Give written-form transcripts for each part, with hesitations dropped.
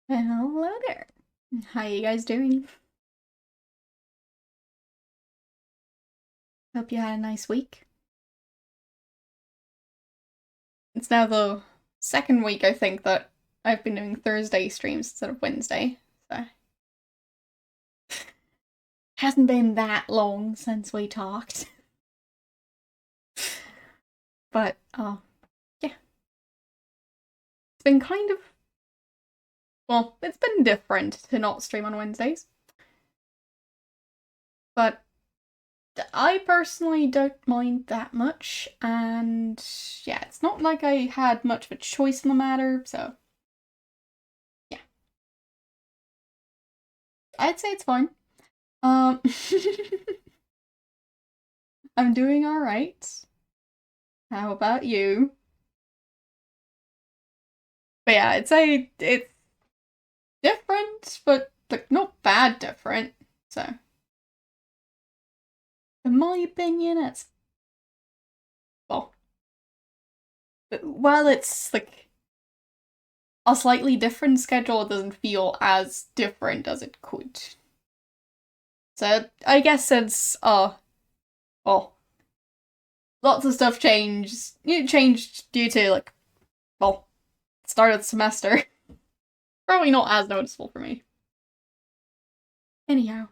Hello there. How you guys doing? Hope you had a nice week. It's now the second week, I think, that I've been doing Thursday streams instead of Wednesday. So hasn't been that long since we talked. But yeah. It's been kind of it's been different to not stream on Wednesdays. But I personally don't mind that much, and yeah, it's not like I had much of a choice in the matter, so yeah. I'd say it's fine. Um, I'm doing alright. How about you? But yeah, I'd say it's different, but like not bad different. So, in my opinion, it's well, while it's like a slightly different schedule, it doesn't feel as different as it could. So I guess since well, lots of stuff changed due to like start of the semester. Probably not as noticeable for me. Anyhow,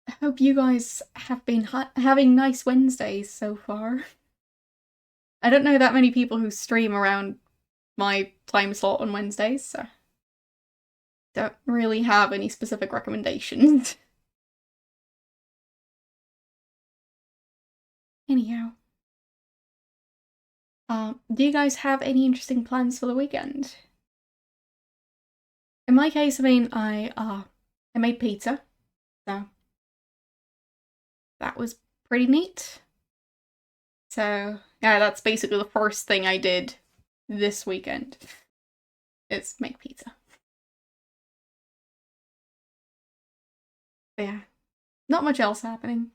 I hope you guys have been having nice Wednesdays so far. I don't know that many people who stream around my time slot on Wednesdays, so don't really have any specific recommendations. Anyhow, do you guys have any interesting plans for the weekend? In my case, I mean, I made pizza, so that was pretty neat. So yeah, that's basically the first thing I did this weekend. Is make pizza. But yeah, not much else happening.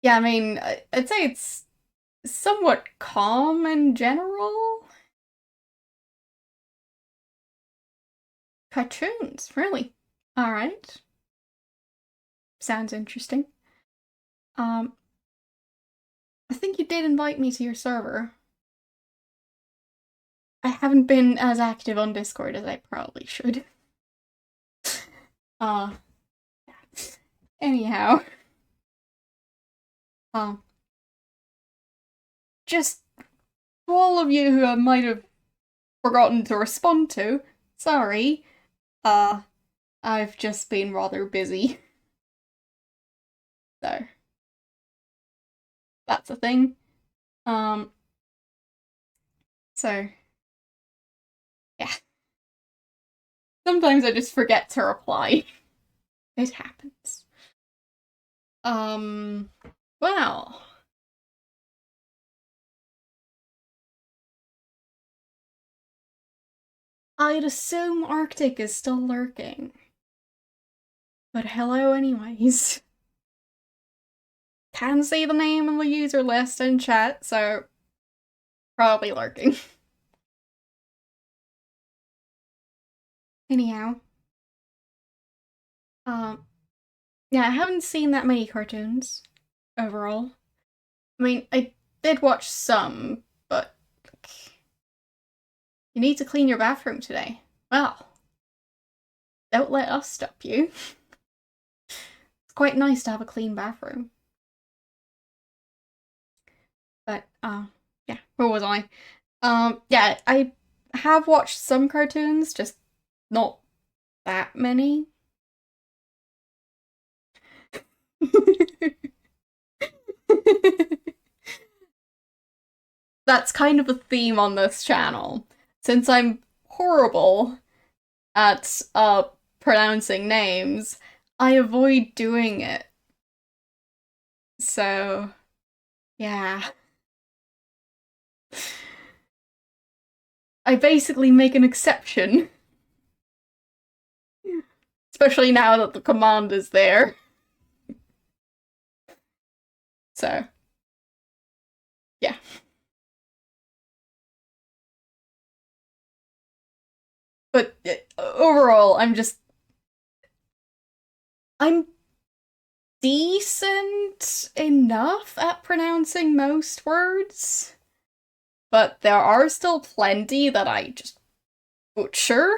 Yeah, I mean, I'd say it's somewhat calm in general. Cartoons, really. Alright. Sounds interesting. Um, I think you did invite me to your server. I haven't been as active on Discord as I probably should. Uh, anyhow. Um, just for all of you who I might have forgotten to respond to, sorry. Uh, I've just been rather busy. So, that's a thing. Um, so, yeah. Sometimes I just forget to reply. It happens. Um, well, I'd assume Arctic is still lurking. But hello anyways. Can see the name on the user list in chat, so probably lurking. Anyhow. Um, yeah, I haven't seen that many cartoons overall. I mean, I did watch some, but you need to clean your bathroom today. Well, don't let us stop you. It's quite nice to have a clean bathroom. But yeah, where was I? Yeah, I have watched some cartoons, just not that many. That's kind of a theme on this channel. Since I'm horrible at pronouncing names, I avoid doing it. So, yeah. I basically make an exception. Especially now that the command is there. So, Yeah. But overall, I'm decent enough at pronouncing most words, but there are still plenty that I just butcher.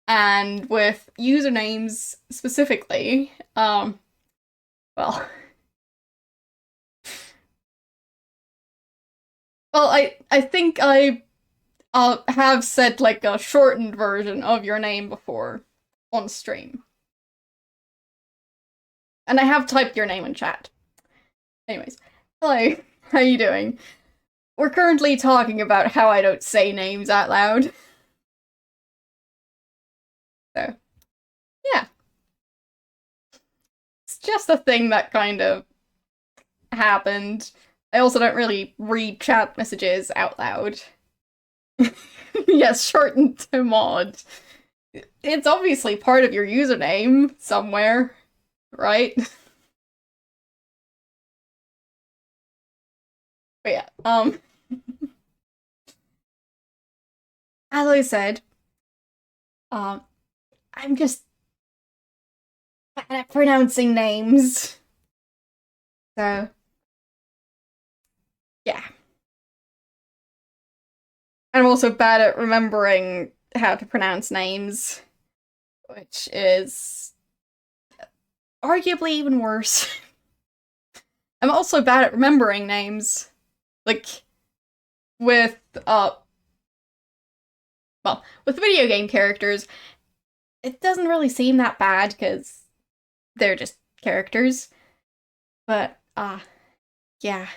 And with usernames specifically, well, I think I have said like a shortened version of your name before on stream, and I have typed your name in chat. Anyways, hello, how you doing? We're currently talking about how I don't say names out loud. So, yeah. It's just a thing that kind of happened. I also don't really read chat messages out loud. Yes, shortened to mod. It's obviously part of your username somewhere, right? But yeah, as I said, um, I'm just bad at pronouncing names. So, yeah. I'm also bad at remembering how to pronounce names, which is arguably even worse. I'm also bad at remembering names. Like, with, uh, with video game characters, it doesn't really seem that bad because they're just characters. But, yeah.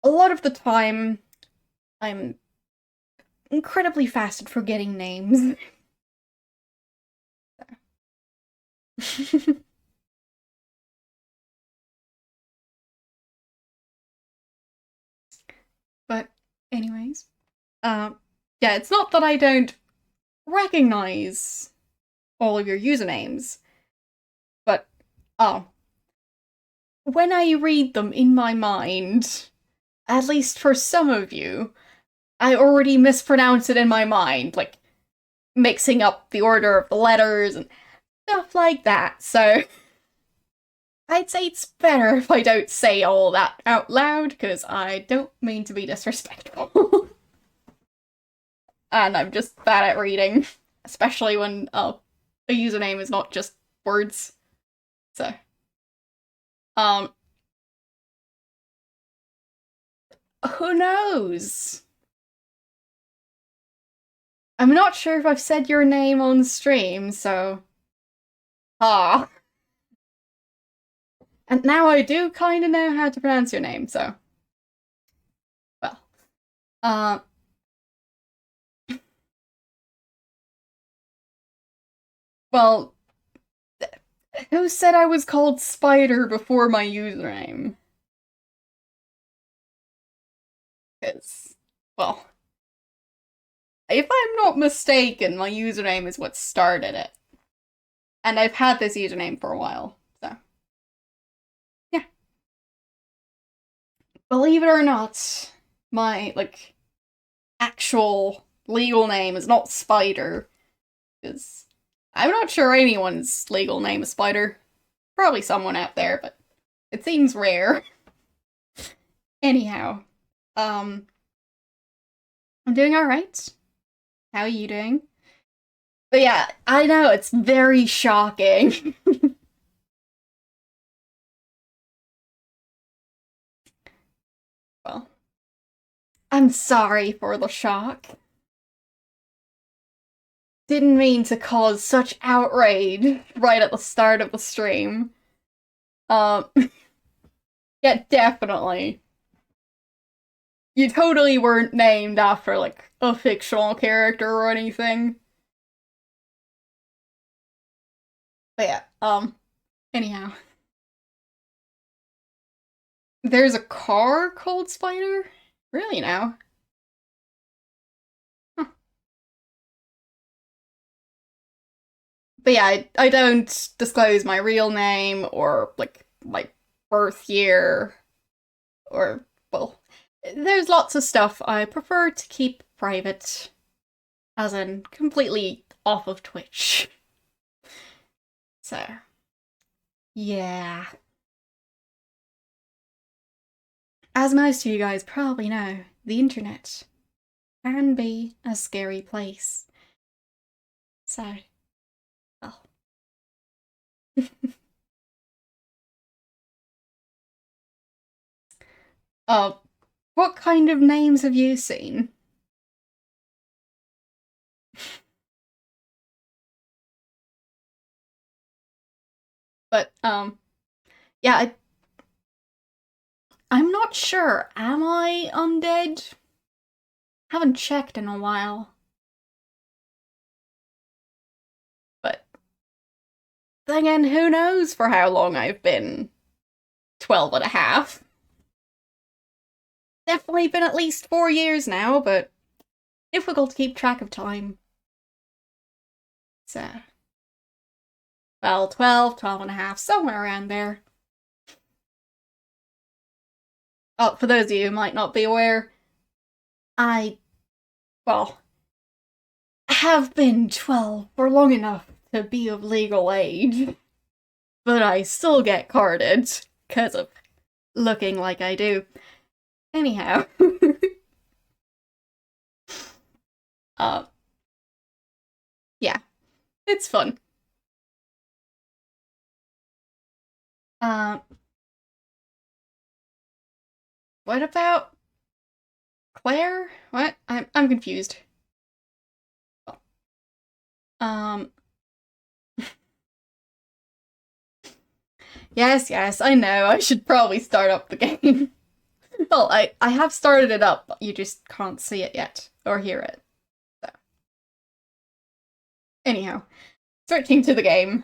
A lot of the time, I'm incredibly fast at forgetting names. But, anyways, yeah, it's not that I don't recognize all of your usernames, but, oh, when I read them in my mind, at least for some of you, I already mispronounce it in my mind, like mixing up the order of the letters and stuff like that. So I'd say it's better if I don't say all that out loud, because I don't mean to be disrespectful. And I'm just bad at reading, especially when a username is not just words. So, um, who knows? I'm not sure if I've said your name on stream, so. Ah. And now I do kind of know how to pronounce your name, so. Well. Uh, well, who said I was called Spider before my username? Because, well, if I'm not mistaken, my username is what started it. And I've had this username for a while, so. Yeah. Believe it or not, my, like, actual legal name is not Spider, because I'm not sure anyone's legal name is Spider. Probably someone out there, but it seems rare. Anyhow, um, I'm doing alright. How are you doing? But yeah, I know, it's very shocking. Well, I'm sorry for the shock. Didn't mean to cause such outrage right at the start of the stream. Um, yeah, definitely. You totally weren't named after, like, a fictional character or anything. But yeah, anyhow. There's a car called Spider? Really now? Huh. But yeah, I don't disclose my real name or, like, my birth year Or, well, there's lots of stuff I prefer to keep private, as in completely off of Twitch. So, yeah. As most of you guys probably know, the internet can be a scary place. So, well. What kind of names have you seen? But, yeah, I'm not sure. Am I undead? Haven't checked in a while. But then again, who knows for how long I've been 12 and a half. Definitely been at least 4 years now, but difficult to keep track of time. So, well, 12 and a half, somewhere around there. Oh, for those of you who might not be aware, well, have been 12 for long enough to be of legal age, but I still get carded because of looking like I do. Anyhow. Yeah, it's fun. Uh, what about Claire? What? I'm confused. Um, yes, I know. I should probably start up the game. Well, I have started it up, but you just can't see it yet or hear it. So, anyhow, switching to the game.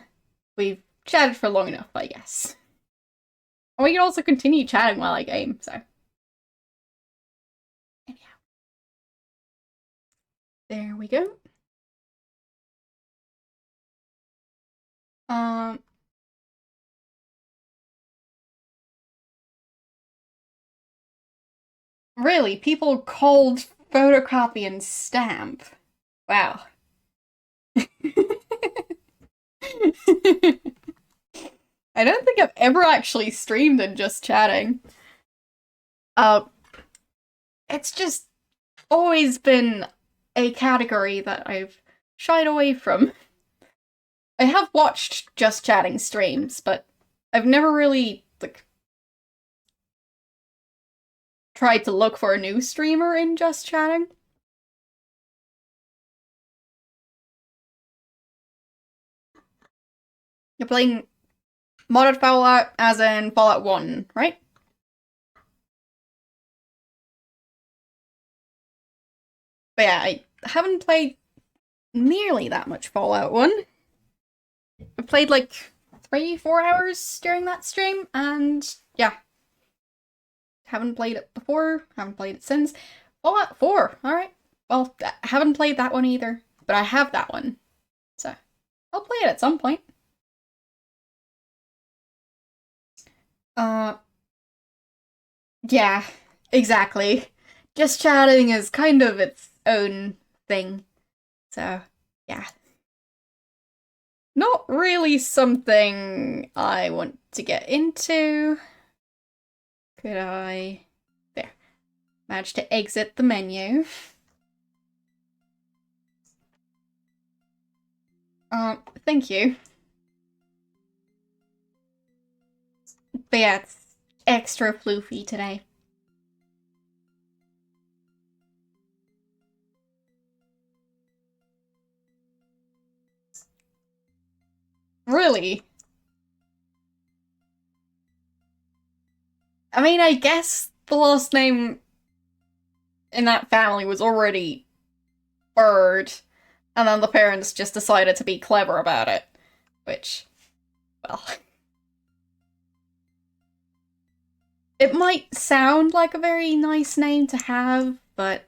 We've chatted for long enough, I guess. And we can also continue chatting while I game, so. Anyhow. There we go. Um. Really, people called photocopy and stamp. Wow. I don't think I've ever actually streamed and just chatting. Uh, it's just always been a category that I've shied away from. I have watched just chatting streams, but I've never really, like, tried to look for a new streamer in just chatting. You're playing modded Fallout as in Fallout 1, right? But yeah, I haven't played nearly that much Fallout 1. I played like 3-4 hours during that stream, and yeah. Haven't played it before, haven't played it since. Fallout 4, alright. Well, I haven't played that one either, but I have that one. So, I'll play it at some point. Uh, yeah, exactly. Just chatting is kind of its own thing. So, yeah. Not really something I want to get into. Could I... There. Managed to exit the menu. Thank you. But yeah, it's extra floofy today. Really? I mean, I guess the last name in that family was already Bird, and then the parents just decided to be clever about it. Which, well... It might sound like a very nice name to have, but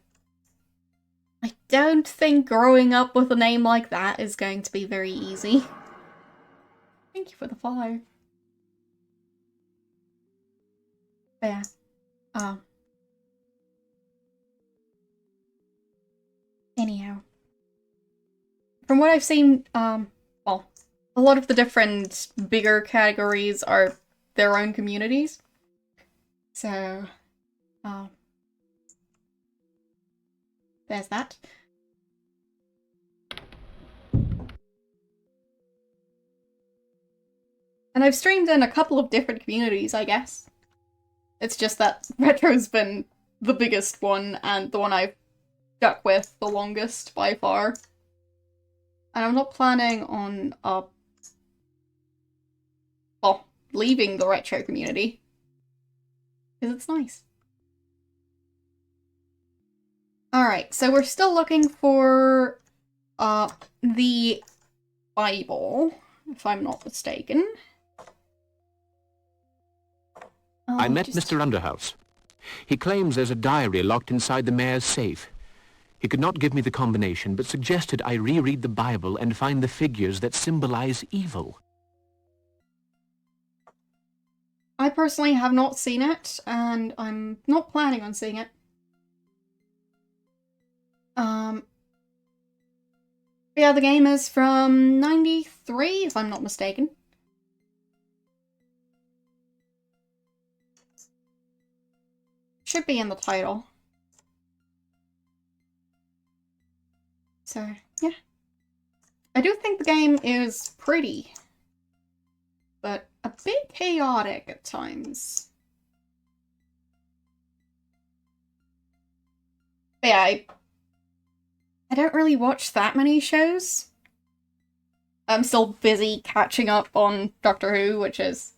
I don't think growing up with a name like that is going to be very easy. Thank you for the follow. But yeah. Anyhow. From what I've seen, well, a lot of the different bigger categories are their own communities. So, there's that. And I've streamed in a couple of different communities, I guess. It's just that Retro's been the biggest one, and the one I've stuck with the longest by far. And I'm not planning on, well, leaving the Retro community. Because it's nice. Alright, so we're still looking for, the Bible, if I'm not mistaken. I met Mr. Underhouse. He claims there's a diary locked inside the mayor's safe. He could not give me the combination, but suggested I reread the Bible and find the figures that symbolize evil. I personally have not seen it, and I'm not planning on seeing it. Yeah, the game is from 93, if I'm not mistaken. Should be in the title. So, yeah. I do think the game is pretty, but a bit chaotic at times. But yeah, I don't really watch that many shows. I'm still busy catching up on Doctor Who, which is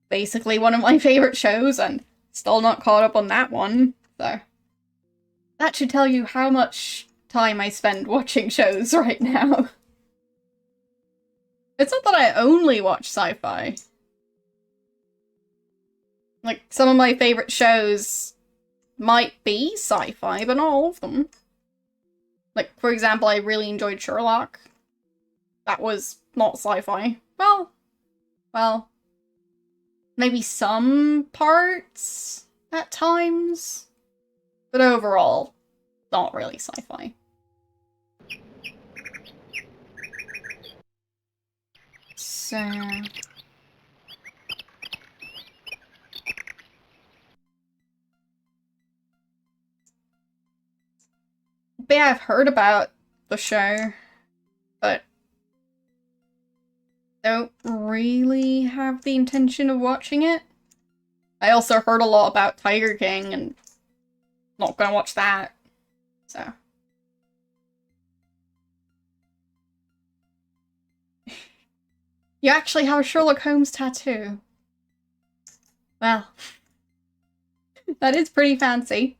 basically one of my favorite shows, and still not caught up on that one, so that should tell you how much time I spend watching shows right now. It's not that I only watch sci-fi. Like, some of my favorite shows might be sci-fi, but not all of them. Like, for example, I really enjoyed Sherlock. That was not sci-fi. Well, maybe some parts at times, but overall, not really sci-fi. So... But yeah, I've heard about the show, but don't really have the intention of watching it. I also heard a lot about Tiger King, and not gonna watch that, so... You actually have a Sherlock Holmes tattoo. Well, that is pretty fancy.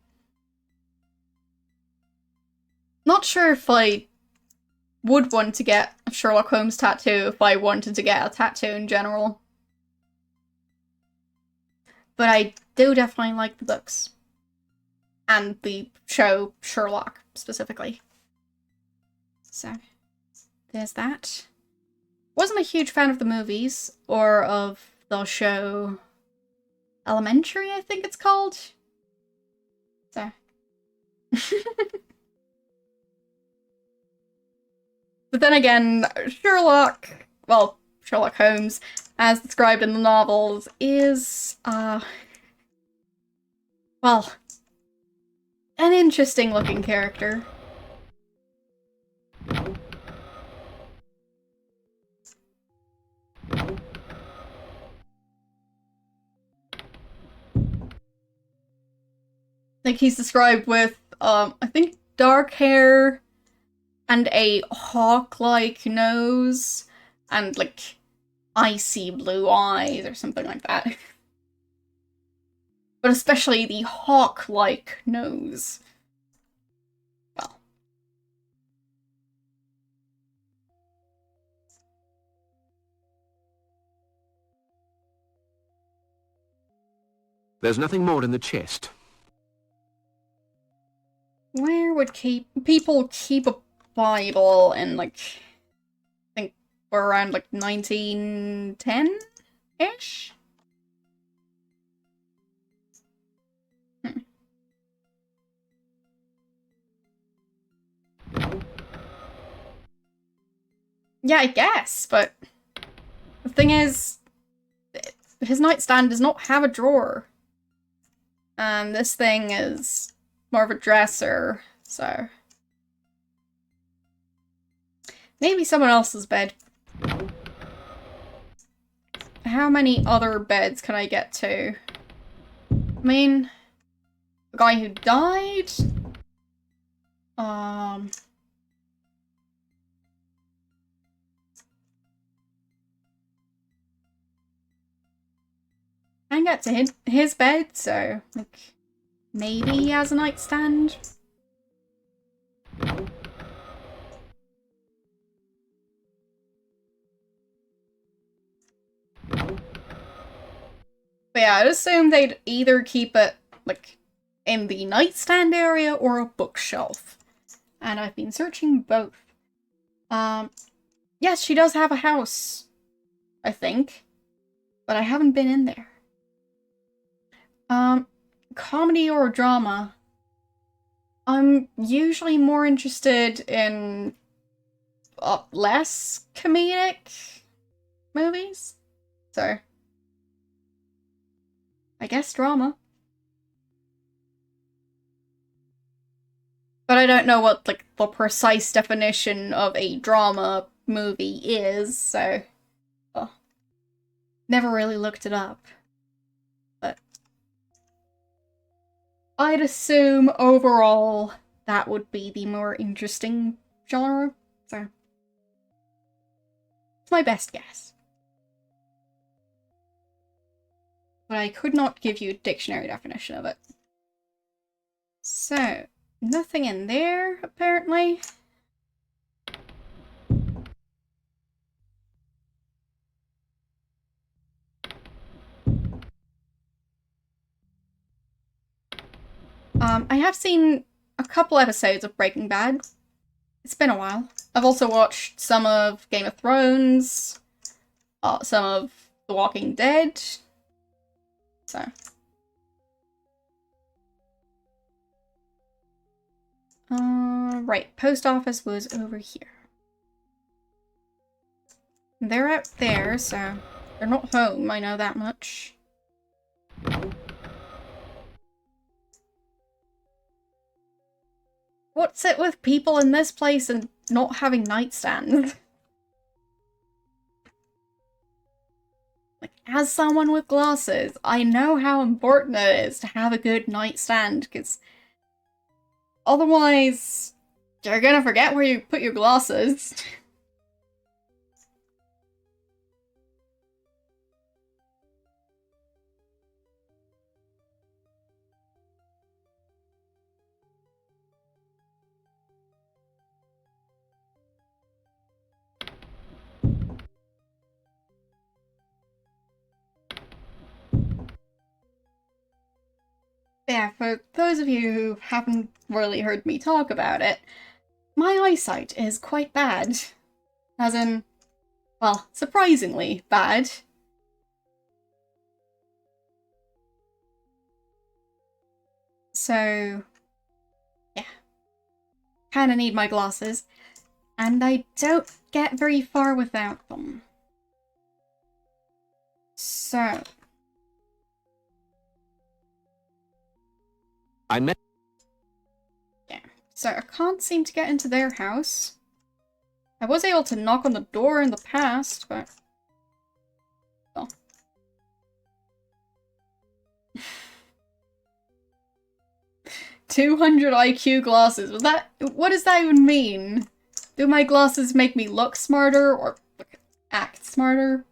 Not sure if I would want to get a Sherlock Holmes tattoo if I wanted to get a tattoo in general. But I do definitely like the books. And the show Sherlock, specifically. So, there's that. Wasn't a huge fan of the movies, or of the show Elementary, I think it's called. So. But then again, Sherlock Holmes, as described in the novels, is, well, an interesting looking character. Like, he's described with, I think dark hair, and a hawk-like nose, and, like, icy blue eyes, or something like that. But especially the hawk-like nose. Well. There's nothing more in the chest. Where would people keep a Bible in, like, I think we're around, like, 1910-ish? Yeah, I guess, but the thing is, his nightstand does not have a drawer. And this thing is more of a dresser, so... maybe someone else's bed. How many other beds can I get to? I mean, the guy who died? I can get to his bed, so, like, maybe he has a nightstand? But yeah, I'd assume they'd either keep it, like, in the nightstand area or a bookshelf. And I've been searching both. Yes, she does have a house, I think. But I haven't been in there. Comedy or drama? I'm usually more interested in less comedic movies. So, I guess drama. But I don't know what, like, the precise definition of a drama movie is, so... well, never really looked it up. But... I'd assume, overall, that would be the more interesting genre, so... it's my best guess. But I could not give you a dictionary definition of it. So... nothing in there, apparently. I have seen a couple episodes of Breaking Bad. It's been a while. I've also watched some of Game of Thrones, some of The Walking Dead. So... right, post office was over here. They're out there, so they're not home, I know that much. What's it with people in this place and not having nightstands? Like, as someone with glasses, I know how important it is to have a good nightstand, because otherwise, you're gonna forget where you put your glasses. Yeah, for those of you who haven't really heard me talk about it, my eyesight is quite bad. As in, well, surprisingly bad. So, yeah. Kinda need my glasses. And I don't get very far without them. So... I met... yeah. So I can't seem to get into their house. I was able to knock on the door in the past, but... well. 200 IQ glasses. Was that... what does that even mean? Do my glasses make me look smarter or act smarter?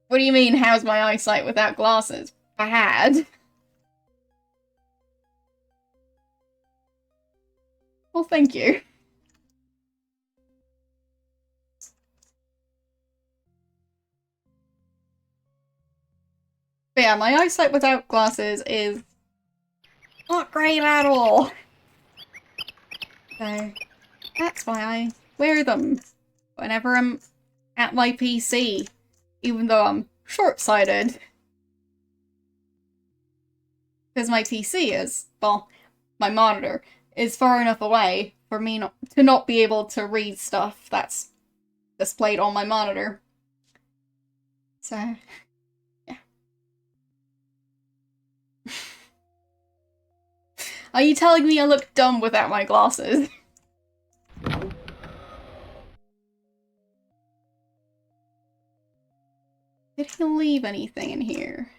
What do you mean, how's my eyesight without glasses? Bad. Well, thank you. But yeah, my eyesight without glasses is not great at all. So, that's why I wear them whenever I'm at my PC, even though I'm short-sighted. Because my PC is, well, my monitor is far enough away for me to not be able to read stuff that's displayed on my monitor. So, yeah. Are you telling me I look dumb without my glasses? Did he leave anything in here?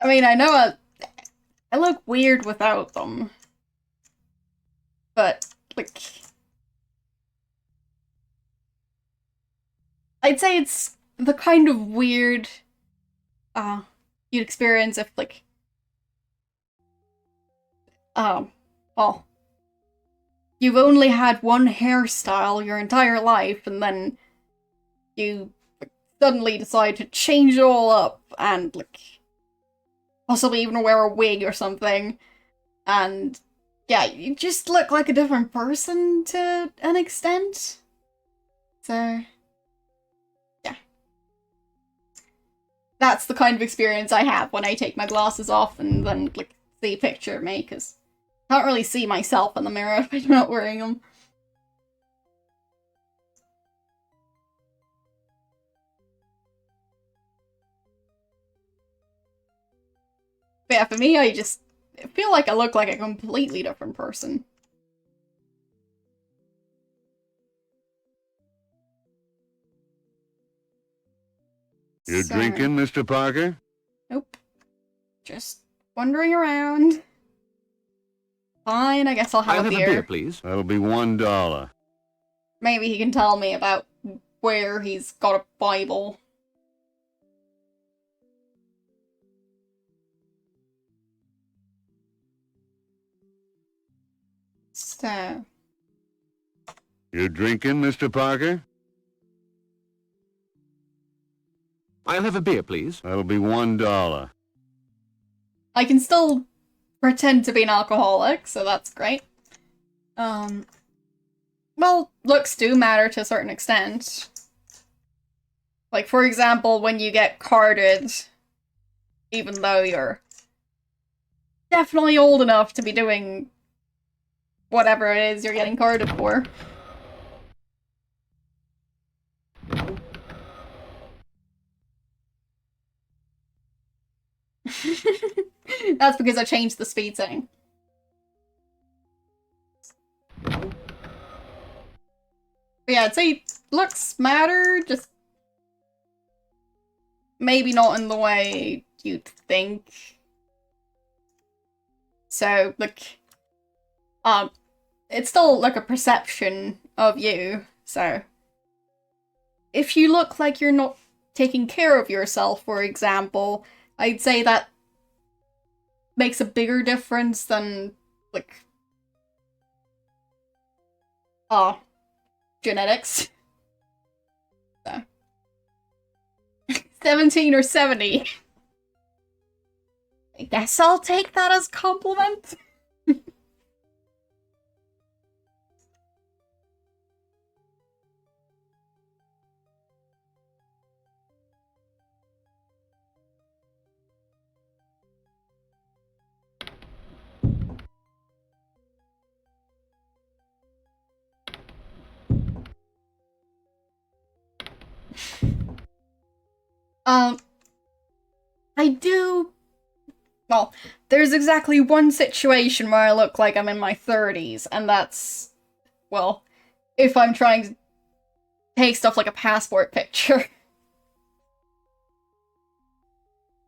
I mean, I know I look weird without them. But, like... I'd say it's the kind of weird you'd experience if, like... well... You've only had one hairstyle your entire life, and then you suddenly decide to change it all up, and, like... possibly even wear a wig or something, and... yeah, you just look like a different person to an extent. So... yeah. That's the kind of experience I have when I take my glasses off and then, like, see a picture of me, because I can't really see myself in the mirror if I'm not wearing them. But yeah, for me, I just feel like I look like a completely different person. You drinking, Mr. Parker? Nope. Just wandering around. Fine, I guess I'll have a beer. I'll have a beer, please. That'll be $1. Maybe he can tell me about where he's got a Bible. So... You drinking, Mr. Parker? I'll have a beer, please. That'll be $1. I can still pretend to be an alcoholic, so that's great. Well, looks do matter to a certain extent. Like, for example, when you get carded, even though you're definitely old enough to be doing whatever it is you're getting carded for. That's because I changed the speed setting. But yeah, I'd say looks matter, just maybe not in the way you'd think. So, like, it's still like a perception of you, so if you look like you're not taking care of yourself, for example, I'd say that makes a bigger difference than, like, genetics. So. 17 or 70. I guess I'll take that as compliment. I do... well, there's exactly one situation where I look like I'm in my 30s, and that's, well, if I'm trying to take stuff like a passport picture.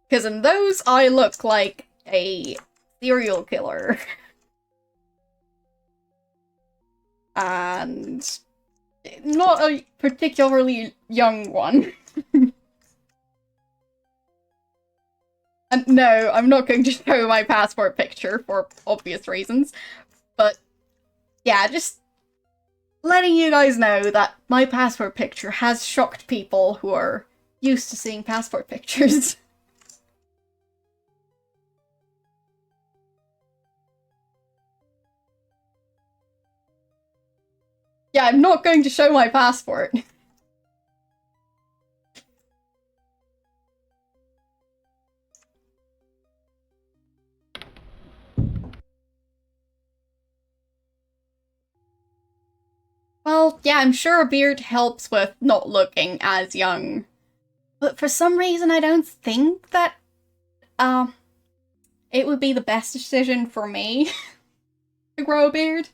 Because in those, I look like a serial killer. And not a particularly young one. And no, I'm not going to show my passport picture for obvious reasons. But yeah, just letting you guys know that my passport picture has shocked people who are used to seeing passport pictures. Yeah, I'm not going to show my passport. well, yeah, I'm sure a beard helps with not looking as young. But for some reason, I don't think that, it would be the best decision for me to grow a beard.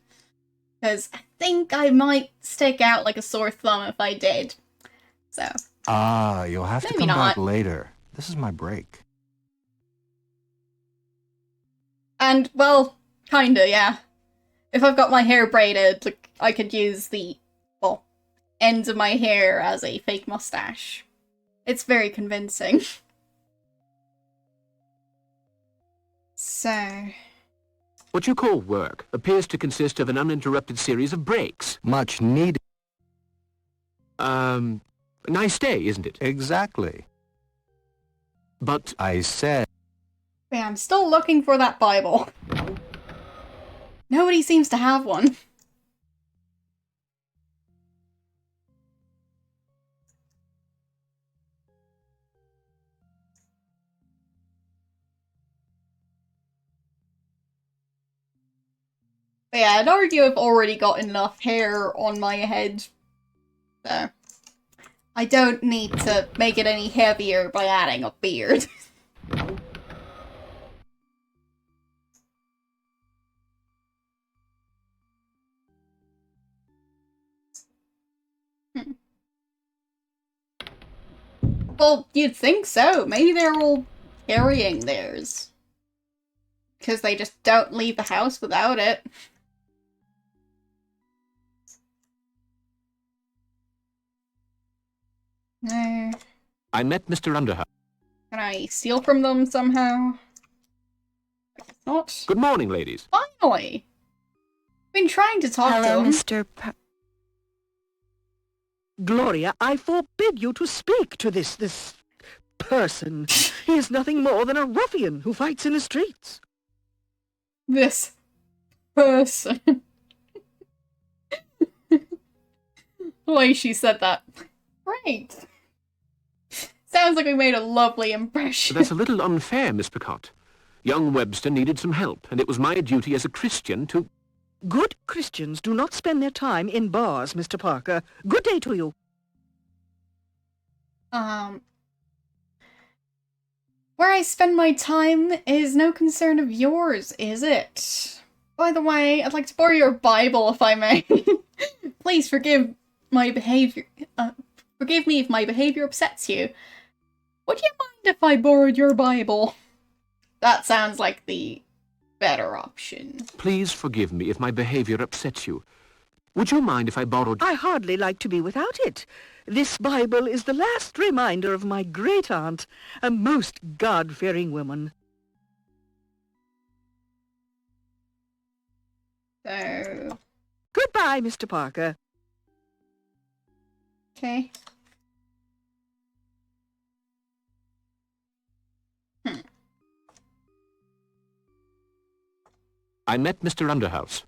Because I think I might stick out like a sore thumb if I did. So. You'll have to Maybe come back not. later. This is my break. And, well, kinda, yeah. If I've got my hair braided, like, I could use the, well, ends of my hair as a fake mustache. It's very convincing. So... What you call work appears to consist of an uninterrupted series of breaks. Much needed. Nice day, isn't it? Exactly. But I said... yeah, I'm still looking for that Bible. Nobody seems to have one. But yeah, I'd argue I've already got enough hair on my head. So I don't need to make it any heavier by adding a beard. Well, you'd think so. Maybe they're all carrying theirs. Because they just don't leave the house without it. No. I met Mr. Underhouse. Can I steal from them somehow? I guess not. Good morning, ladies. Finally! I've been trying to talk Hello, to him. Mr. Gloria, I forbid you to speak to this person. He is nothing more than a ruffian who fights in the streets. This person. The way she said that. Great. Sounds like we made a lovely impression. That's a little unfair, Miss Picot. Young Webster needed some help, and it was my duty as a Christian to... Good Christians do not spend their time in bars, Mr. Parker. Good day to you. Where I spend my time is no concern of yours, is it? By the way, I'd like to borrow your Bible, if I may. Please forgive my behavior. Forgive me if my behavior upsets you. Would you mind if I borrowed your Bible? That sounds like the better option. Please forgive me if my behavior upsets you. Would you mind if I borrowed... I hardly like to be without it. This Bible is the last reminder of my great-aunt, a most God-fearing woman. So... Goodbye, Mr. Parker. okay. I met Mr. Underhouse.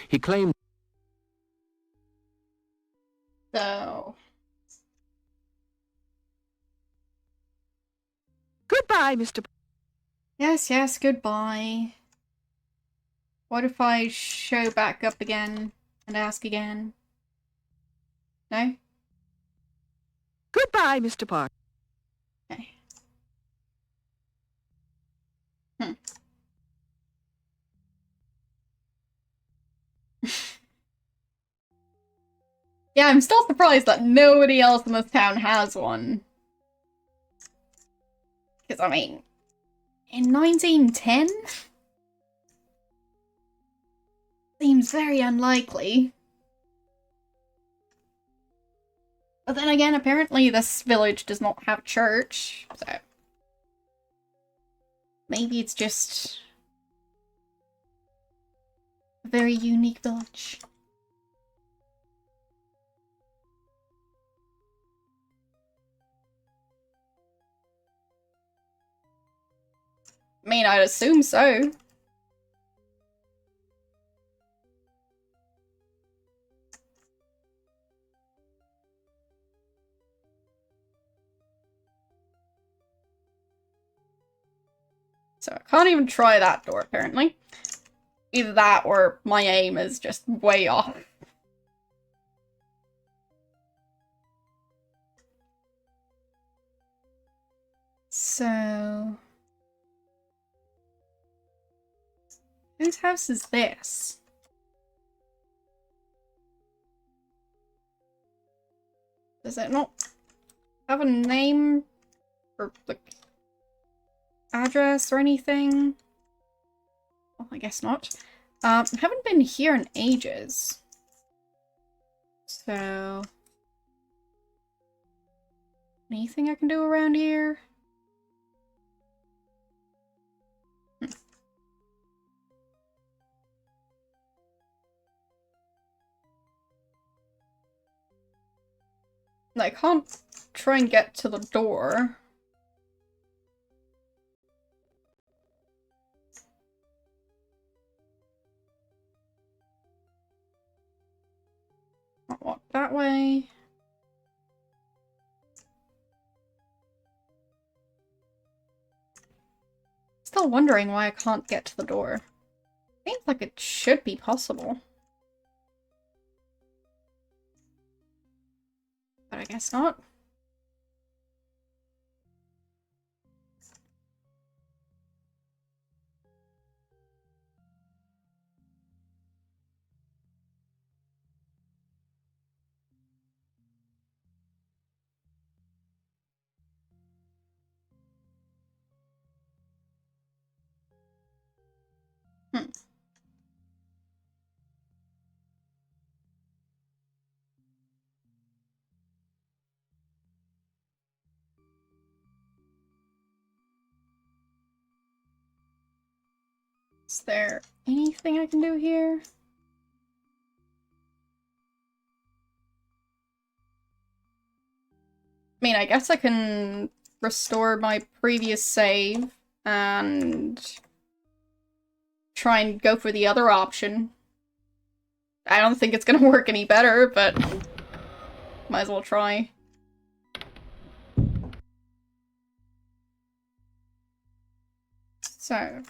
He claimed... So... Goodbye, Mr. yes, goodbye. What if I show back up again and ask again? No? Goodbye, Mr. Parker. Okay. Yeah, I'm still surprised that nobody else in this town has one. Because, I mean, in 1910? Seems very unlikely. But then again, apparently this village does not have a church, so... maybe it's just... a very unique village. I mean, I'd assume so. So I can't even try that door, apparently. Either that or my aim is just way off. So... whose house is this? Does it not have a name? Or, like, address or anything? Well, I guess not. I haven't been here in ages. So... anything I can do around here? I can't try and get to the door. Not walk that way. Still wondering why I can't get to the door. Seems like it should be possible. But I guess not. Hmm. Is there anything I can do here? I mean, I guess I can restore my previous save and try and go for the other option. I don't think it's gonna work any better, but might as well try. So...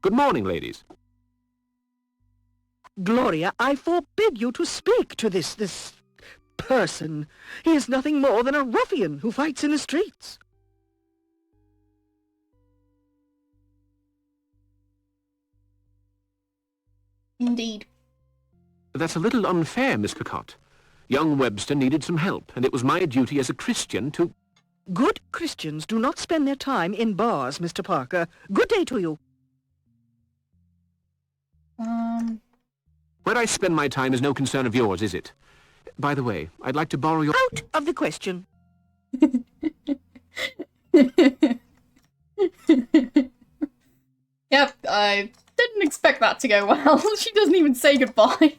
Good morning, ladies. Gloria, I forbid you to speak to this person. He is nothing more than a ruffian who fights in the streets. indeed. That's a little unfair, Miss Cocotte. Young Webster needed some help, and it was my duty as a Christian to... Good Christians do not spend their time in bars, Mr. Parker. Good day to you. Where I spend my time is no concern of yours, is it? By the way, I'd like to borrow your... Out of the question. Yep, I didn't expect that to go well. She doesn't even say goodbye.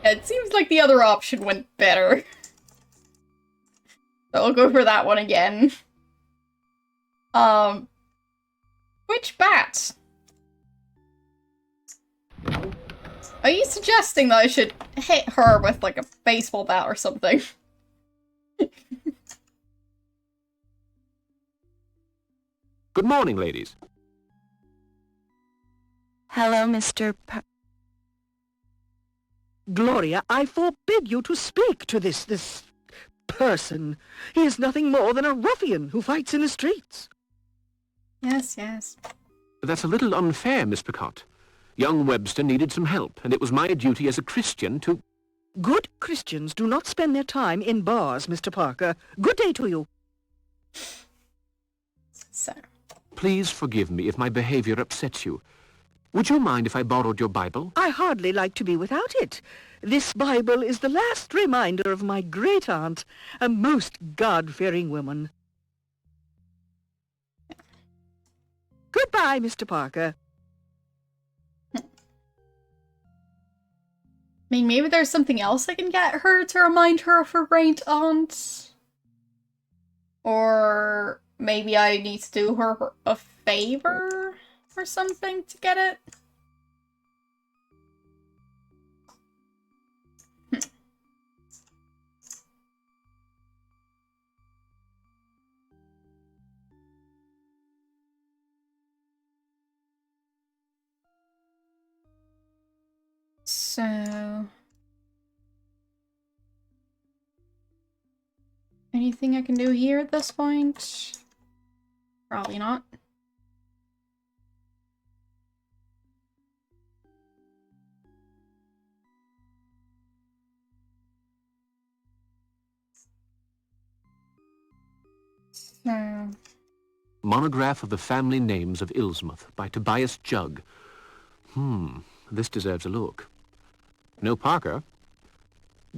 It seems like the other option went better. So I'll go for that one again. Which bat? Are you suggesting that I should hit her with, like, a baseball bat or something? Good morning, ladies. Hello, Mr. Gloria, I forbid you to speak to this person. He is nothing more than a ruffian who fights in the streets. Yes, yes. That's a little unfair, Miss Cocotte. Young Webster needed some help, and it was my duty as a Christian to... Good Christians do not spend their time in bars, Mr. Parker. Good day to you. So... Please forgive me if my behavior upsets you. Would you mind if I borrowed your Bible? I hardly like to be without it. This Bible is the last reminder of my great-aunt, a most God-fearing woman. Goodbye, Mr. Parker. I mean, maybe there's something else I can get her to remind her of her great-aunt? Or maybe I need to do her a favor or something to get it? So... Anything I can do here at this point? Probably not. So... Monograph of the Family Names of Ilsmuth by Tobias Jugg. This deserves a look. No Parker.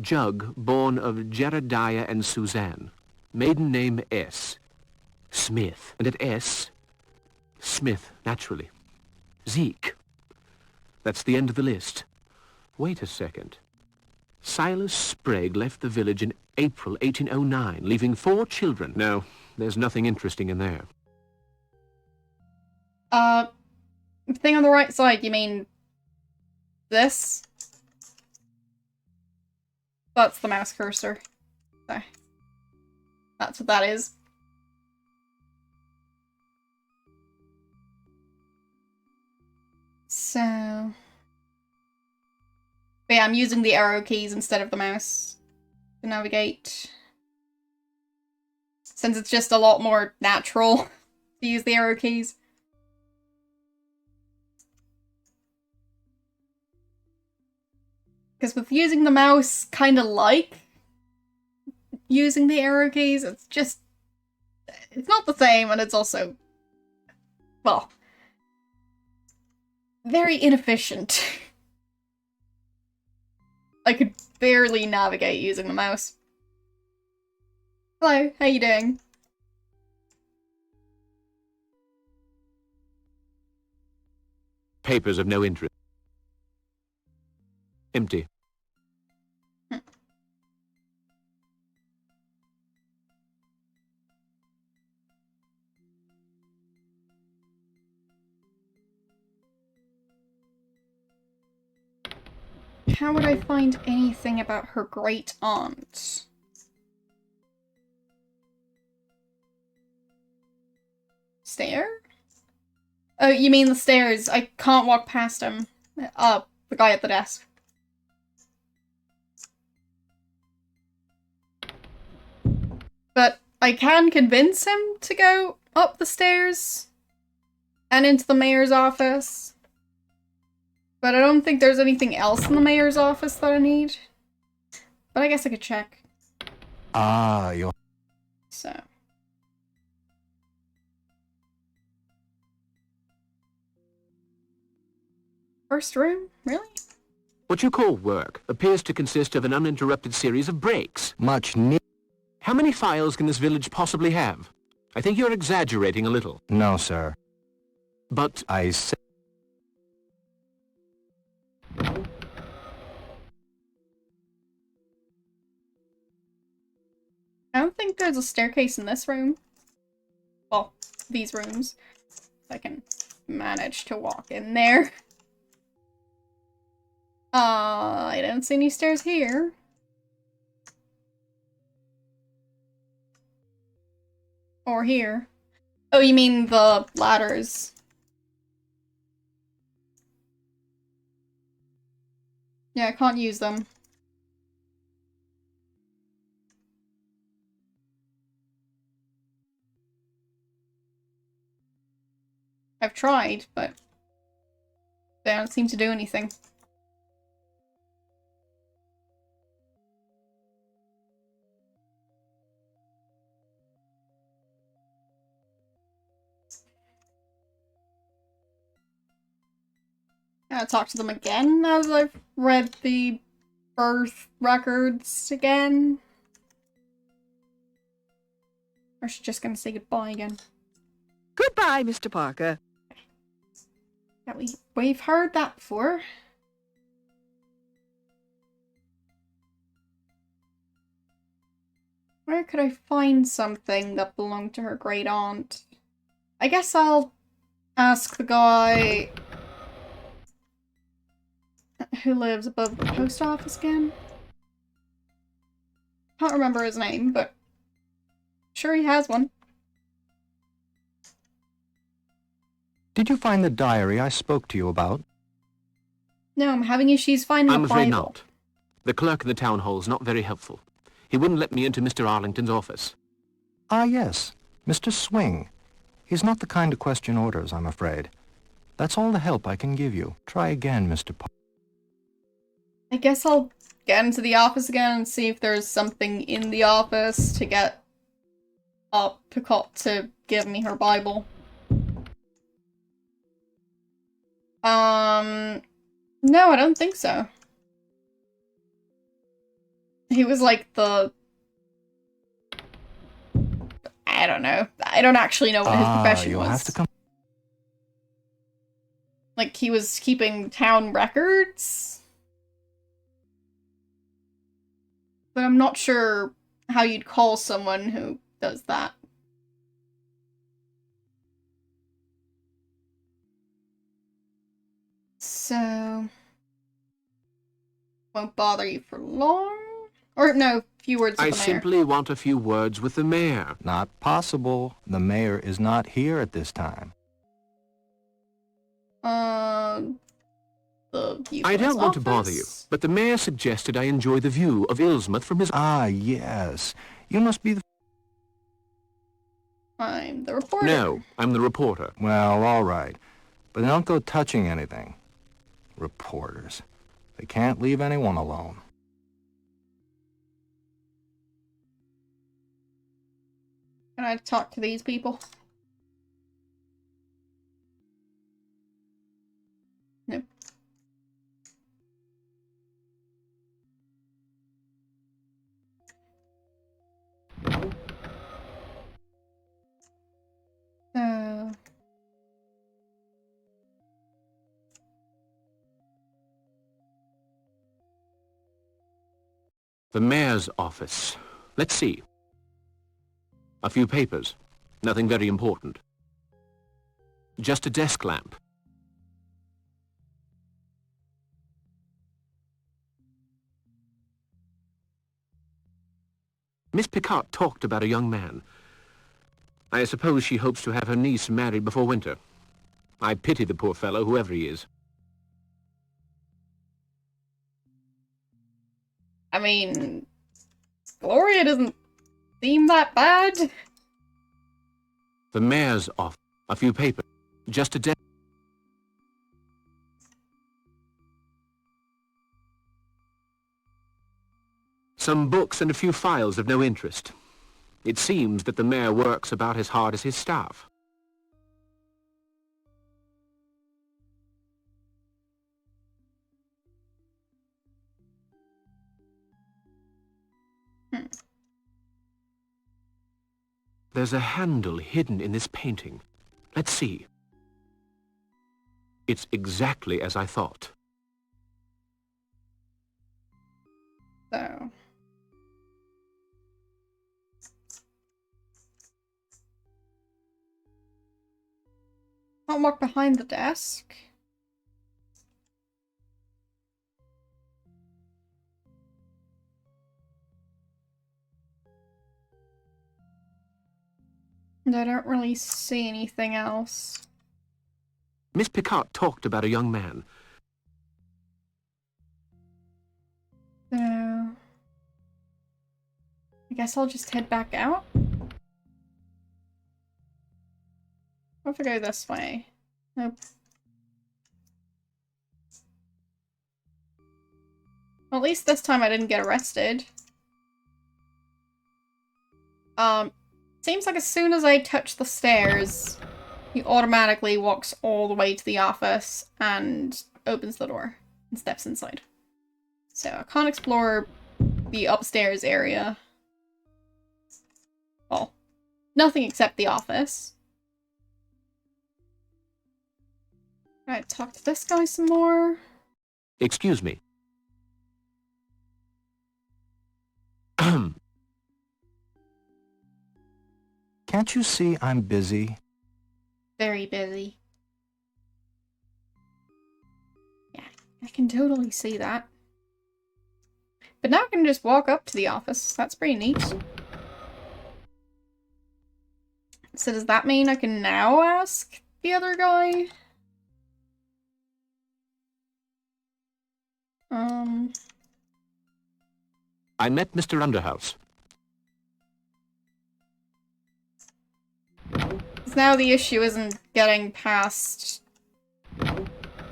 Jugg, born of Jerediah and Suzanne. Maiden name S. Smith. And at S, Smith, naturally. Zeke. That's the end of the list. Wait a second. Silas Sprague left the village in April 1809, leaving 4 children. No, there's nothing interesting in there. Thing on the right side, you mean this? That's the mouse cursor. So, that's what that is. So... But yeah, I'm using the arrow keys instead of the mouse to navigate. Since it's just a lot more natural to use the arrow keys. Because with using the mouse, kind of like using the arrow keys, it's just... It's not the same, and it's also... Well... very inefficient. I could barely navigate using the mouse. Hello, how you doing? Papers of no interest. Empty. How would I find anything about her great aunt? Stair? Oh, you mean the stairs. I can't walk past him. The guy at the desk. But I can convince him to go up the stairs and into the mayor's office. But I don't think there's anything else in the mayor's office that I need. But I guess I could check. Ah, you're... So. First room? Really? What you call work appears to consist of an uninterrupted series of breaks. much need... How many files can this village possibly have? I think you're exaggerating a little. No, sir. But I said... I don't think there's a staircase in this room. Well, these rooms. If I can manage to walk in there. I don't see any stairs here. Or here. Oh, you mean the ladders. Yeah, I can't use them. I've tried, but they don't seem to do anything. I'll talk to them again as I've read the birth records again. Or is she just gonna say goodbye again? Goodbye, Mr. Parker. Yeah, we've heard that before. Where could I find something that belonged to her great aunt? I guess I'll ask the guy who lives above the post office again. Can't remember his name, but sure he has one. Did you find the diary I spoke to you about? No, I'm having issues finding I'm the afraid Bible. not. The clerk in the town hall is not very helpful. He wouldn't let me into Mr. Arlington's office. Ah, yes, Mr. Swing. He's not the kind to question orders, I'm afraid. That's all the help I can give you. Try again, Mr. Parker. I guess I'll get into the office again and see if there's something in the office to get Picot to give me her Bible. No, I don't think so. He was like the... I don't know. I don't actually know what his profession you'll was. have to come. Like, he was keeping town records? But I'm not sure how you'd call someone who does that. So... won't bother you for long? Or, no, few words with I the mayor. simply want a few words with the mayor. Not possible. The mayor is not here at this time. The view I from his don't want to bother you, office? but the mayor suggested I enjoy the view of Ilsmouth from his... Ah, yes. You must be the... I'm the reporter. No, I'm the reporter. Well, all right. But don't go touching anything. Reporters. They can't leave anyone alone. Can I talk to these people? Nope. So... The mayor's office. Let's see. A few papers. Nothing very important. Just a desk lamp. Miss Picard talked about a young man. I suppose she hopes to have her niece married before winter. I pity the poor fellow, whoever he is. I mean... Gloria doesn't seem that bad. The mayor's office. A few papers. Just a desk. Some books and a few files of no interest. It seems that the mayor works about as hard as his staff. There's a handle hidden in this painting. Let's see. It's exactly as I thought. So... Can't walk behind the desk. And I don't really see anything else. Miss Picard talked about a young man. So... I guess I'll just head back out? What if I go this way? Nope. Well, at least this time I didn't get arrested. Seems like as soon as I touch the stairs, he automatically walks all the way to the office and opens the door and steps inside. So I can't explore the upstairs area. Well, nothing except the office. Can I talk to this guy some more? Excuse me. Can't you see I'm busy? Very busy. Yeah, I can totally see that. But now I can just walk up to the office. That's pretty neat. So does that mean I can now ask the other guy? I met Mr. Underhouse. Now the issue isn't getting past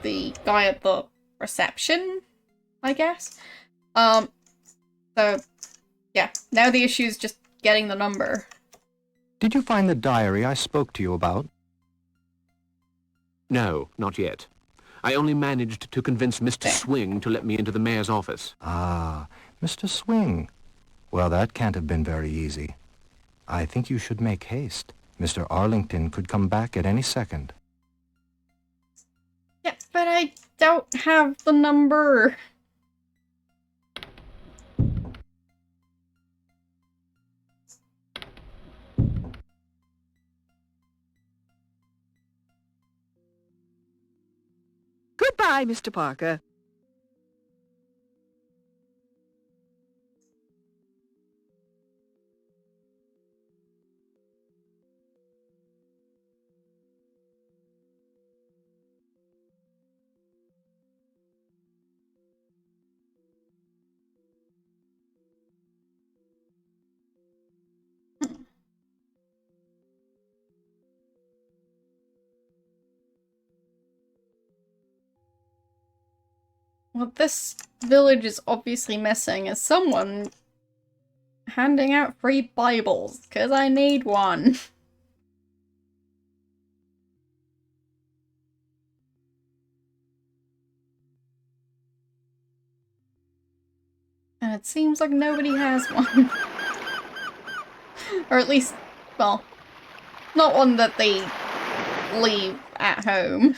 the guy at the reception, I guess. So, yeah, now the issue is just getting the number. Did you find the diary I spoke to you about? No, not yet. I only managed to convince Mr. Swing to let me into the mayor's office. Ah, Mr. Swing. Well, that can't have been very easy. I think you should make haste. Mr. Arlington could come back at any second. Yeah, but I don't have the number. Goodbye, Mr. Parker. What this village is obviously missing is someone handing out free Bibles, because I need one. And it seems like nobody has one. Or at least, well, not one that they leave at home.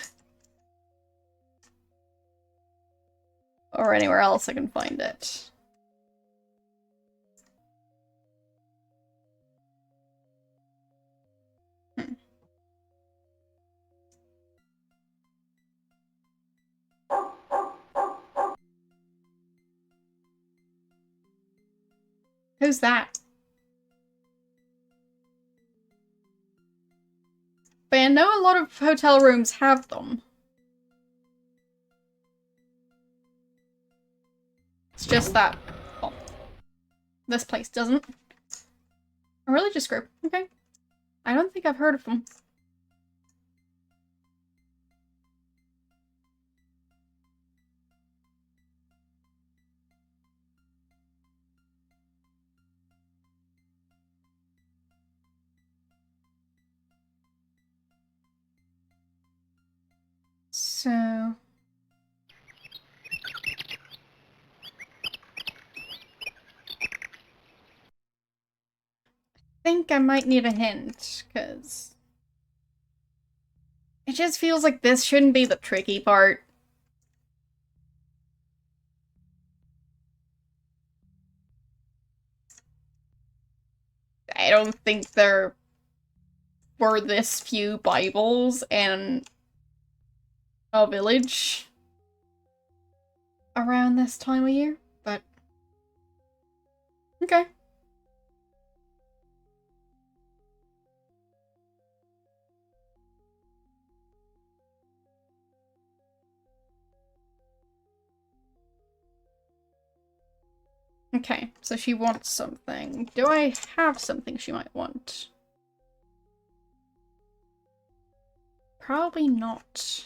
Or anywhere else I can find it. Who's that? But I know a lot of hotel rooms have them. It's just that, well, this place doesn't. A religious group, okay. I don't think I've heard of them. So... I think I might need a hint, because... it just feels like this shouldn't be the tricky part. I don't think there were this few Bibles in a village around this time of year, but... okay. Okay, so she wants something. Do I have something she might want? Probably not.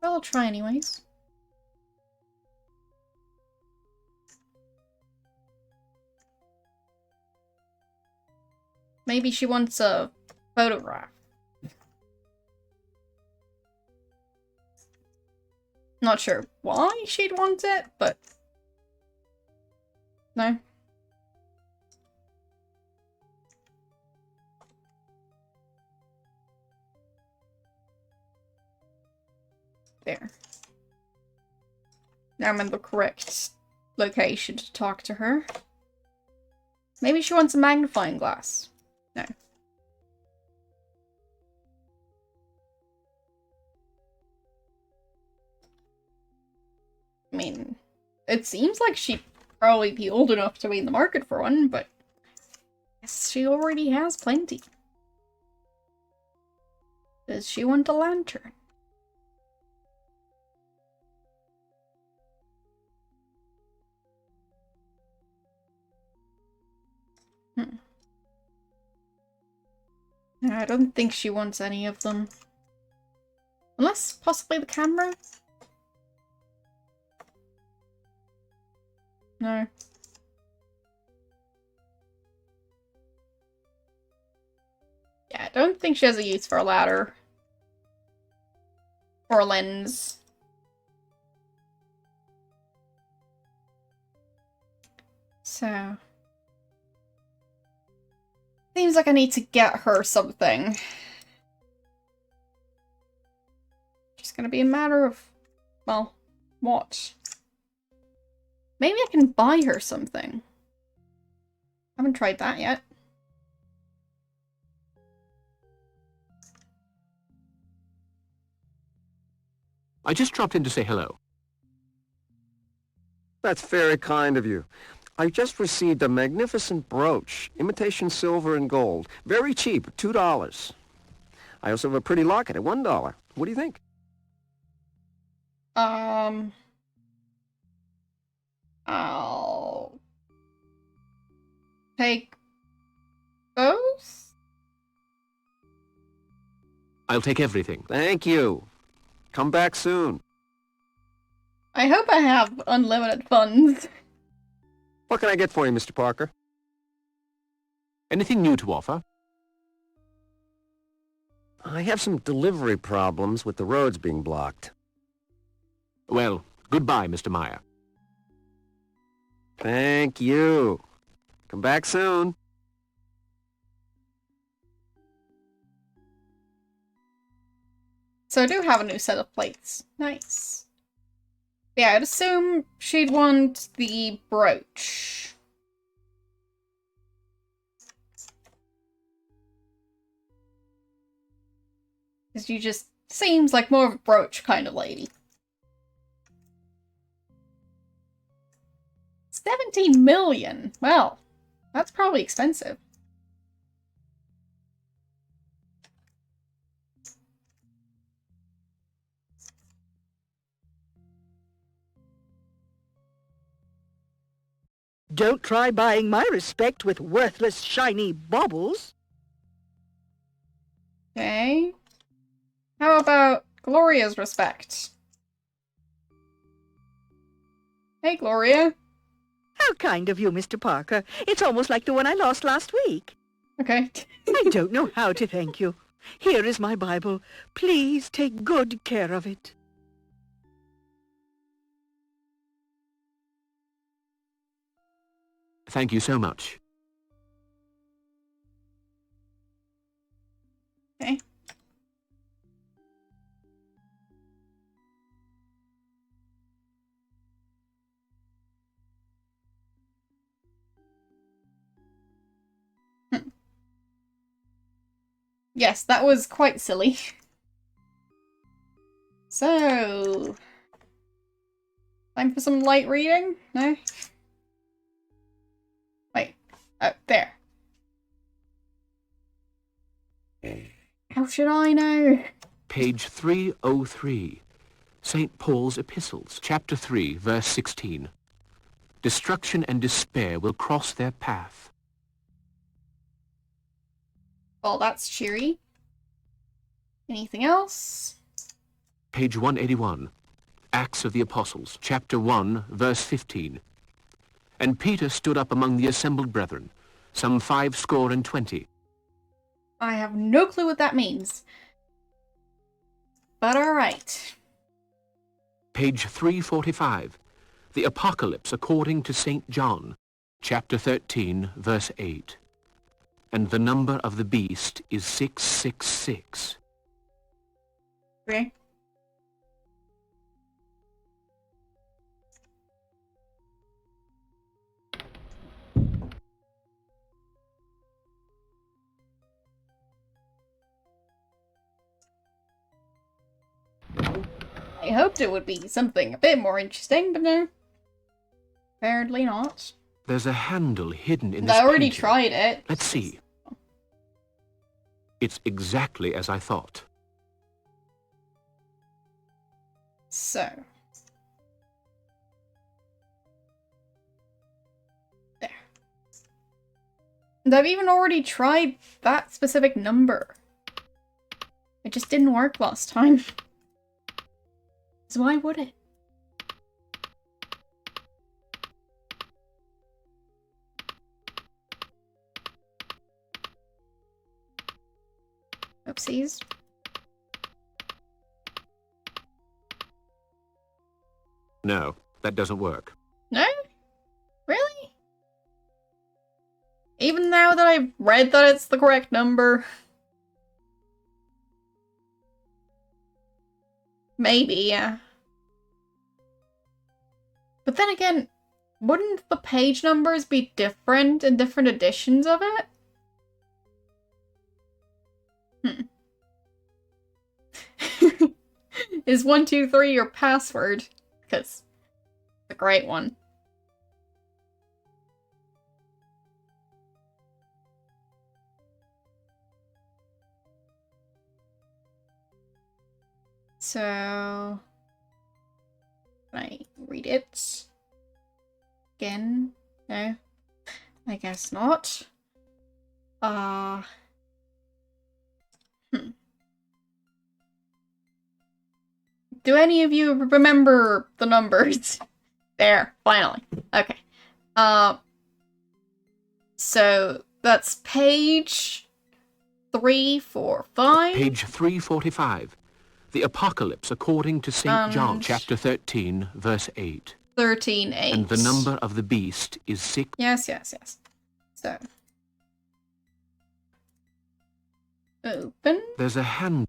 Well, I'll try anyways. Maybe she wants a photograph. Not sure why she'd want it, but... no. There. Now I'm in the correct location to talk to her. Maybe she wants a magnifying glass. No. I mean, it seems like she'd probably be old enough to be in the market for one, but I guess she already has plenty. Does she want a lantern? Hmm. No, I don't think she wants any of them. Unless possibly the camera? No. Yeah, I don't think she has a use for a ladder. Or a lens. So... seems like I need to get her something. Just gonna be a matter of... well, what? Maybe I can buy her something. Haven't tried that yet. I just dropped in to say hello. That's very kind of you. I just received a magnificent brooch, imitation silver and gold. Very cheap, $2. I also have a pretty locket at $1. What do you think? I'll take both? I'll take everything. Thank you. Come back soon. I hope I have unlimited funds. What can I get for you, Mr. Parker? Anything new to offer? I have some delivery problems with the roads being blocked. Well, goodbye, Mr. Meyer. Thank you. Come back soon. So I do have a new set of plates. Nice. Yeah, I'd assume she'd want the brooch. Because you just seems like more of a brooch kind of lady. 17 million. Well, that's probably expensive. Don't try buying my respect with worthless, shiny baubles. Okay. How about Gloria's respect? Hey, Gloria. How kind of you, Mr. Parker. It's almost like the one I lost last week. Okay. I don't know how to thank you. Here is my Bible. Please take good care of it. Thank you so much. Okay. Yes, that was quite silly. So... time for some light reading? No? Wait. Oh, there. How should I know? Page 303. St. Paul's Epistles, chapter 3, verse 16. Destruction and despair will cross their path. Well, that's cheery. Anything else? Page 181. Acts of the Apostles, chapter 1, verse 15. And Peter stood up among the assembled brethren, some 80. I have no clue what that means. But alright. Page 345. The Apocalypse according to St. John, chapter 13, verse 8. And the number of the beast is 666. Okay. I hoped it would be something a bit more interesting, but no. Apparently not. There's a handle hidden in this I already painting. tried it. Let's see. It's exactly as I thought. So. There. And I've even already tried that specific number. It just didn't work last time. So why would it? Oopsies. No, that doesn't work. No? Really? Even now that I've read that it's the correct number? Maybe, yeah. But then again, wouldn't the page numbers be different in different editions of it? Is 123 your password? Because it's a great one. So, can I read it again? No, I guess not. Do any of you remember the numbers? There, finally. Okay. So that's page 345. Page 345. The Apocalypse according to St. John, chapter 13, verse 8. 13:8. And the number of the beast is 6. Yes. So. Open. There's a hand.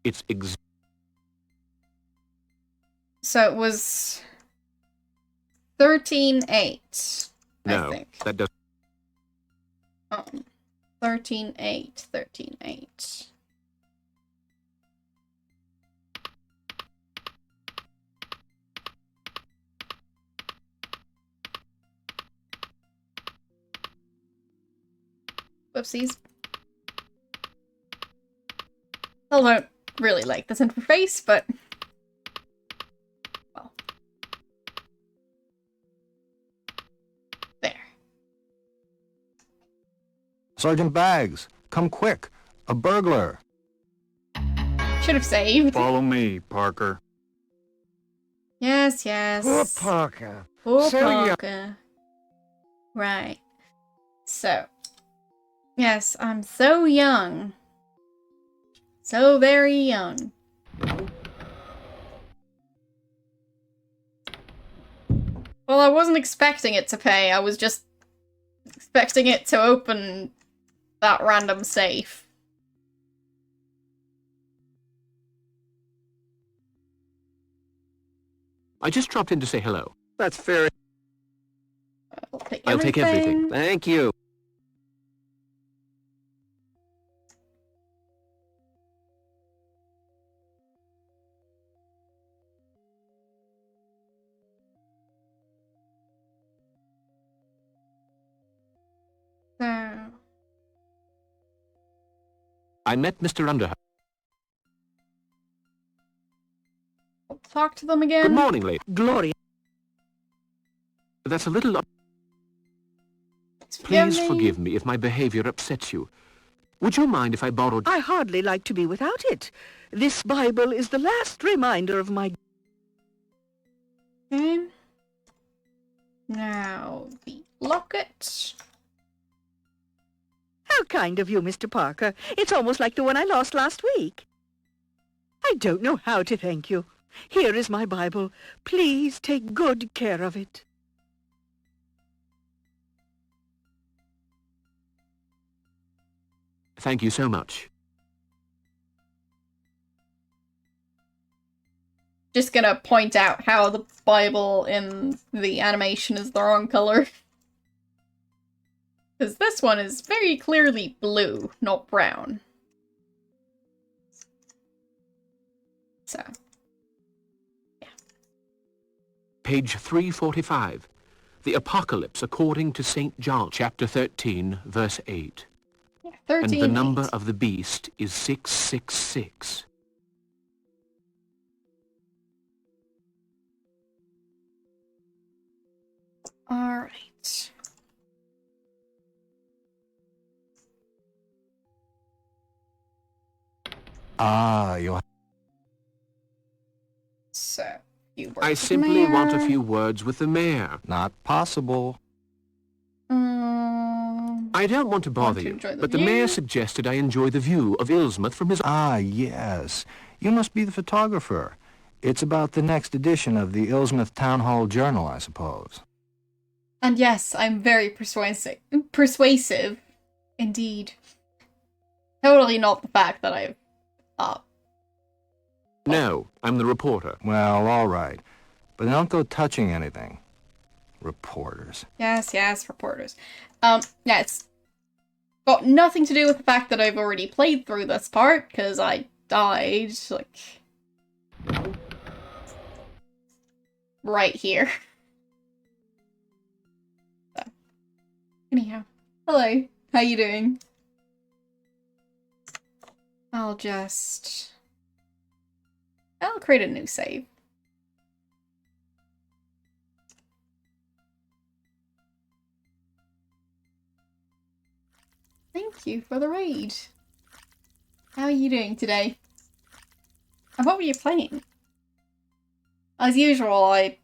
It's So it was 13:8. No, I think. that doesn't. 13:8. 13:8. Whoopsies. I don't really like this interface, but well. There. Sergeant Baggs, come quick. A burglar. Should have saved. Follow me, Parker. Yes. Poor Parker. Poor So young. Parker. Right. So. Yes, I'm so young. So very young. Well, I wasn't expecting it to pay. I was just expecting it to open that random safe. I just dropped in to say hello. That's fair. I'll take everything. Thank you. So, I met Mr. Underhouse. I'll talk to them again. Good morning, lady. Gloria. That's a little... Please forgive me if my behavior upsets you. Would you mind if I borrowed... I hardly like to be without it. This Bible is the last reminder of my... Okay. Now, the locket. How kind of you, Mr. Parker. It's almost like the one I lost last week. I don't know how to thank you. Here is my Bible. Please take good care of it. Thank you so much. Just gonna point out how the Bible in the animation is the wrong color. Because this one is very clearly blue, not brown. So, yeah. Page 345. The Apocalypse according to St. John, chapter 13, verse 8. Yeah, 13. And the number of the beast is 666. Alright. Ah, you'll... So, few words I with simply want a mayor. few words with the mayor. Not possible. I don't want to bother to you, enjoy the but the mayor view. suggested I enjoy the view of Ilsmouth from his... Ah, yes. You must be the photographer. It's about the next edition of the Ilsmouth Town Hall Journal, I suppose. And yes, I'm very persuasive. Persuasive. Indeed. Totally not the fact that I've... No, I'm the reporter. Well, all right. But don't go touching anything. Reporters. Yes, reporters. Yeah, it's got nothing to do with the fact that I've already played through this part, because I died, like... right here. So. Anyhow. Hello. How you doing? I'll create a new save. Thank you for the raid. How are you doing today? And what were you playing? As usual, I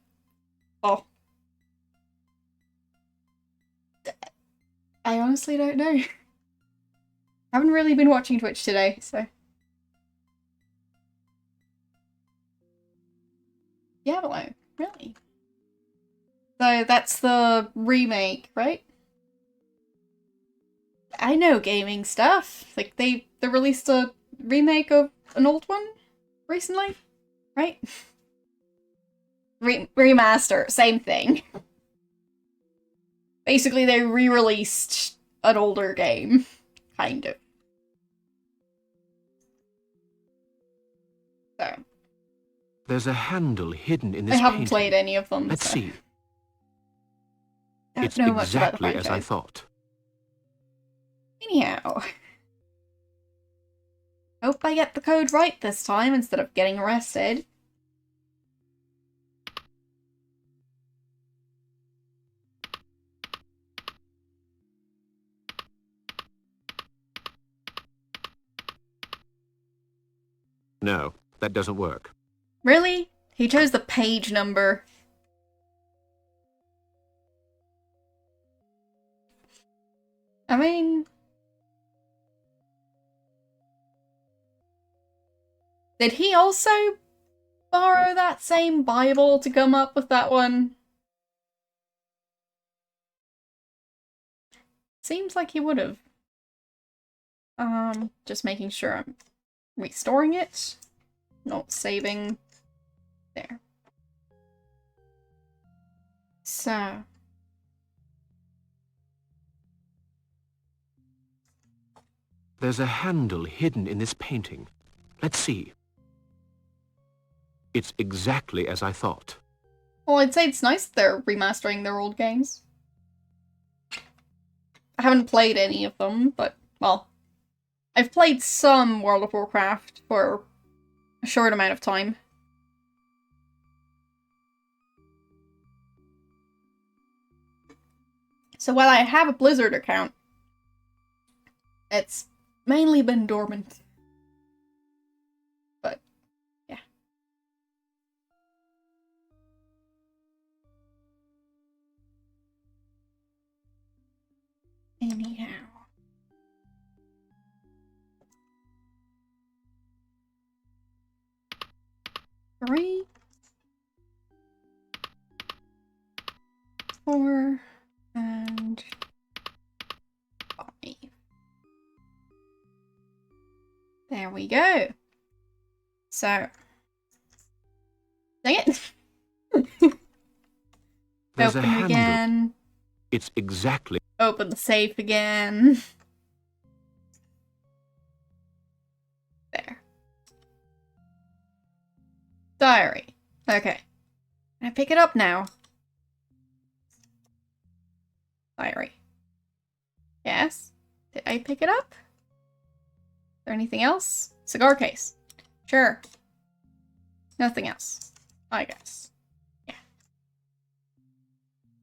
honestly don't know. I haven't really been watching Twitch today, so... Diablo, really? So that's the remake, right? I know gaming stuff. Like, they released a remake of an old one recently, right? Remaster, same thing. Basically, they re-released an older game, kind of. So. There's a handle hidden in this I haven't painting. played any of them. Let's so. see. Don't It's know much about the exactly as I franchise. thought. Anyhow. Hope I get the code right this time instead of getting arrested. No, that doesn't work. Really? He chose the page number. I mean... Did he also borrow that same Bible to come up with that one? Seems like he would have. Just making sure I'm restoring it. Not saving. There. So. There's a handle hidden in this painting. Let's see. It's exactly as I thought. Well, I'd say it's nice that they're remastering their old games. I haven't played any of them, but, well, I've played some World of Warcraft for a short amount of time. So while I have a Blizzard account, it's mainly been dormant. But, yeah. Anyhow. Three. 4. And 5. There we go. So. Dang it. There's a Open handle. again. It's exactly... Open the safe again. There. Diary. Okay. Can I pick it up now? Diary. Yes? Did I pick it up? Is there anything else? Cigar case. Sure. Nothing else. I guess. Yeah.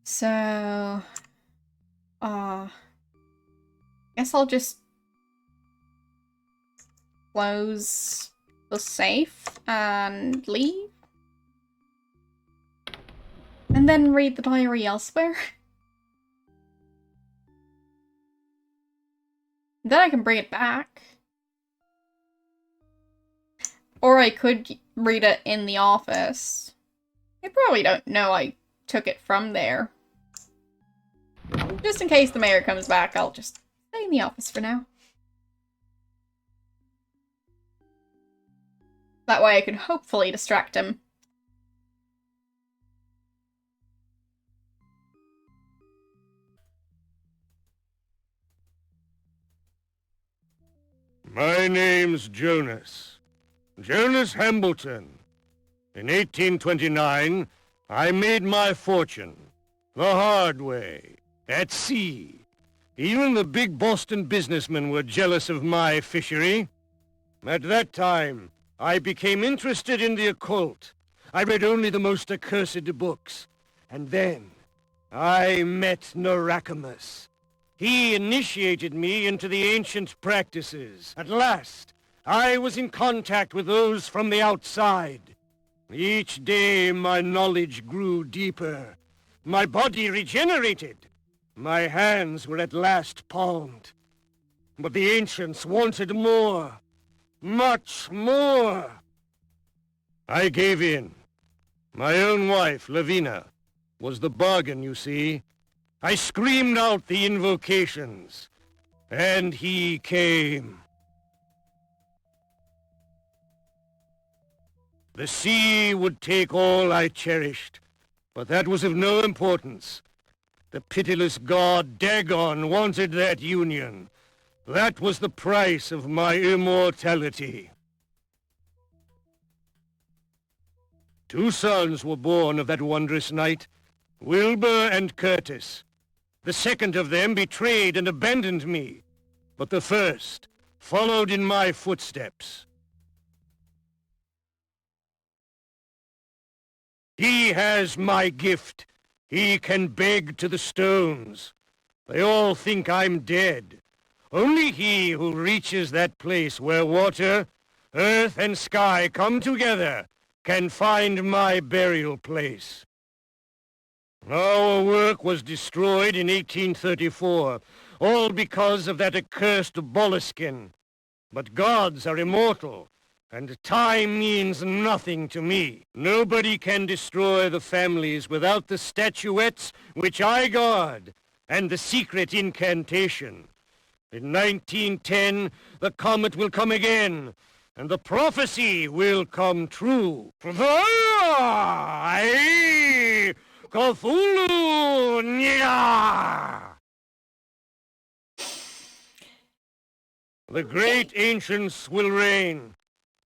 So... guess I'll just... close the safe and leave. And then read the diary elsewhere. Then I can bring it back. Or I could read it in the office. They probably don't know I took it from there. Just in case the mayor comes back, I'll just stay in the office for now. That way I can hopefully distract him. My name's Jonas. Jonas Hambleton. In 1829, I made my fortune. The hard way. At sea. Even the big Boston businessmen were jealous of my fishery. At that time, I became interested in the occult. I read only the most accursed books. And then, I met Narakamus. He initiated me into the ancient practices. At last, I was in contact with those from the outside. Each day, my knowledge grew deeper. My body regenerated. My hands were at last palmed. But the ancients wanted more. Much more. I gave in. My own wife, Lavina, was the bargain, you see. I screamed out the invocations, and he came. The sea would take all I cherished, but that was of no importance. The pitiless god Dagon wanted that union. That was the price of my immortality. 2 sons were born of that wondrous night, Wilbur and Curtis. The second of them betrayed and abandoned me, but the first followed in my footsteps. He has my gift. He can beg to the stones. They all think I'm dead. Only he who reaches that place where water, earth, and sky come together can find my burial place. Our work was destroyed in 1834, all because of that accursed Boleskine. But gods are immortal, and time means nothing to me. Nobody can destroy the families without the statuettes which I guard, and the secret incantation. In 1910, the comet will come again, and the prophecy will come true. Cthulhu! Nya! The great ancients will reign.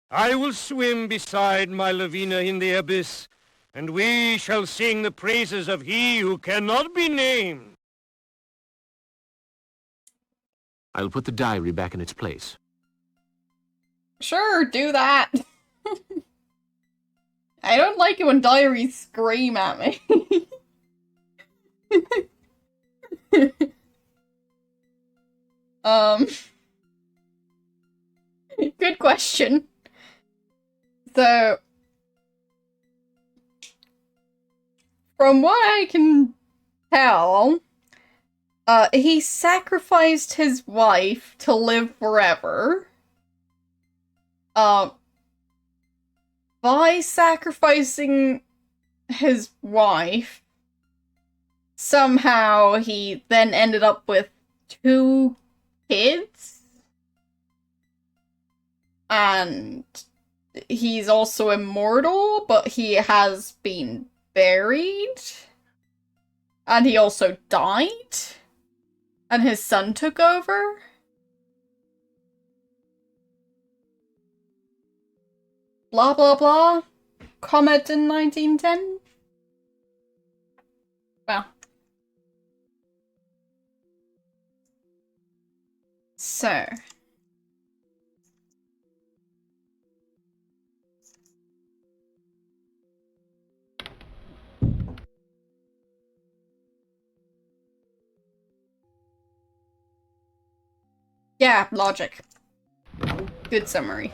I will swim beside my Lavina in the abyss, and we shall sing the praises of he who cannot be named. I'll put the diary back in its place. Sure, do that. I don't like it when diaries scream at me. Good question. So, from what I can tell, he sacrificed his wife to live forever. By sacrificing his wife, somehow he then ended up with 2 kids. And he's also immortal, but he has been buried. And he also died. And his son took over. Blah blah blah. Comet in 1910. Well. So. Yeah, logic. Good summary.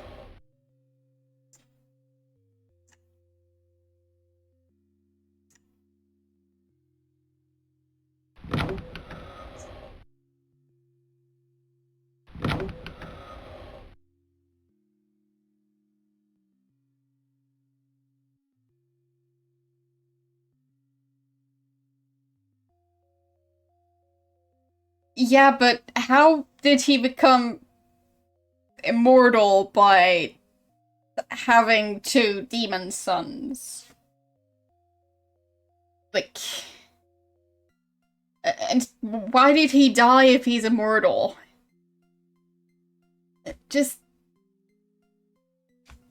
Yeah, but how did he become immortal by having 2 demon sons? Like... And why did he die if he's immortal? Just...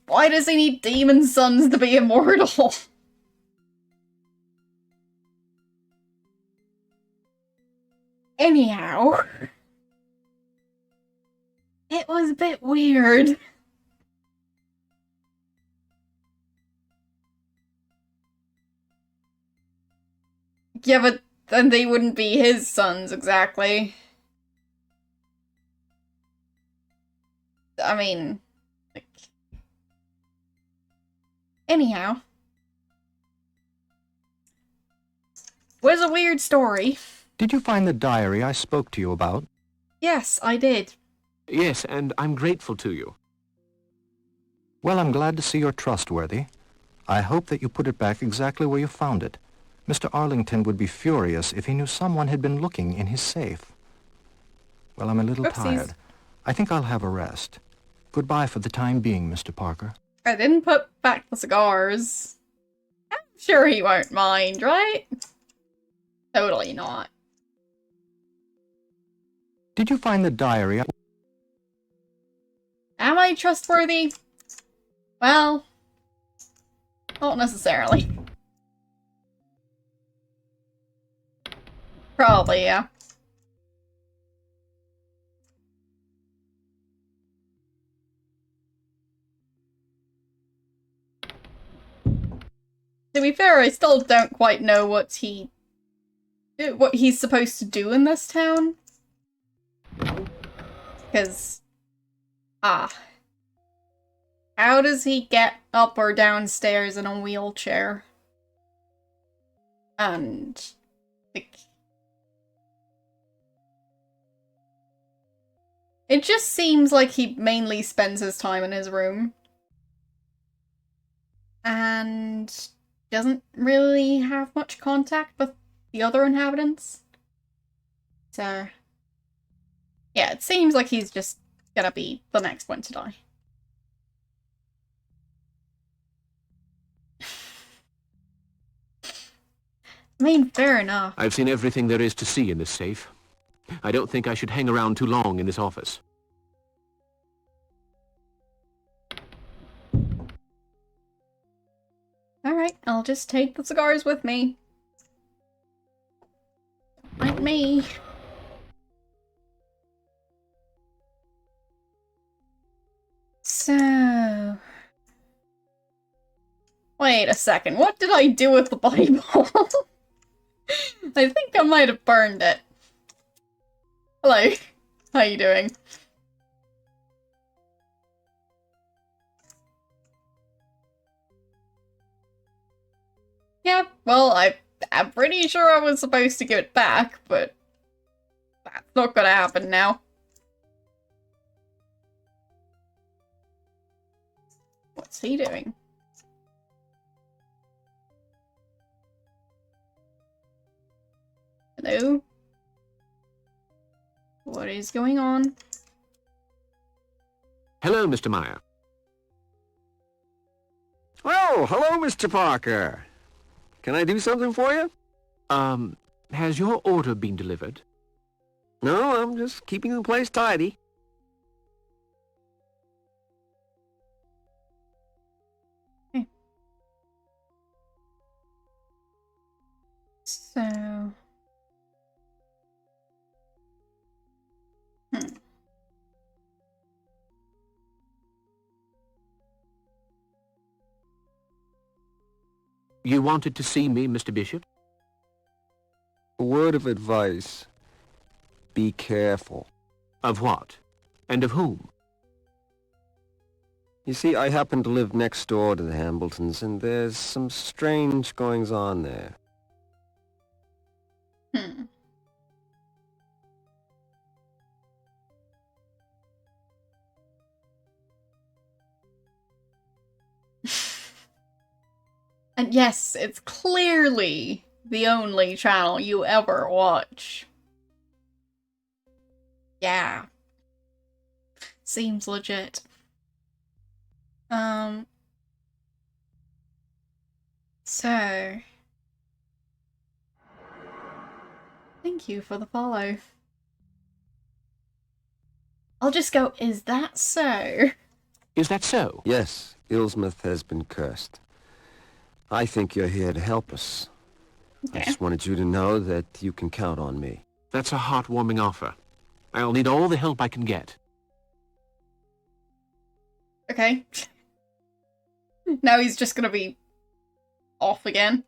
Why does he need demon sons to be immortal? Anyhow... It was a bit weird. Yeah, but then they wouldn't be his sons, exactly. I mean... like... Anyhow. Was a weird story. Did you find the diary I spoke to you about? Yes, I did. Yes, and I'm grateful to you. Well, I'm glad to see you're trustworthy. I hope that you put it back exactly where you found it. Mr. Arlington would be furious if he knew someone had been looking in his safe. Well, I'm a little tired. I think I'll have a rest. Goodbye for the time being, Mr. Parker. I didn't put back the cigars. I'm sure he won't mind, right? Totally not. Did you find the diary? Am I trustworthy? Well, not necessarily. Probably, yeah. To be fair, I still don't quite know what he's supposed to do in this town. Because... how does he get up or downstairs in a wheelchair? And... like... it just seems like he mainly spends his time in his room. And... doesn't really have much contact with the other inhabitants. So... yeah, it seems like he's just gonna be the next one to die. I mean, fair enough. I've seen everything there is to see in this safe. I don't think I should hang around too long in this office. Alright, I'll just take the cigars with me. Don't mind me. So... wait a second, what did I do with the Bible? I think I might have burned it. Hello, how you doing? Yeah, well, I'm pretty sure I was supposed to give it back, but that's not gonna happen now. What's he doing? Hello? What is going on? Hello, Mr. Meyer. Oh, hello, Mr. Parker. Can I do something for you? Has your order been delivered? No, I'm just keeping the place tidy. So... You wanted to see me, Mr. Bishop? A word of advice. Be careful. Of what? And of whom? You see, I happen to live next door to the Hambletons, and there's some strange goings-on there. Hmm. And yes, it's clearly the only channel you ever watch. Yeah. Seems legit. So... Thank you for the follow. I'll just go, is that so? Is that so? Yes, Ilsmouth has been cursed. I think you're here to help us. I Okay. just wanted you to know that you can count on me. That's a heartwarming offer. I'll need all the help I can get. Okay. Now he's just gonna be off again.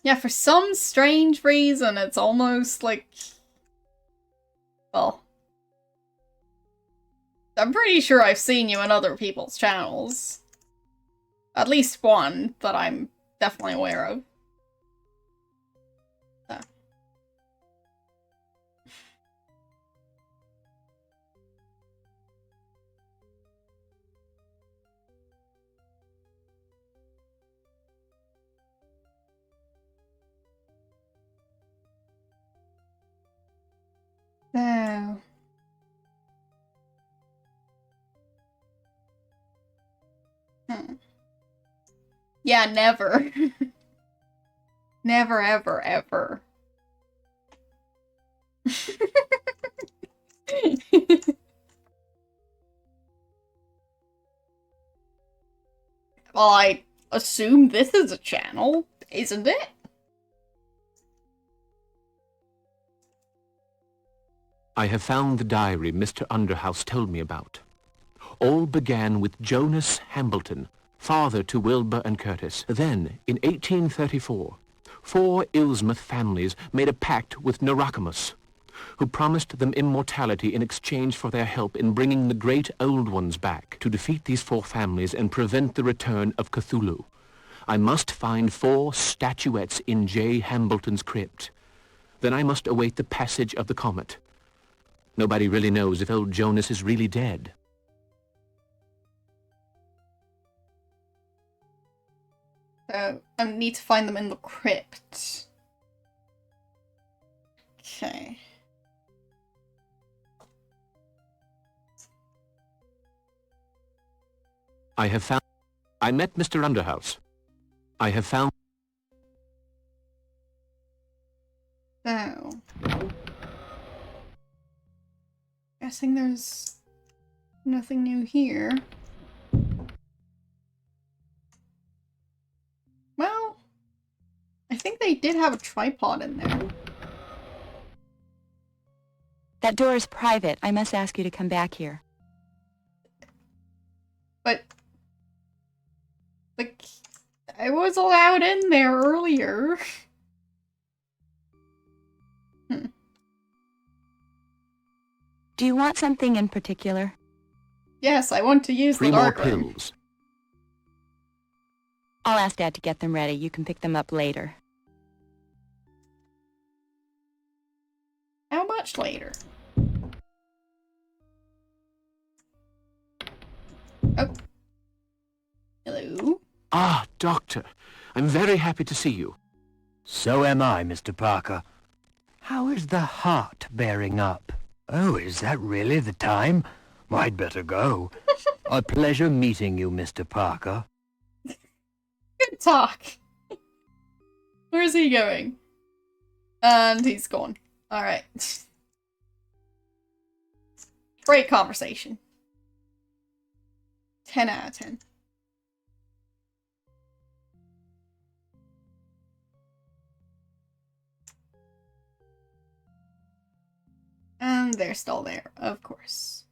Yeah, for some strange reason, it's almost like... Well... I'm pretty sure I've seen you in other people's channels. At least one that I'm definitely aware of. So. So... Yeah, never. Never, ever, ever. Well, I assume this is a channel, isn't it? I have found the diary Mr. Underhouse told me about. All began with Jonas Hambleton, father to Wilbur and Curtis. Then, in 1834, 4 Ilsmouth families made a pact with Narakamus, who promised them immortality in exchange for their help in bringing the great old ones back. To defeat these 4 families and prevent the return of Cthulhu, I must find 4 statuettes in J. Hambleton's crypt. Then I must await the passage of the comet. Nobody really knows if old Jonas is really dead. So, I need to find them in the crypt. Okay. I met Mr. Underhouse. I have found... So... Guessing there's nothing new here. Well, I think they did have a tripod in there. That door is private. I must ask you to come back here. But... like... I was allowed in there earlier. Do you want something in particular? Yes, I want to use 3 the more dark room. pills. I'll ask Dad to get them ready. You can pick them up later. How much later? Oh. Hello? Ah, Doctor. I'm very happy to see you. So am I, Mr. Parker. How is the heart bearing up? Oh, is that really the time? I'd better go. A pleasure meeting you, Mr. Parker. Good talk. Where's he going? And he's gone. Alright. Great conversation. 10 out of 10. And they're still there, of course.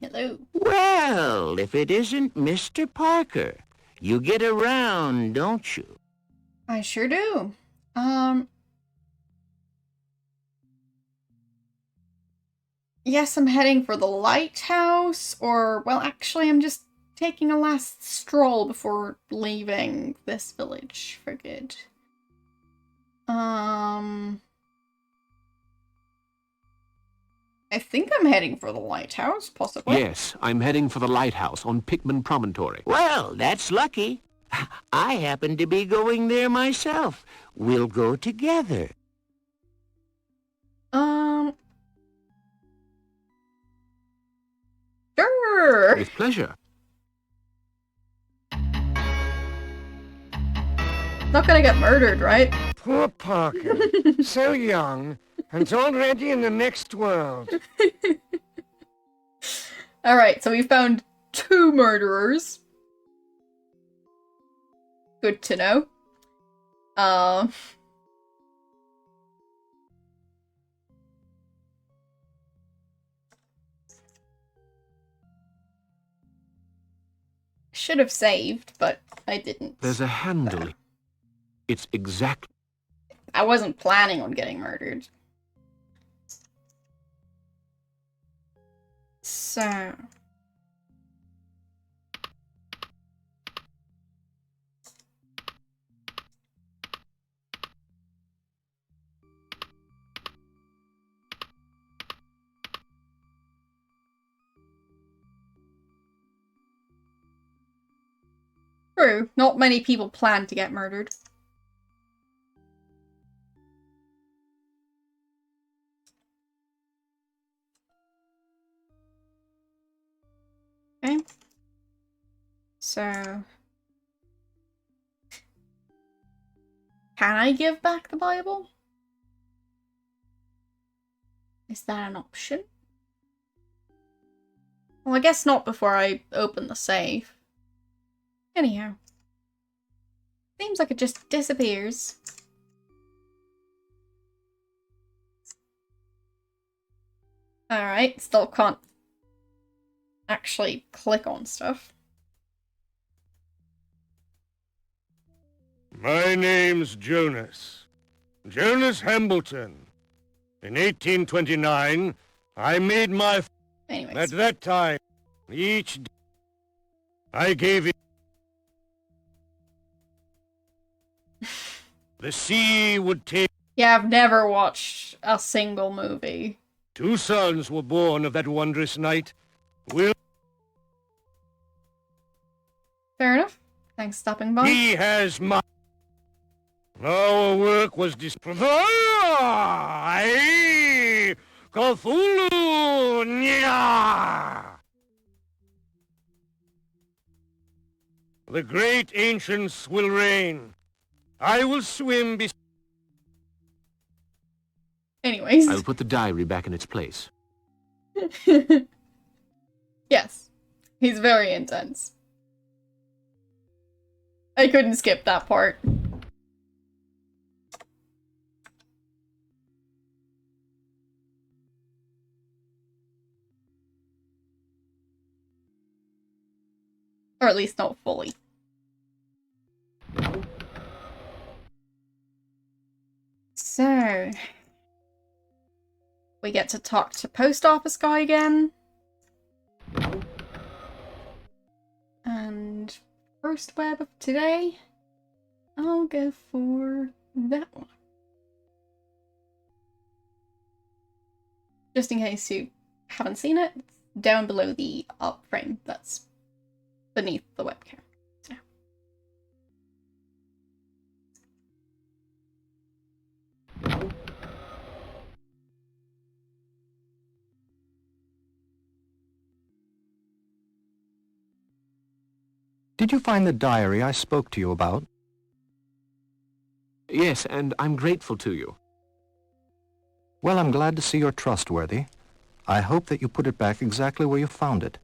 Hello. Well, if it isn't Mr. Parker. You get around, don't you? I sure do. yes, I'm heading for the lighthouse, or, well, actually, I'm just taking a last stroll before leaving this village for good. I think I'm heading for the lighthouse, possibly. Yes, I'm heading for the lighthouse on Pickman Promontory. Well, that's lucky. I happen to be going there myself. We'll go together. Sure. With pleasure. Not gonna get murdered, right? Poor Parker. So young, and already in the next world. Alright, so we found 2 murderers. Good to know. Should have saved, but I didn't. There's a handle. It's exactly... I wasn't planning on getting murdered. So... True, not many people plan to get murdered. Okay. So... Can I give back the Bible? Is that an option? Well, I guess not before I open the safe. Anyhow. Seems like it just disappears. Alright, still can't actually click on stuff. My name's Jonas. Jonas Hambleton. In 1829, I made my... Anyways. At that time, each day, I gave it... The sea would take... Yeah, I've never watched a single movie. 2 sons were born of that wondrous night. Will... Fair enough. Thanks for stopping by. He has my... Our work was Cthulhu! Nya! The great ancients will reign. I will swim beside... Anyways. I'll put the diary back in its place. Yes. He's very intense. I couldn't skip that part. Or at least not fully. So... we get to talk to post office guy again. And first web of today, I'll go for that one. Just in case you haven't seen it, it's down below the up frame that's beneath the webcam. So. Did you find the diary I spoke to you about? Yes, and I'm grateful to you. Well, I'm glad to see you're trustworthy. I hope that you put it back exactly where you found it.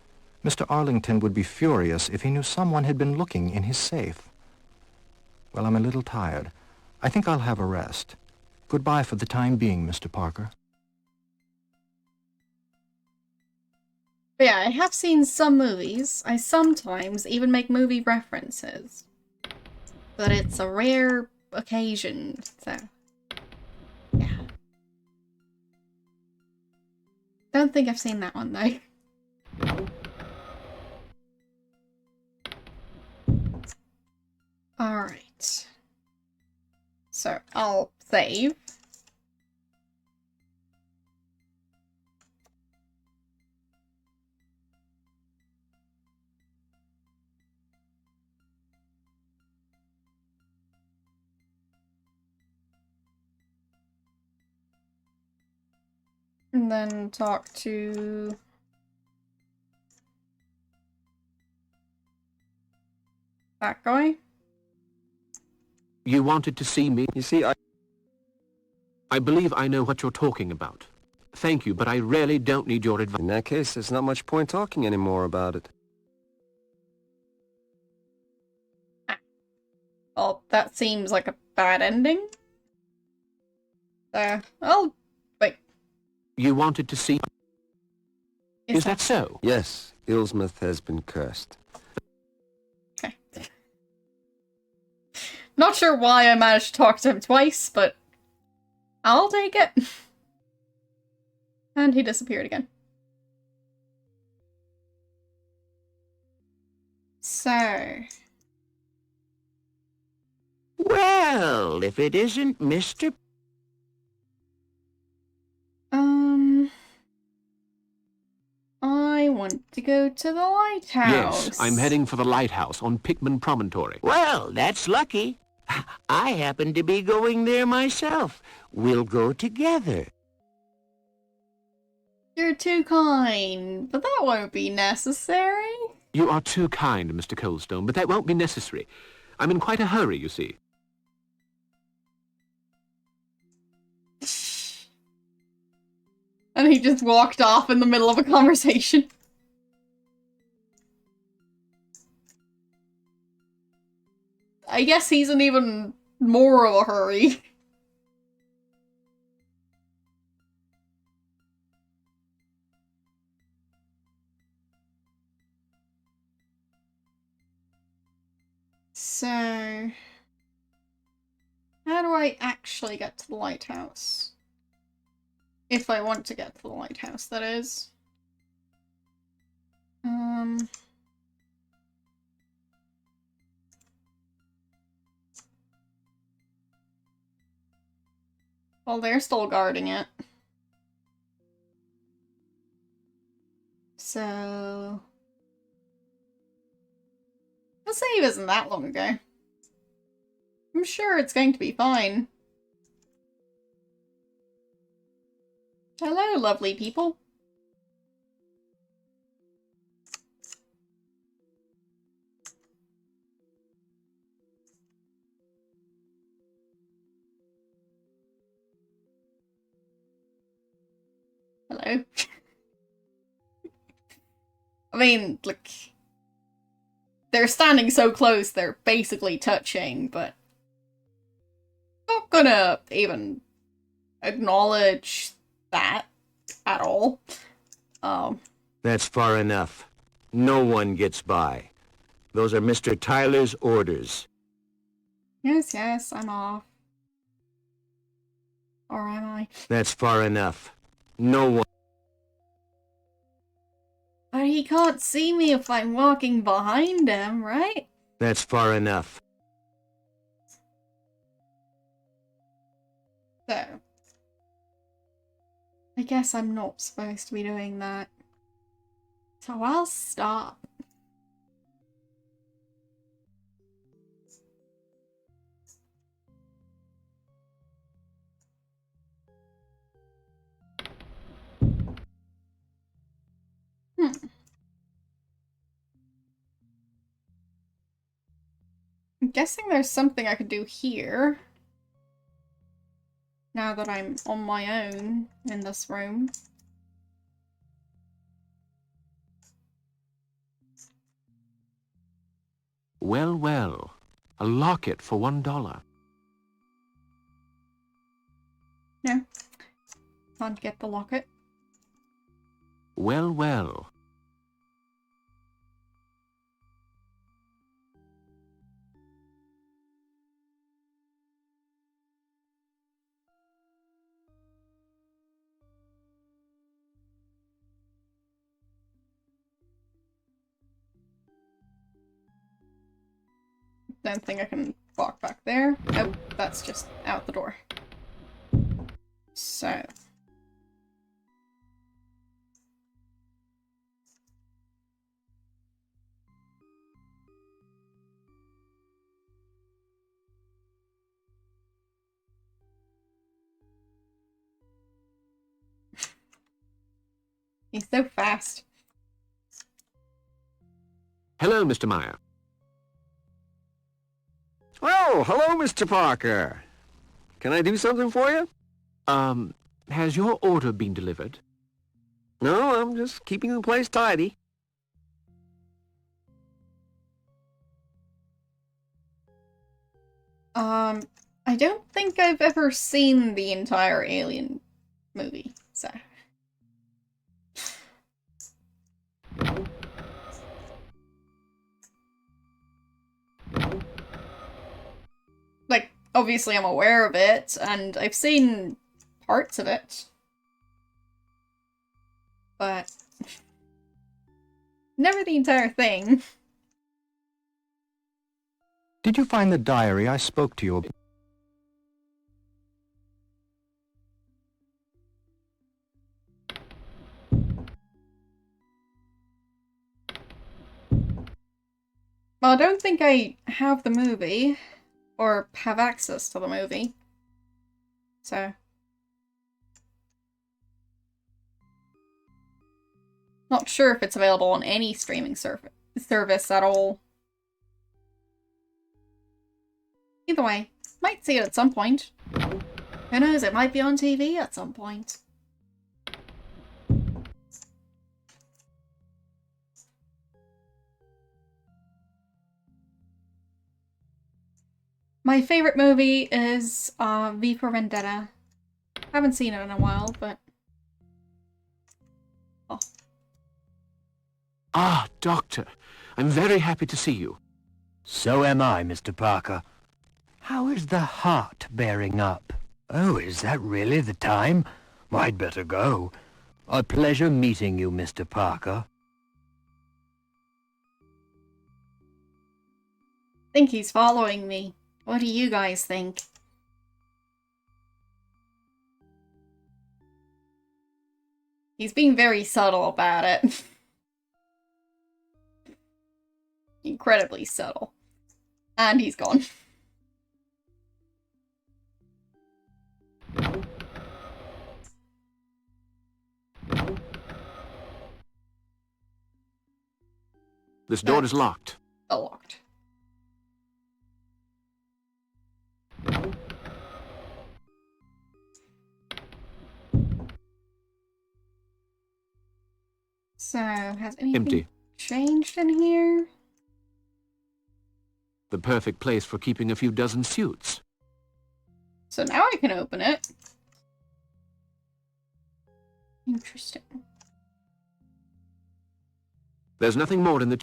Mr. Arlington would be furious if he knew someone had been looking in his safe. Well, I'm a little tired. I think I'll have a rest. Goodbye for the time being, Mr. Parker. But yeah, I have seen some movies. I sometimes even make movie references. But it's a rare occasion, so... yeah. Don't think I've seen that one, though. Alright. So, I'll save. And then talk to... that guy? You wanted to see me? You see, I believe I know what you're talking about. Thank you, but I really don't need your advice. in that case, there's not much point talking anymore about it. Well, that seems like a bad ending. Oh, wait. You wanted to see... Is that so? Yes, Ilsmouth has been cursed. Okay. Not sure why I managed to talk to him twice, but I'll take it. And he disappeared again. So... Well, if it isn't Mr. I want to go to the lighthouse. Yes, I'm heading for the lighthouse on Pickman Promontory. Well, that's lucky. I happen to be going there myself. We'll go together. You're too kind, but that won't be necessary. You are too kind, Mr. Coldstone, but that won't be necessary. I'm in quite a hurry, you see. And he just walked off in the middle of a conversation. I guess he's in even more of a hurry. So... how do I actually get to the lighthouse? If I want to get to the lighthouse, that is. Well, they're still guarding it. So... the save isn't that long ago. I'm sure it's going to be fine. Hello, lovely people. Hello. I mean, look. They're standing so close, they're basically touching, but... not gonna even acknowledge that at all. That's far enough. No one gets by. Those are Mr. Tyler's orders. Yes, I'm off. Or am I? That's far enough. No one... But he can't see me if I'm walking behind him, right? That's far enough. So... I guess I'm not supposed to be doing that. So I'll stop. I'm guessing there's something I could do here. Now that I'm on my own in this room. Well, well. A locket for $1. No. Can't get the locket. Well, well. don't think I can walk back there. Nope, that's just out the door. So... He's so fast. Hello, Mr. Meyer. Oh, hello, Mr. Parker. Can I do something for you? Has your order been delivered? No, I'm just keeping the place tidy. I don't think I've ever seen the entire Alien movie, so... Like, obviously I'm aware of it, and I've seen parts of it. But... never the entire thing. Did you find the diary I spoke to you about? Well, I don't think I have the movie, or have access to the movie. So... not sure if it's available on any streaming service at all. Either way, might see it at some point. Who knows, it might be on TV at some point. My favorite movie is V for Vendetta. Haven't seen it in a while, but... oh. Ah, Doctor. I'm very happy to see you. So am I, Mr. Parker. How is the heart bearing up? Oh, is that really the time? I'd better go. A pleasure meeting you, Mr. Parker. I think he's following me. What do you guys think? He's being very subtle about it. Incredibly subtle. And he's gone. This door is locked. Locked. So, has anything Empty. changed in here? The perfect place for keeping a few dozen suits. So now I can open it. Interesting. There's nothing more in the...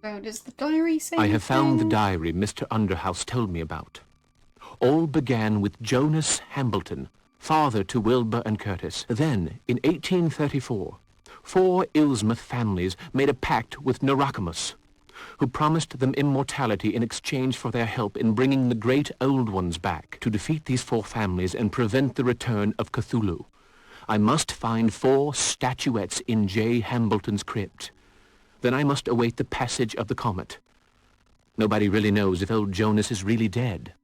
So does the diary say I have found the anything? diary Mr. Underhouse told me about. All began with Jonas Hambleton, father to Wilbur and Curtis. Then, in 1834, 4 Ilsmouth families made a pact with Narakamus, who promised them immortality in exchange for their help in bringing the great old ones back. To defeat these 4 families and prevent the return of Cthulhu, I must find 4 statuettes in J. Hambleton's crypt. Then I must await the passage of the comet. Nobody really knows if old Jonas is really dead.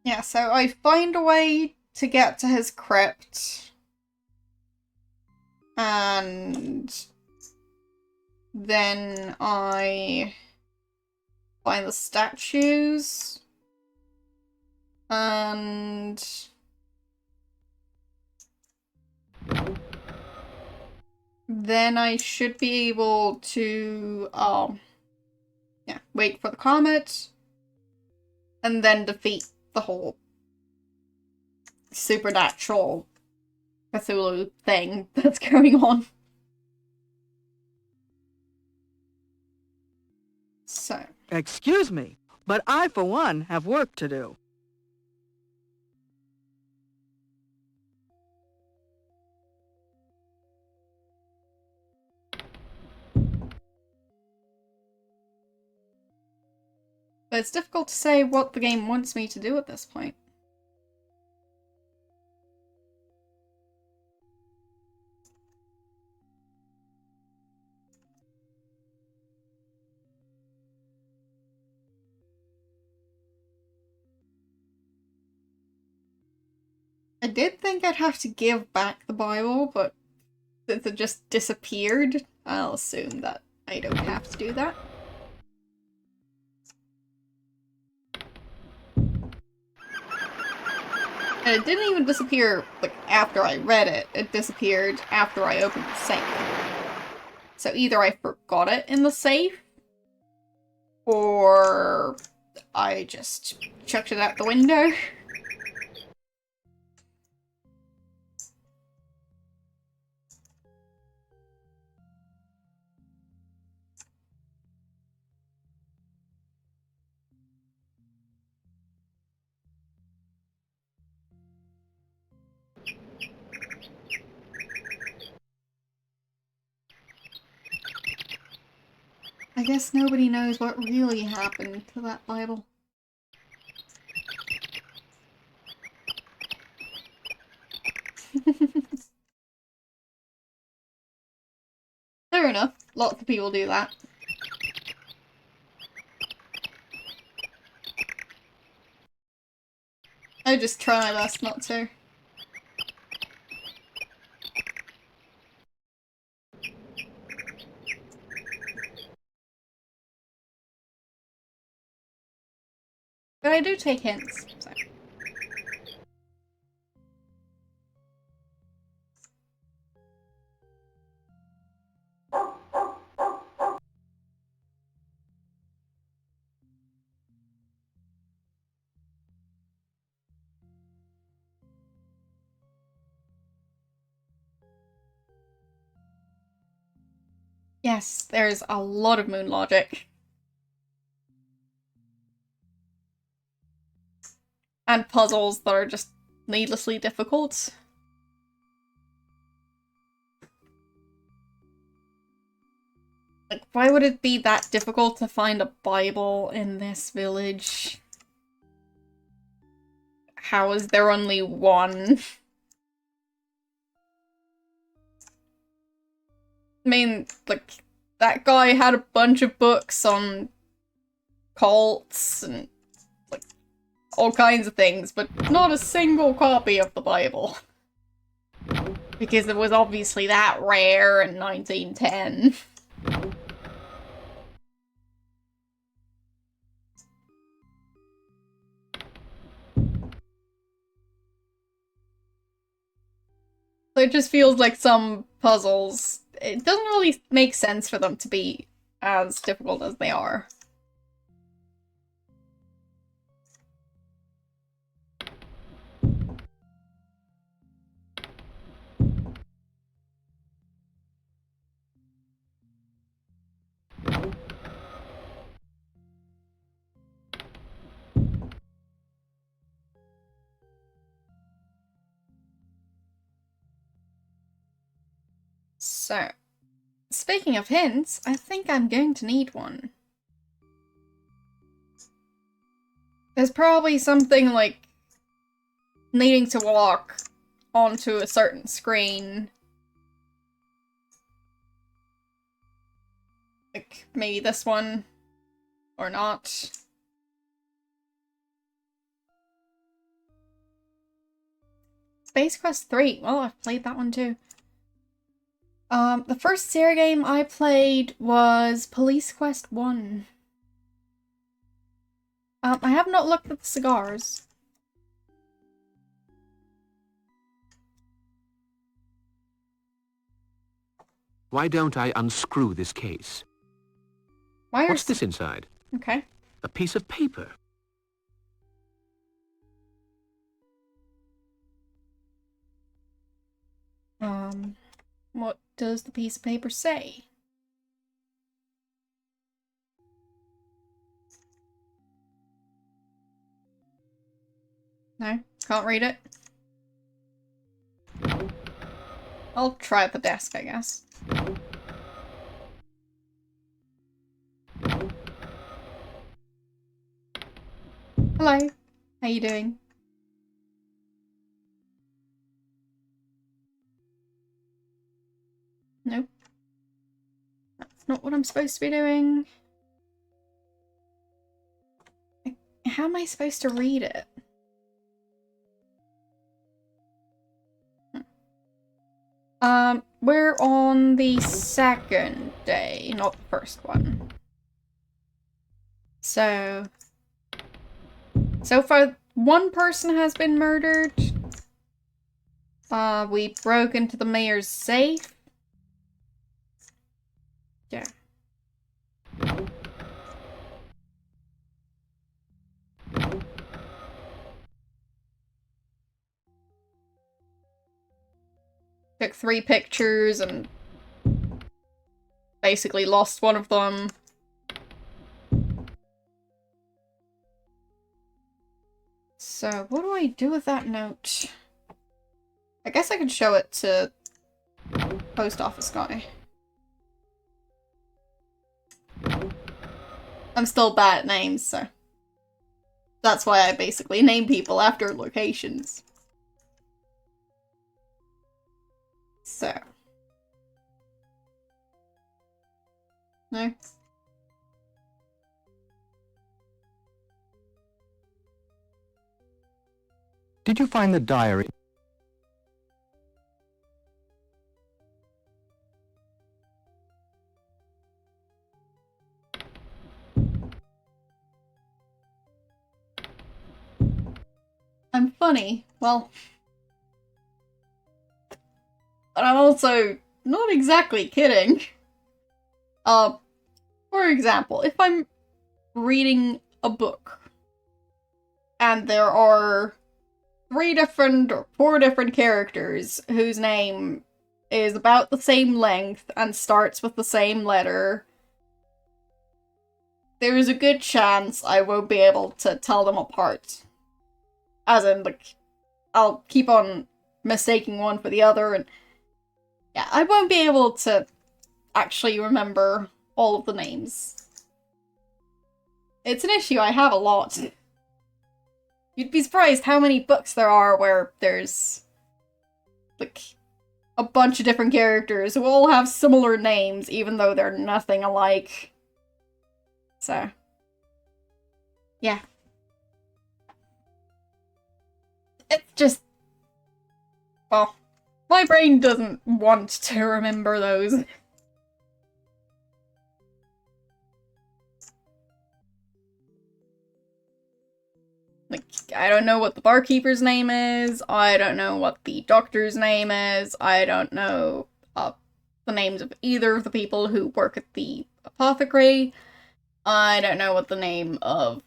Yeah, so I find a way to get to his crypt. And then I find the statues. And then I should be able to wait for the comet and then defeat the whole supernatural Cthulhu thing that's going on. So. Excuse me, but I, for one, have work to do. But it's difficult to say what the game wants me to do at this point. I did think I'd have to give back the Bible, but since it just disappeared, I'll assume that I don't have to do that. And it didn't even disappear, like, after I read it. It disappeared after I opened the safe. So either I forgot it in the safe, or I just chucked it out the window. I guess nobody knows what really happened to that Bible. Fair enough. Lots of people do that. I just try my best not to. But I do take hints, so. Yes, there's a lot of moon logic. And puzzles that are just needlessly difficult. Like, why would it be that difficult to find a Bible in this village? How is there only one? I mean, like, that guy had a bunch of books on cults and, like, all kinds of things, but not a single copy of the Bible. Because it was obviously that rare in 1910. So it just feels like some puzzles, it doesn't really make sense for them to be as difficult as they are. So, speaking of hints, I think I'm going to need one. There's probably something like needing to walk onto a certain screen. Like, maybe this one, or not. Space Quest 3, well, I've played that one too. The first Sierra game I played was Police Quest 1. I have not looked at the cigars. Why don't I unscrew this case? What's this inside? Okay. A piece of paper. What does the piece of paper say? No? Can't read it? I'll try at the desk, I guess. Hello. How you doing? Nope. That's not what I'm supposed to be doing. How am I supposed to read it? We're on the second day, not the first one. So far, one person has been murdered. We broke into the mayor's safe. Yeah. Took 3 pictures and basically lost one of them. So, what do I do with that note? I guess I could show it to post office guy. I'm still bad at names, so that's why I basically name people after locations. So. No? Did you find the diary? I'm funny. Well, but I'm also not exactly kidding. For example, if I'm reading a book and there are 3 different or 4 different characters whose name is about the same length and starts with the same letter, there's a good chance I won't be able to tell them apart. As in, like, I'll keep on mistaking one for the other, and yeah, I won't be able to actually remember all of the names. It's an issue I have a lot. You'd be surprised how many books there are where there's, like, a bunch of different characters who all have similar names, even though they're nothing alike. So, yeah. It's just, well, my brain doesn't want to remember those. Like, I don't know what the barkeeper's name is, I don't know what the doctor's name is, I don't know the names of either of the people who work at the apothecary, I don't know what the name of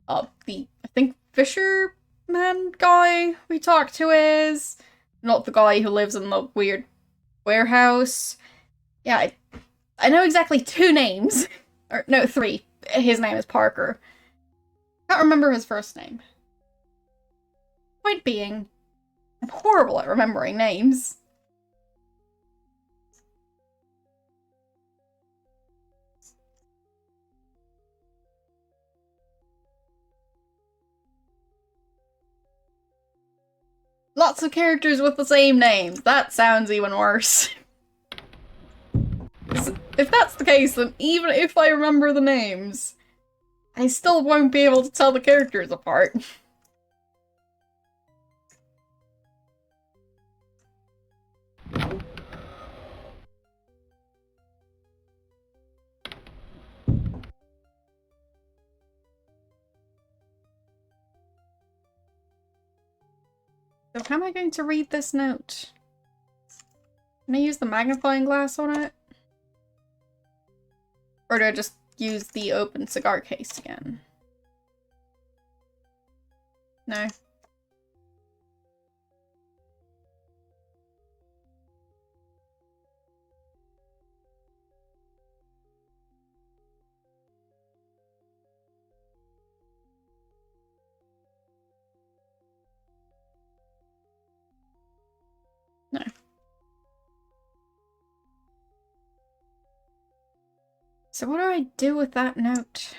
the, I think, fisherman guy we talked to is. Not the guy who lives in the weird warehouse. Yeah, I know exactly 2 names. Or, no, 3. His name is Parker. Can't remember his first name. Point being, I'm horrible at remembering names. Lots of characters with the same names. That sounds even worse. If that's the case, then even if I remember the names, I still won't be able to tell the characters apart. So how am I going to read this note? Can I use the magnifying glass on it? Or do I just use the open cigar case again? No. So what do I do with that note?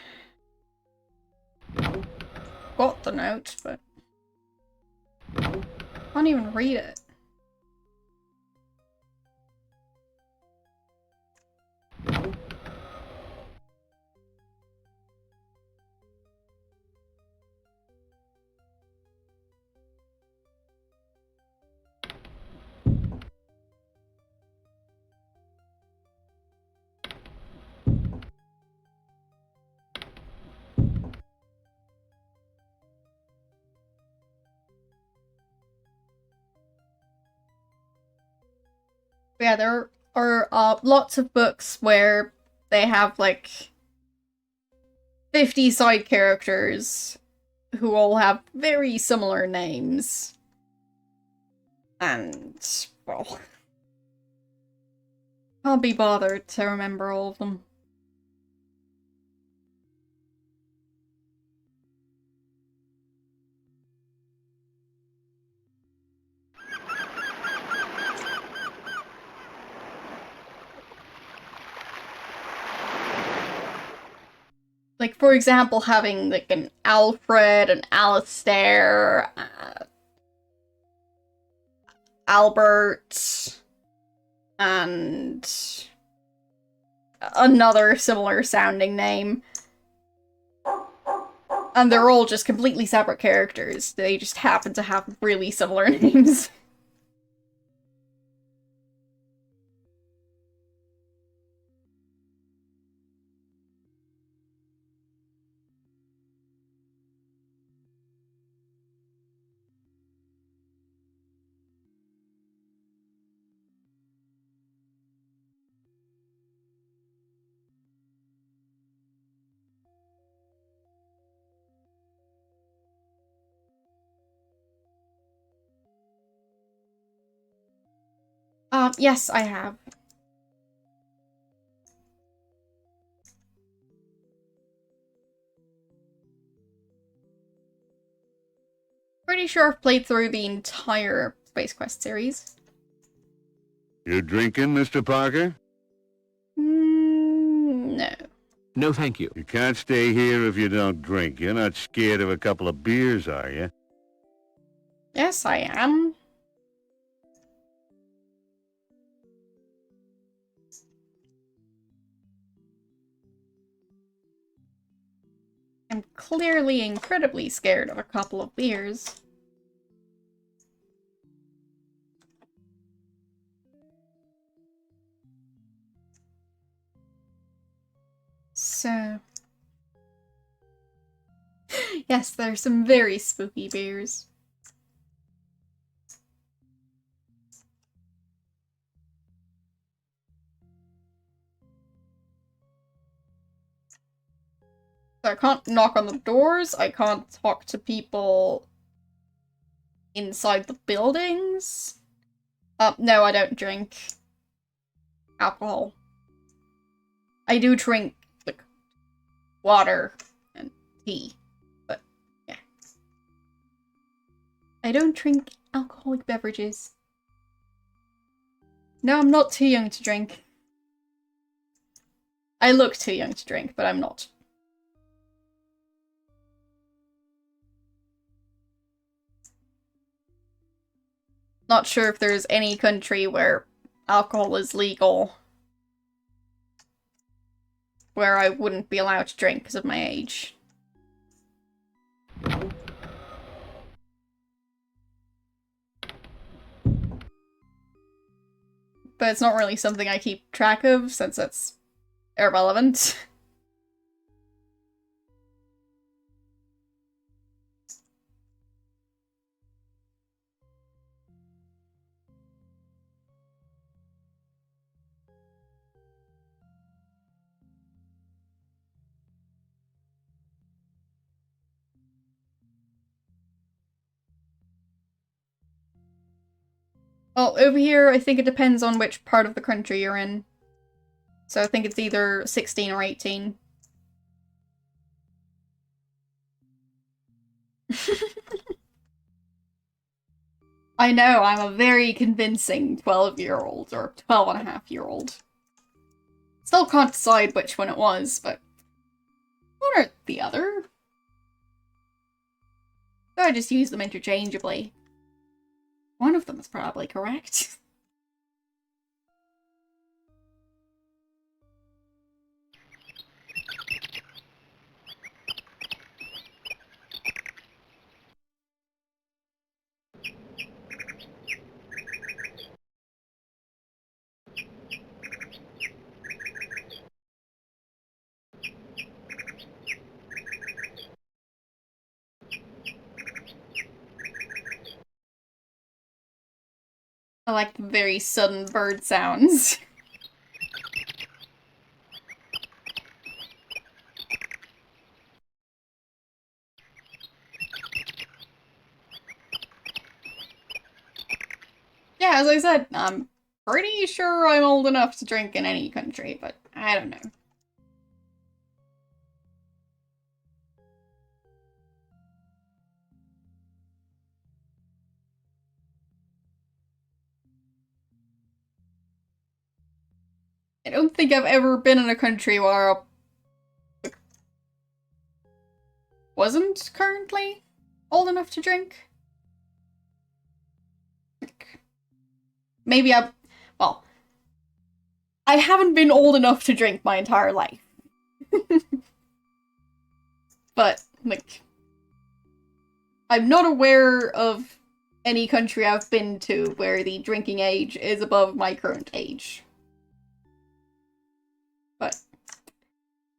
Got the note, but can't even read it. Yeah, there are lots of books where they have like 50 side characters who all have very similar names. And, well, can't be bothered to remember all of them. Like, for example, having, like, an Alfred, an Alistair, Albert, and another similar sounding name. And they're all just completely separate characters. They just happen to have really similar names. Yes, I have. Pretty sure I've played through the entire Space Quest series. You drinking, Mr. Parker? No. No, thank you. You can't stay here if you don't drink. You're not scared of a couple of beers, are you? Yes, I am. I'm clearly incredibly scared of a couple of beers. So... yes, there's some very spooky beers. So I can't knock on the doors, I can't talk to people inside the buildings. No, I don't drink alcohol. I do drink, like, water and tea, but yeah. I don't drink alcoholic beverages. No, I'm not too young to drink. I look too young to drink, but I'm not. Not sure if there's any country where alcohol is legal where I wouldn't be allowed to drink because of my age. But it's not really something I keep track of since it's irrelevant. Well, over here, I think it depends on which part of the country you're in. So I think it's either 16 or 18. I know, I'm a very convincing 12-year-old, or 12-and-a-half-year-old. Still can't decide which one it was, but one or the other. So I just use them interchangeably. One of them is probably correct. I like the very sudden bird sounds. Yeah, as I said, I'm pretty sure I'm old enough to drink in any country, but I don't know. I don't think I've ever been in a country where I wasn't currently old enough to drink. Maybe well, I haven't been old enough to drink my entire life. But, like, I'm not aware of any country I've been to where the drinking age is above my current age. But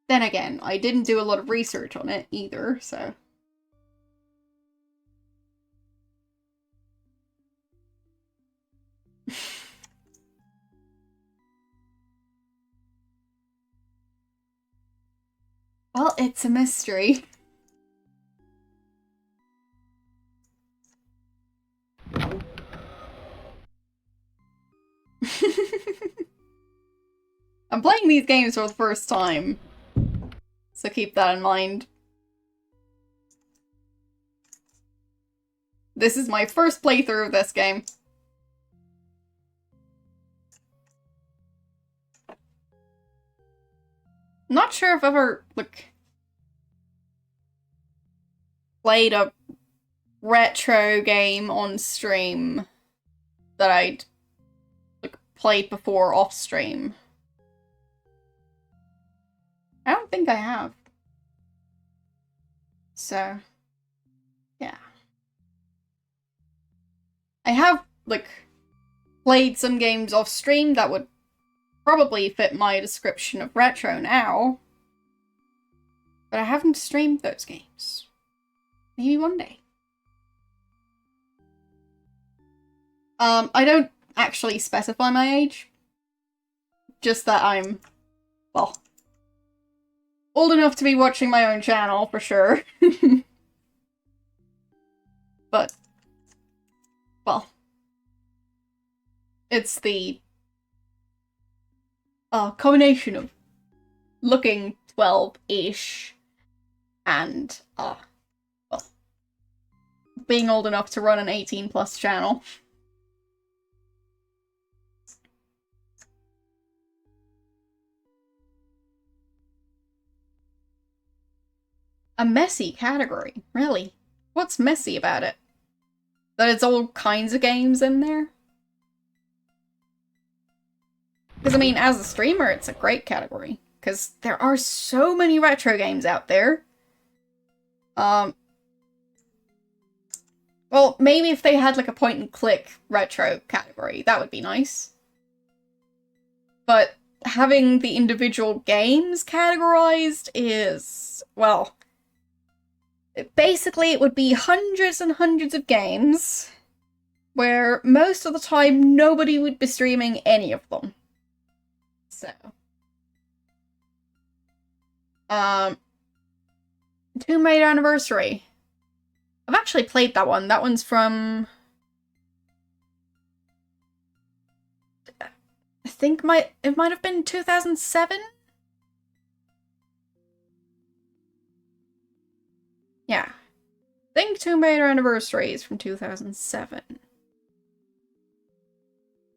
then again, I didn't do a lot of research on it either, so... Well, it's a mystery. I'm playing these games for the first time, so keep that in mind. This is my first playthrough of this game. Not sure if I've ever, like, played a retro game on stream that I'd, like, played before off stream. I don't think I have. So, yeah. I have, like, played some games off stream that would probably fit my description of retro now. But I haven't streamed those games. Maybe one day. I don't actually specify my age. Just that I'm, well, old enough to be watching my own channel, for sure. But, well, it's the combination of looking 12-ish and, well, being old enough to run an 18+ channel. A messy category, really? What's messy about it? That it's all kinds of games in there? Because, I mean, as a streamer, it's a great category. Because there are so many retro games out there. Well, maybe if they had, like, a point-and-click retro category, that would be nice. But having the individual games categorized is, well... Basically, it would be hundreds and hundreds of games, where most of the time nobody would be streaming any of them. So. Tomb Raider Anniversary. I've actually played that one. That one's from... I think it might have been 2007? Yeah. I think Tomb Raider Anniversary is from 2007.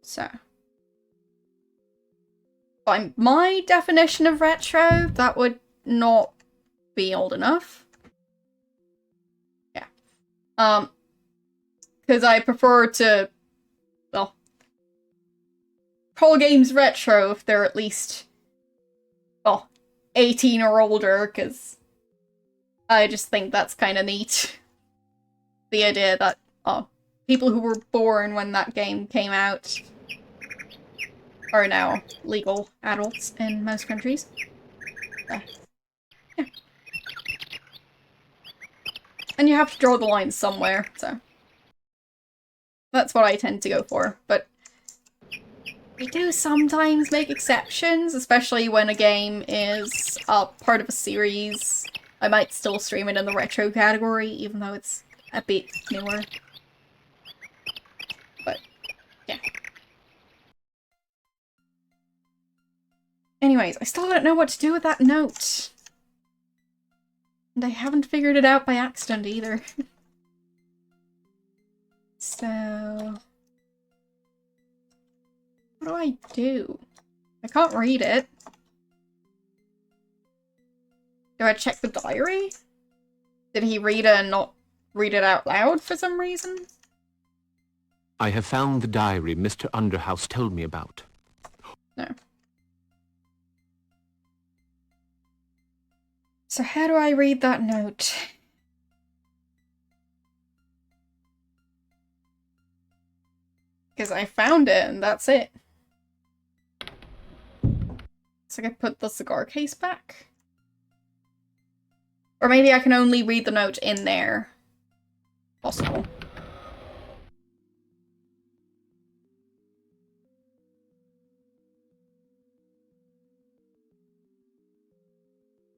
So. By my definition of retro, that would not be old enough. Yeah. Because I prefer to, well, call games retro if they're at least, well, 18 or older, because I just think that's kind of neat. The idea that, people who were born when that game came out are now legal adults in most countries. So, yeah. And you have to draw the line somewhere, so that's what I tend to go for. But I do sometimes make exceptions, especially when a game is part of a series. I might still stream it in the retro category, even though it's a bit newer. But, yeah. Anyways, I still don't know what to do with that note. And I haven't figured it out by accident either. So... what do I do? I can't read it. Do I check the diary? Did he read it and not read it out loud for some reason? I have found the diary Mr. Underhouse told me about. No. So how do I read that note? Because I found it and that's it. So I could put the cigar case back? Or maybe I can only read the note in there. Possible.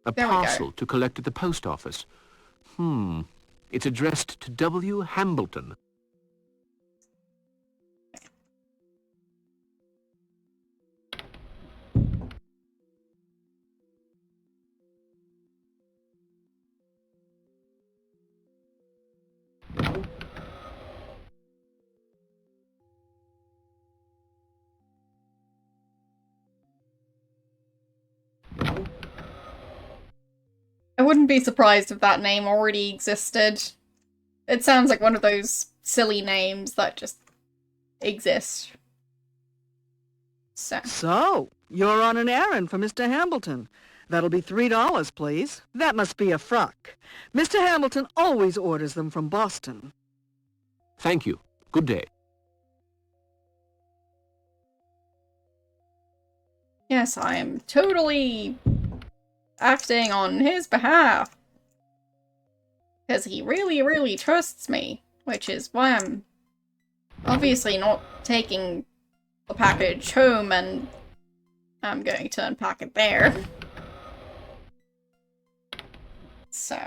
A parcel to collect at the post office. It's addressed to W. Hambleton. I wouldn't be surprised if that name already existed. It sounds like one of those silly names that just exist. So, you're on an errand for Mr. Hambleton. That'll be $3, please. That must be a frock. Mr. Hambleton always orders them from Boston. Thank you. Good day. Yes, I am totally acting on his behalf. Because he really, really trusts me. Which is why I'm obviously not taking the package home and I'm going to unpack it there. So.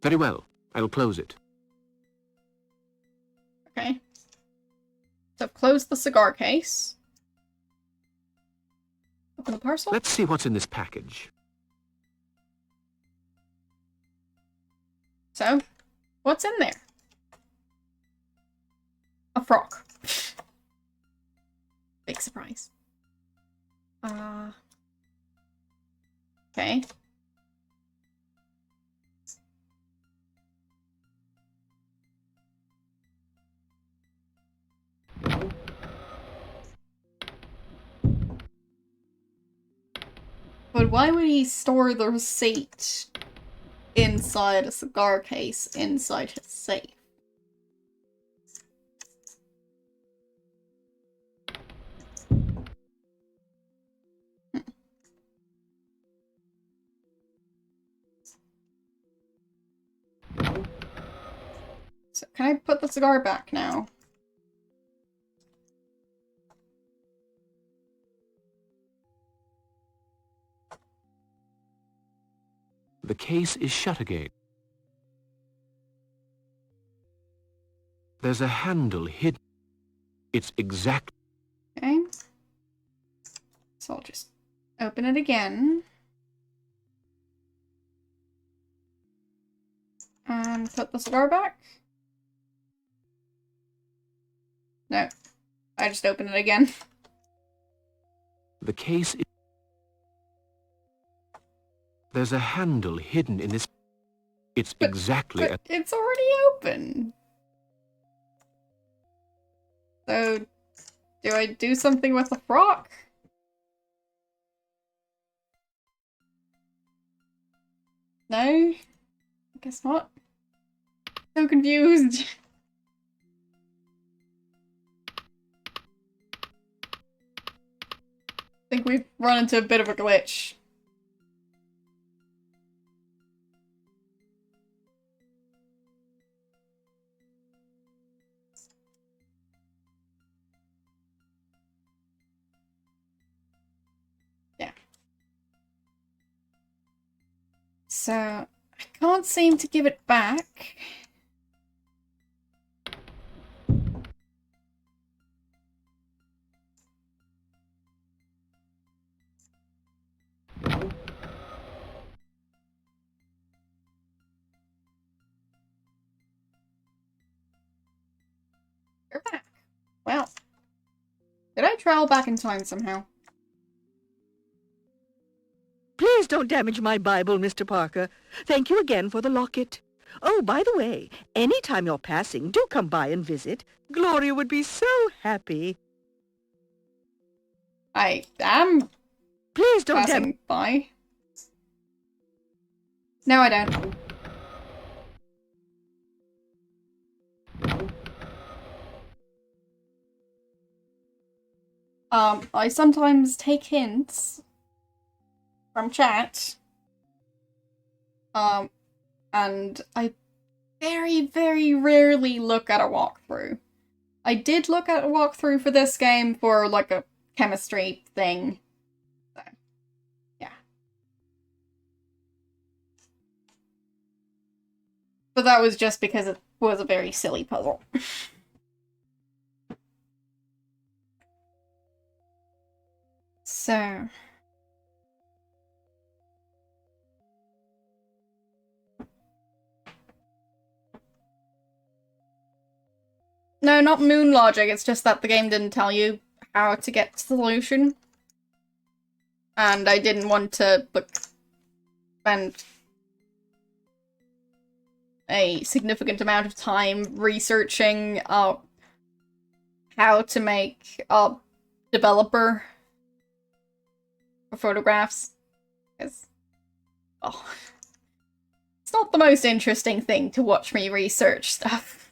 Very well. I'll close it. Okay. So I've closed the cigar case. Open the parcel. Let's see what's in this package. So, what's in there? A frock. Big surprise. Okay. But why would he store the receipt inside a cigar case inside his safe? So can I put the cigar back now? The case is shut again. There's a handle hidden. It's exact. Okay. So I'll just open it again. And put the cigar back. No. I just opened it again. The case is... There's a handle hidden in this... It's exactly... But it's already open. So, do I do something with the frock? No? I guess not. So confused. I think we've run into a bit of a glitch. Yeah. So, I can't seem to give it back. You're back. Well, did I travel back in time somehow? Please don't damage my Bible, Mr. Parker. Thank you again for the locket. Oh, by the way, any time you're passing, do come by and visit. Gloria would be so happy. I am Please don't passing by. No, I don't. I sometimes take hints from chat. And I very, very rarely look at a walkthrough. I did look at a walkthrough for this game for, like, a chemistry thing. So, yeah. But that was just because it was a very silly puzzle. So... No, not moon logic, it's just that the game didn't tell you how to get to the solution. And I didn't want to, like, spend a significant amount of time researching how to make a developer for photographs. Because, oh, it's not the most interesting thing to watch me research stuff.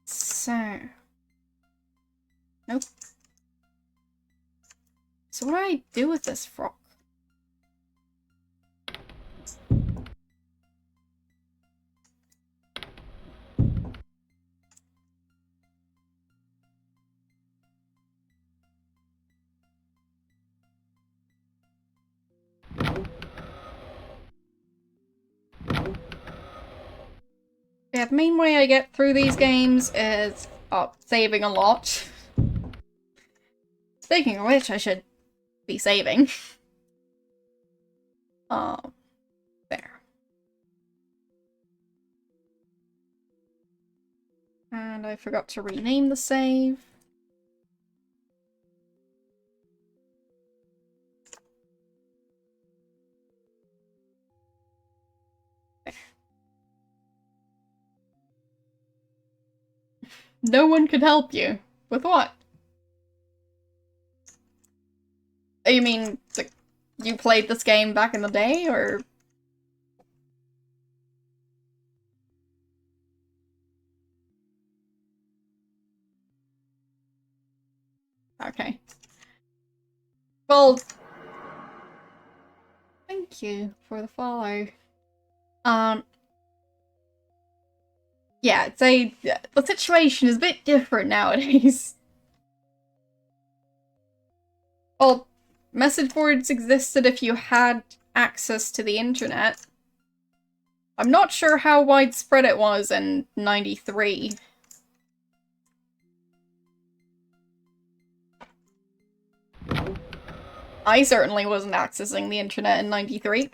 So... Nope. So what do I do with this frock? Yeah, the main way I get through these games is saving a lot. Speaking of which, I should be saving. There. And I forgot to rename the save. There. No one could help you. With what? You mean, like, you played this game back in the day, or...? Okay. Well... Thank you for the follow. Yeah, I'd say the situation is a bit different nowadays. Well, message boards existed if you had access to the internet. I'm not sure how widespread it was in '93. I certainly wasn't accessing the internet in '93.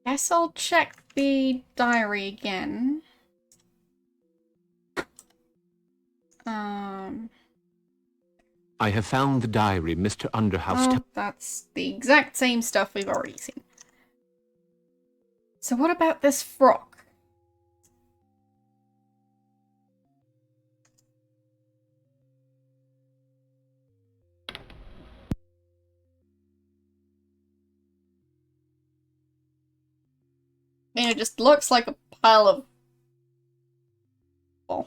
Guess I'll check the diary again. I have found the diary Mr. Underhouse... Oh, that's the exact same stuff we've already seen. So what about this frock? I mean, it just looks like a pile of... well,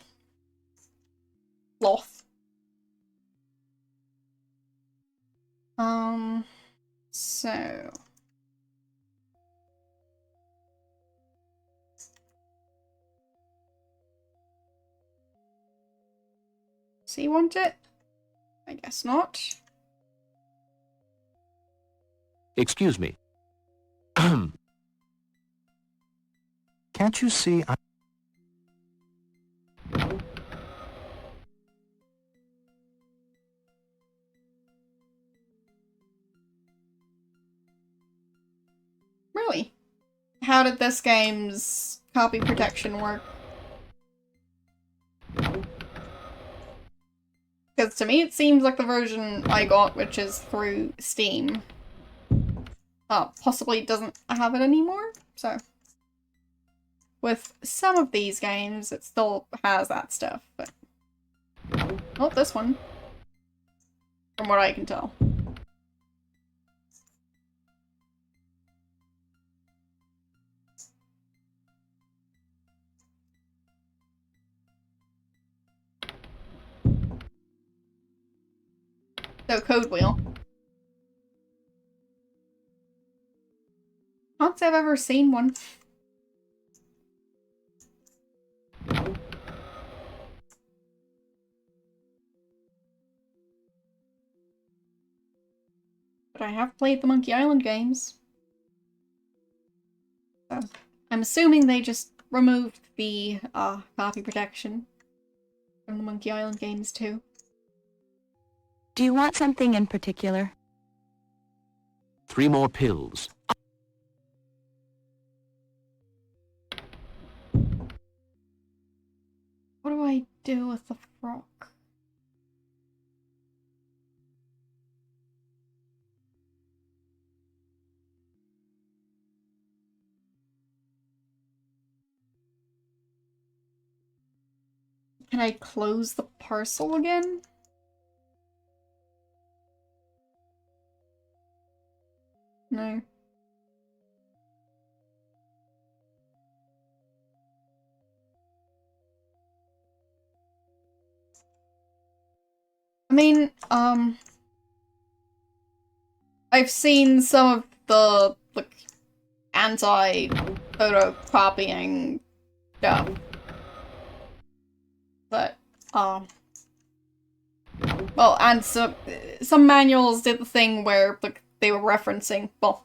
cloth. So... So you want it? I guess not. Excuse me. Can't you see Really? How did this game's copy protection work? Because to me it seems like the version I got, which is through Steam, possibly doesn't have it anymore, so... With some of these games, it still has that stuff, but... not this one. From what I can tell. So, Code Wheel. Can't say I've ever seen one. But I have played the Monkey Island games. So, I'm assuming they just removed the copy protection from the Monkey Island games too. Do you want something in particular? 3 more pills. What do I do with the frock? Can I close the parcel again? No. I mean, I've seen some of the, like, anti-photocopying stuff. But, well, and some manuals did the thing where, like, they were referencing, well,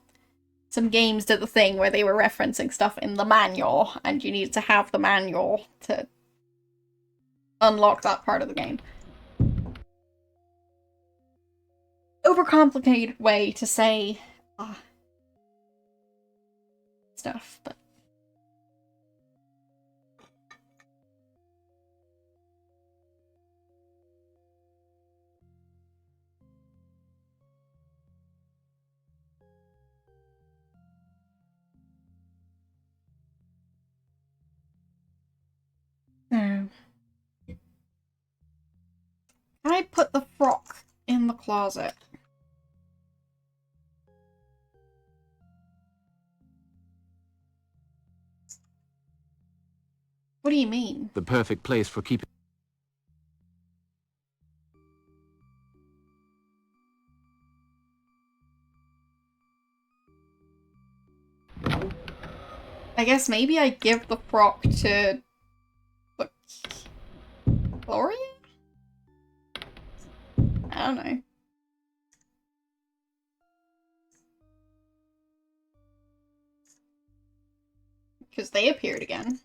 some games did the thing where they were referencing stuff in the manual, and you needed to have the manual to unlock that part of the game. Overcomplicated way to say stuff, but... No. I put the frock in the closet. What do you mean? The perfect place for keeping... I guess maybe I give the frock to... what? Gloria? I don't know. Because they appeared again.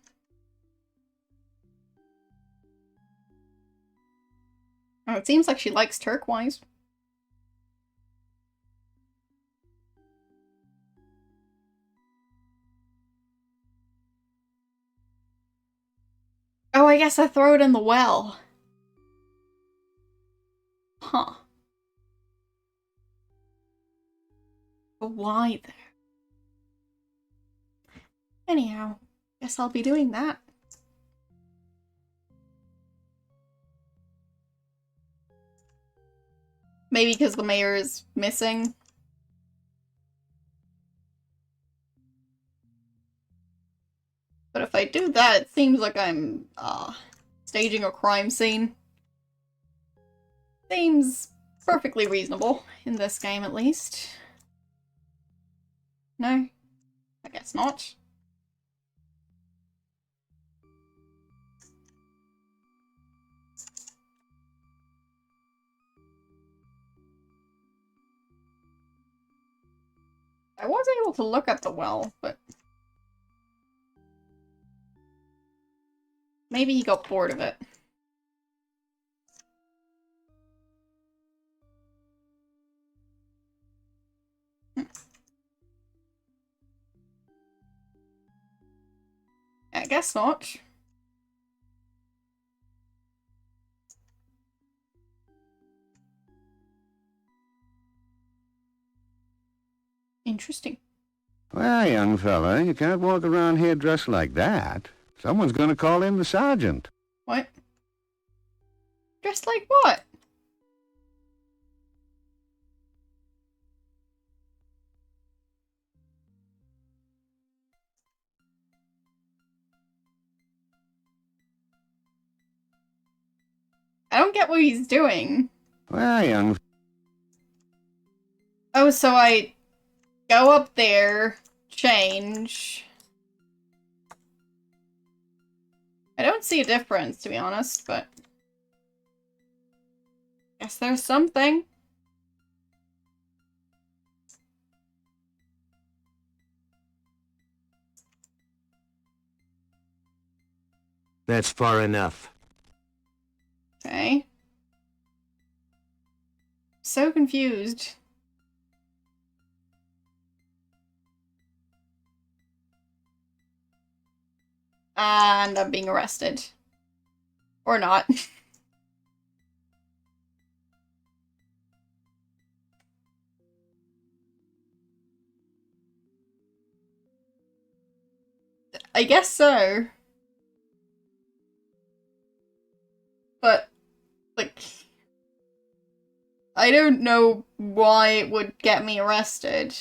Oh, it seems like she likes turquoise. I guess I throw it in the well. Huh. But why there? Anyhow, guess I'll be doing that. Maybe because the mayor is missing. But if I do that, it seems like I'm, staging a crime scene. Seems perfectly reasonable, in this game at least. No? I guess not. I was able to look at the well, but maybe he got bored of it. I guess not. Interesting. Well, young fella, you can't walk around here dressed like that. Someone's gonna call in the sergeant. What? Dressed like what? I don't get what he's doing. Well, young... Oh, so I go up there, change. I don't see a difference, to be honest, but guess there's something. That's far enough. Okay. So confused. And I'm being arrested. Or not. I guess so. But, like, I don't know why it would get me arrested.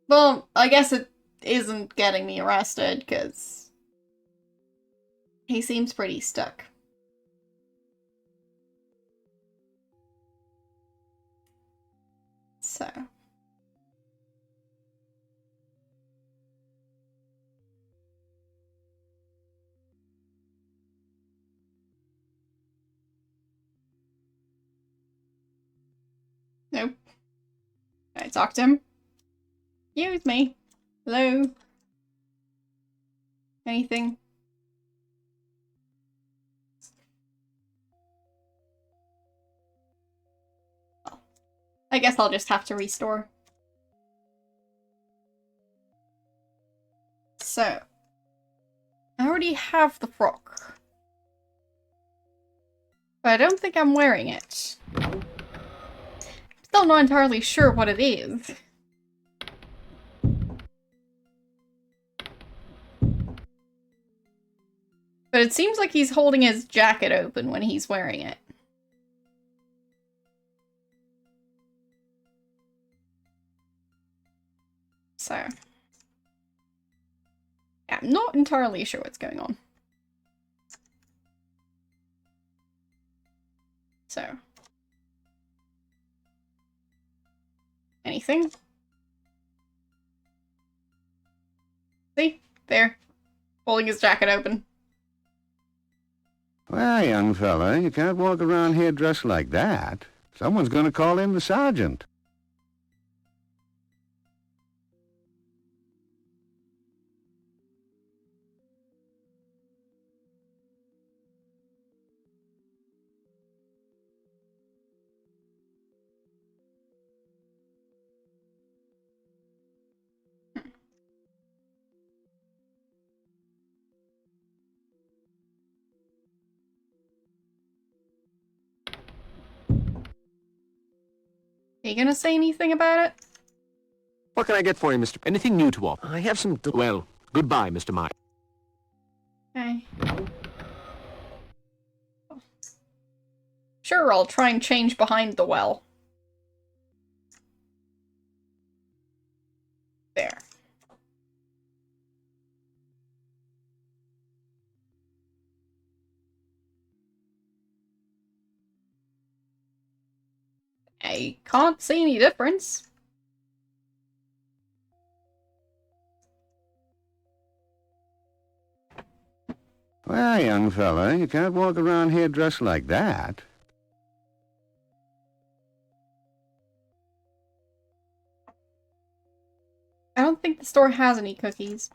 Well, I guess it isn't getting me arrested, because he seems pretty stuck. So. Nope. Can I talk to him? Excuse me. Hello? Anything? Oh. I guess I'll just have to restore. So. I already have the frock. But I don't think I'm wearing it. Still not entirely sure what it is. But it seems like he's holding his jacket open when he's wearing it. So. Yeah, I'm not entirely sure what's going on. So. Anything? See? There. Holding his jacket open. Well, young fella, you can't walk around here dressed like that. Someone's gonna call in the sergeant. Are you gonna say anything about it? What can I get for you, Mr. Anything new to offer? I have some... Well, goodbye, Mr. Meyer. Okay. Sure, I'll try and change behind the well. There. I can't see any difference. Well, young fella, you can't walk around here dressed like that. I don't think the store has any cookies.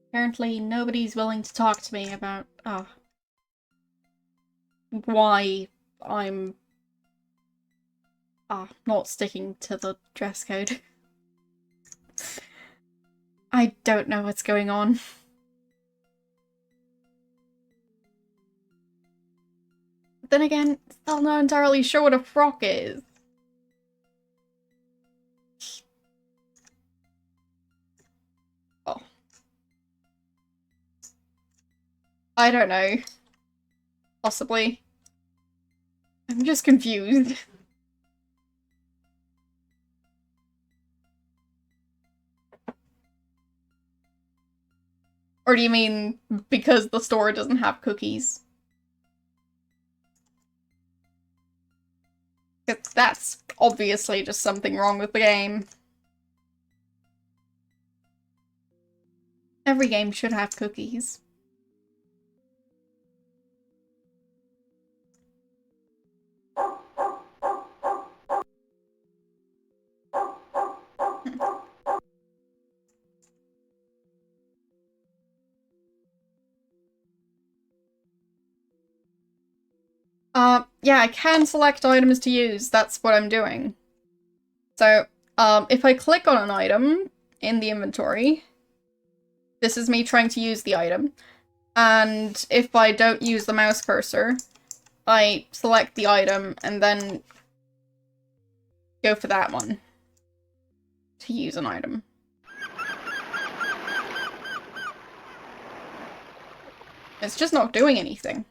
Apparently, nobody's willing to talk to me about, why I'm, not sticking to the dress code. I don't know what's going on. But then again, still not entirely sure what a frock is. Oh. I don't know. Possibly. I'm just confused. Or do you mean because the store doesn't have cookies? 'Cause that's obviously just something wrong with the game. Every game should have cookies. Yeah, I can select items to use. That's what I'm doing. So, if I click on an item in the inventory, this is me trying to use the item. And if I don't use the mouse cursor, I select the item and then go for that one to use an item. It's just not doing anything.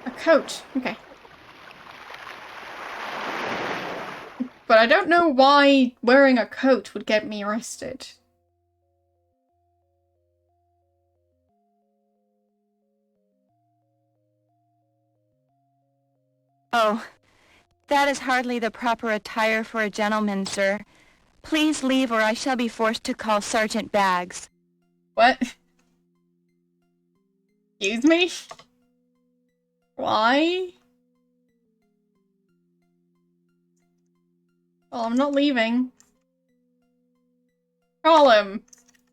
A coat. Okay. But I don't know why wearing a coat would get me arrested. Oh, that is hardly the proper attire for a gentleman, sir. Please leave or I shall be forced to call Sergeant Baggs. What? Excuse me? Why? Well, I'm not leaving. Call him.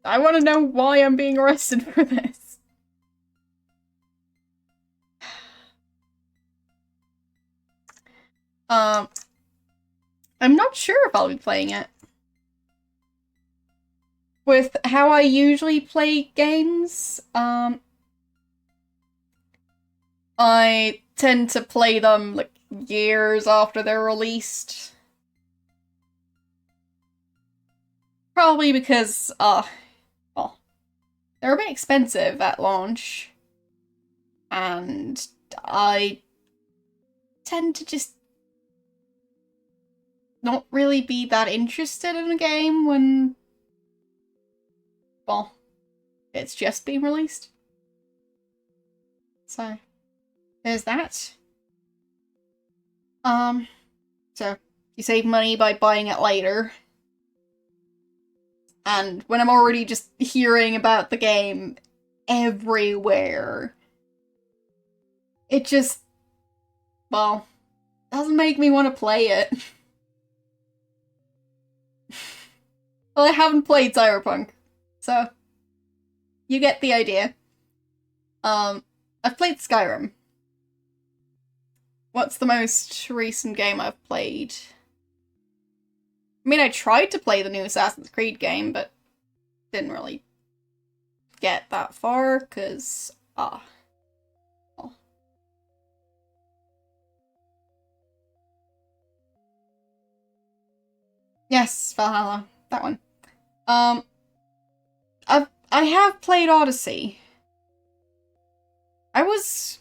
I want to know why I'm being arrested for this. I'm not sure if I'll be playing it. With how I usually play games, I tend to play them, like, years after they're released. Probably because, well, they're a bit expensive at launch. And I tend to just not really be that interested in a game when, well, it's just been released. So, there's that. So, you save money by buying it later. And when I'm already just hearing about the game everywhere, it just, well, doesn't make me want to play it. Well, I haven't played Cyberpunk, so you get the idea. I've played Skyrim. What's the most recent game I've played? I mean, I tried to play the new Assassin's Creed game, but didn't really get that far, because, oh. Yes, Valhalla. That one. I have played Odyssey. I was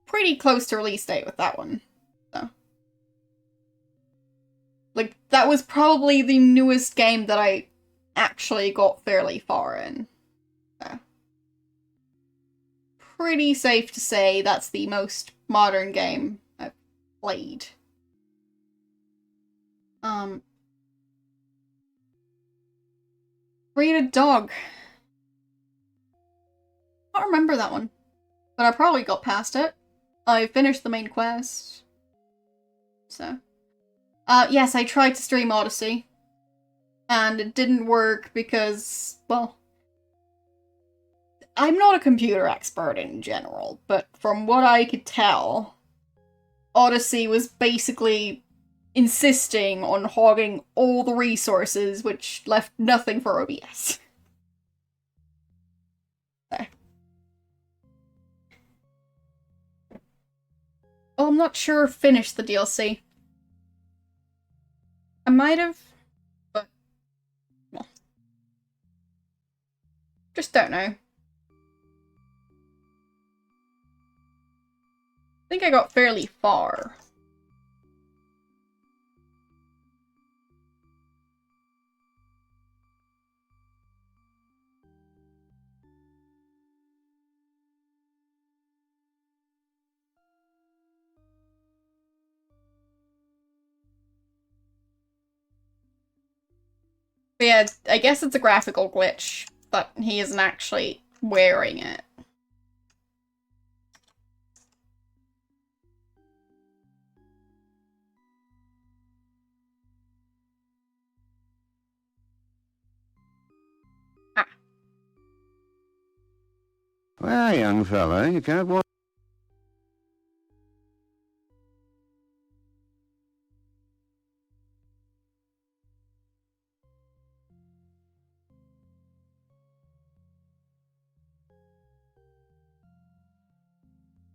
pretty close to release date with that one, so. Like, that was probably the newest game that I actually got fairly far in. So. Pretty safe to say that's the most modern game I've played. Read a Dog. I don't remember that one, but I probably got past it. I finished the main quest. So. Yes, I tried to stream Odyssey. And it didn't work because, well, I'm not a computer expert in general, but from what I could tell, Odyssey was basically insisting on hogging all the resources, which left nothing for OBS. So. Well, I'm not sure if finished the DLC. I might have, but, well, just don't know. I think I got fairly far. But yeah, I guess it's a graphical glitch, but he isn't actually wearing it. Ah. Well, young fella, you can't walk...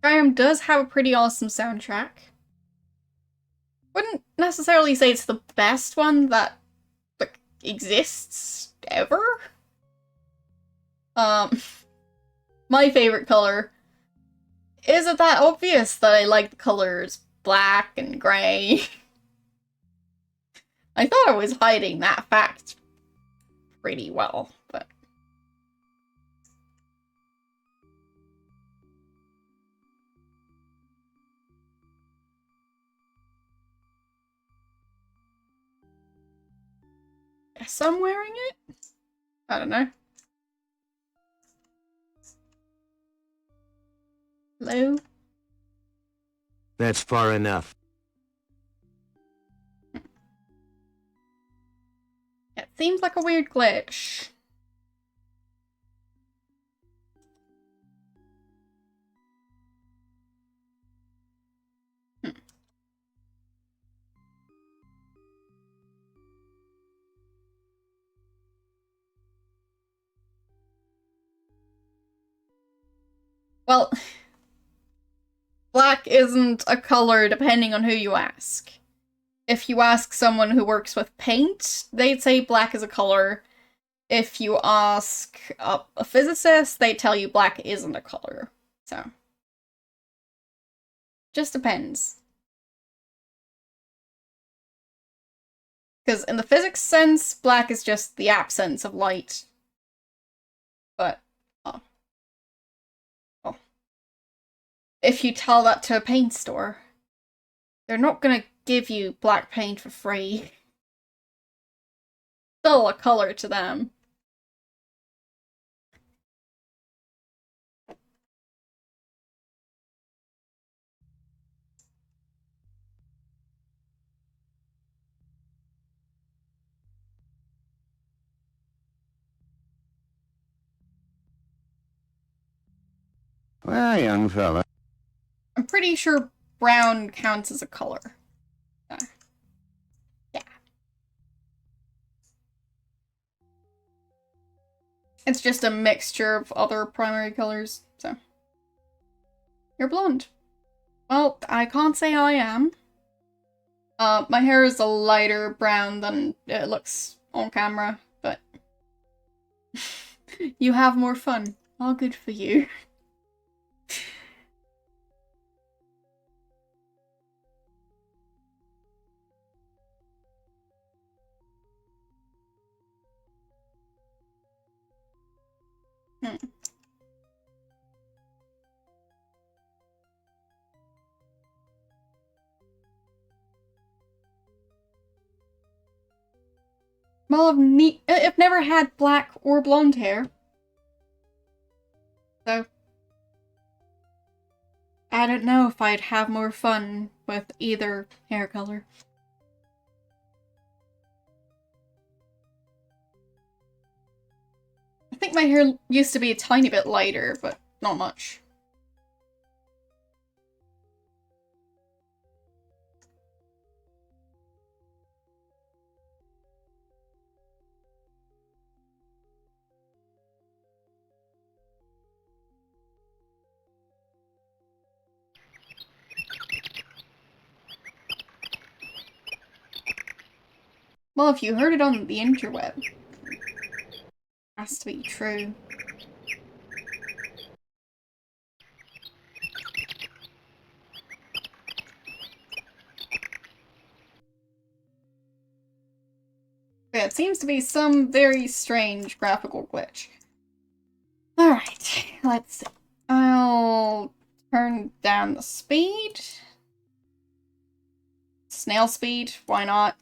Skyrim does have a pretty awesome soundtrack. Wouldn't necessarily say it's the best one that, like, exists ever. My favorite color isn't that obvious that I like the colors black and grey. I thought I was hiding that fact pretty well, but... Guess I'm wearing it? I don't know. Hello? That's far enough. It seems like a weird glitch. Well, black isn't a color depending on who you ask. If you ask someone who works with paint, they'd say black is a color. If you ask a physicist, they tell you black isn't a color. So, just depends. Because in the physics sense, black is just the absence of light. But, oh. If you tell that to a paint store, they're not gonna give you black paint for free. Still a color to them. Well, young fella. I'm pretty sure brown counts as a color. Yeah. It's just a mixture of other primary colors, so. You're blonde. Well, I can't say I am. My hair is a lighter brown than it looks on camera, but you have more fun. All good for you. Well, I've never had black or blonde hair. So, I don't know if I'd have more fun with either hair color. I think my hair used to be a tiny bit lighter, but not much. Well, if you heard it on the interweb, has to be true. Yeah, it seems to be some very strange graphical glitch. Alright, let's see. I'll turn down the speed. Snail speed, why not?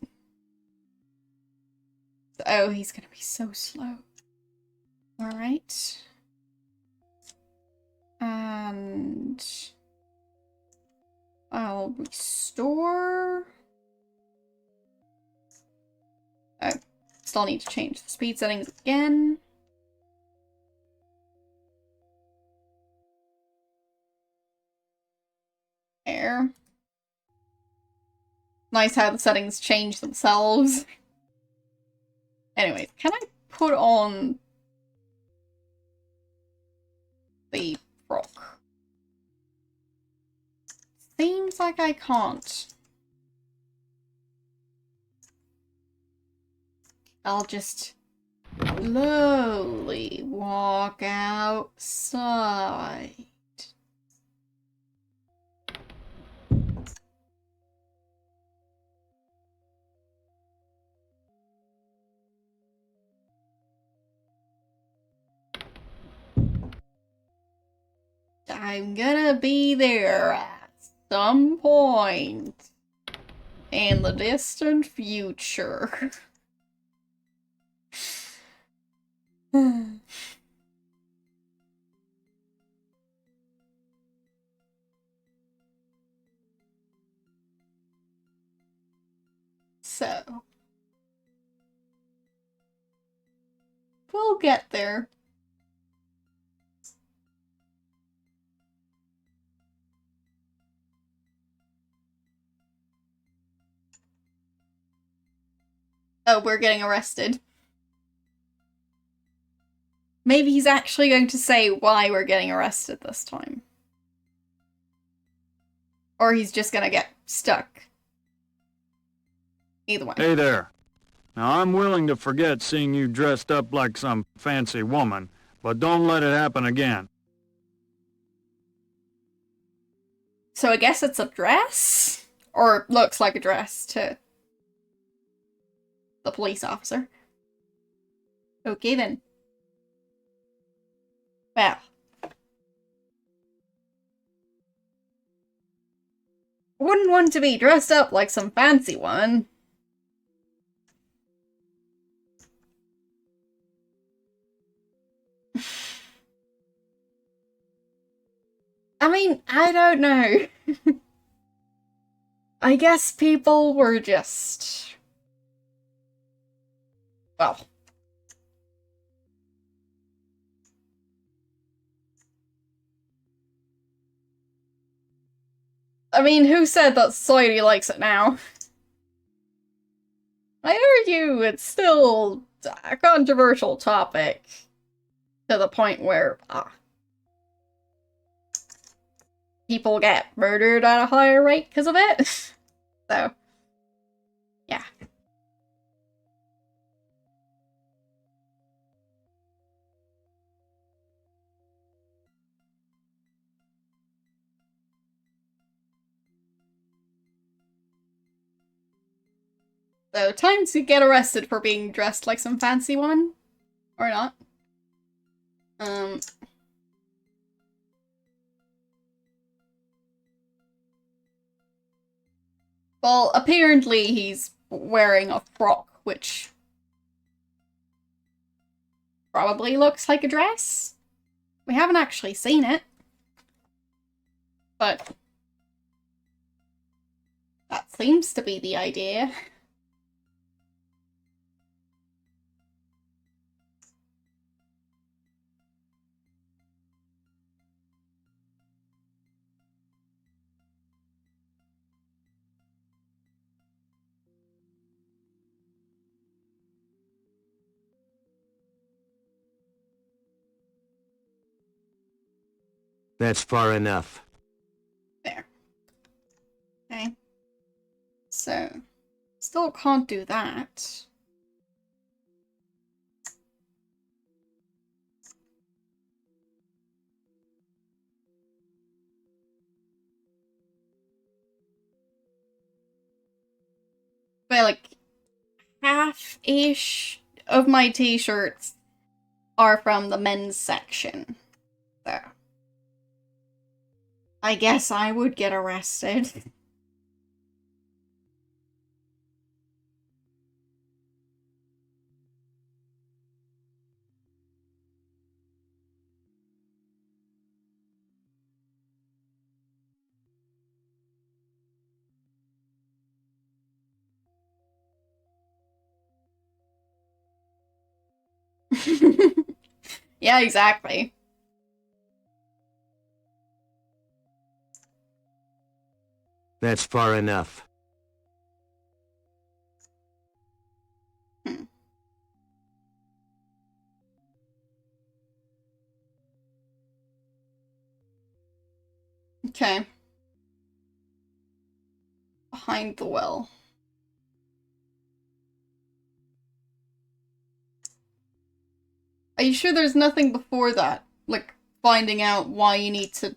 Oh, he's gonna be so slow. Alright. And I'll restore. Oh, still need to change the speed settings again. There. Nice how the settings change themselves. Anyways, can I put on the frock? Seems like I can't. I'll just slowly walk outside. I'm gonna be there at some point in the distant future. So, we'll get there. Oh, we're getting arrested. Maybe he's actually going to say why we're getting arrested this time. Or he's just gonna get stuck. Either way. Hey there. Now, I'm willing to forget seeing you dressed up like some fancy woman, but don't let it happen again. So I guess it's a dress? Or looks like a dress to the police officer. Okay then. Well. Wouldn't want to be dressed up like some fancy one. I mean, I don't know. I guess people were just... well. I mean, who said that society likes it now? I argue it's still a controversial topic. to the point where people get murdered at a higher rate because of it. So, yeah. So, time to get arrested for being dressed like some fancy woman. Or not. Well, apparently he's wearing a frock, which probably looks like a dress. We haven't actually seen it. But that seems to be the idea. That's far enough. There. Okay. So, still can't do that. But like, half-ish of my t-shirts are from the men's section. So, I guess I would get arrested. Yeah, exactly. That's far enough. Okay. Behind the well. Are you sure there's nothing before that? Like, finding out why you need to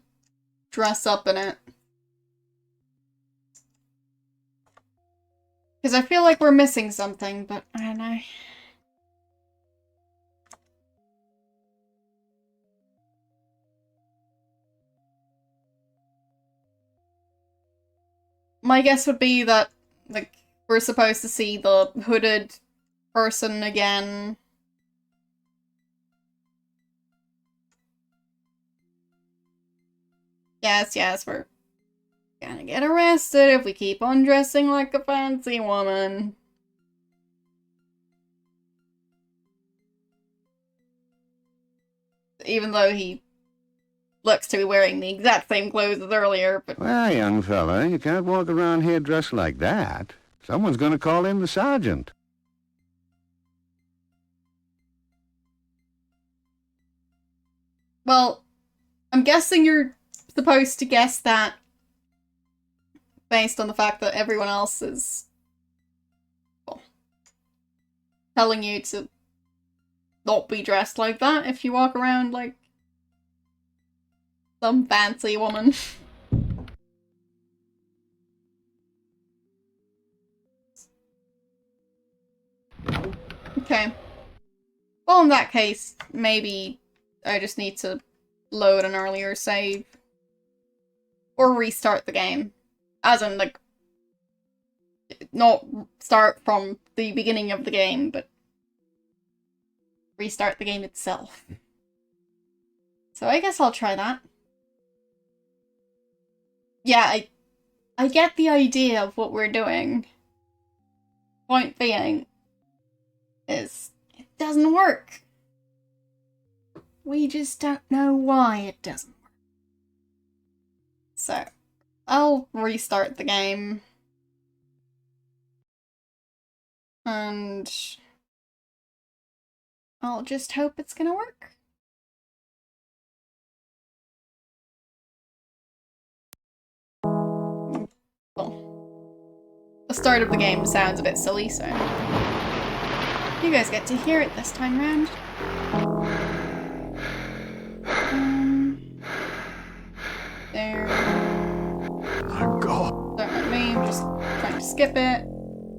dress up in it? Because I feel like we're missing something, but I don't know. My guess would be that, like, we're supposed to see the hooded person again. Yes, we're gonna get arrested if we keep on dressing like a fancy woman. Even though he looks to be wearing the exact same clothes as earlier, but... Well, young fella, you can't walk around here dressed like that. Someone's going to call in the sergeant. Well, I'm guessing you're supposed to guess that based on the fact that everyone else is, well, telling you to not be dressed like that if you walk around like some fancy woman. Okay. Well, in that case, maybe I just need to load an earlier save. Or restart the game. As in, like, not start from the beginning of the game, but restart the game itself. So I guess I'll try that. Yeah, I get the idea of what we're doing. Point being is it doesn't work. We just don't know why it doesn't work. So, I'll restart the game. And I'll just hope it's gonna work. start of the game sounds a bit silly, so you guys get to hear it this time round. There. My God. Don't let me, I'm just trying to skip it.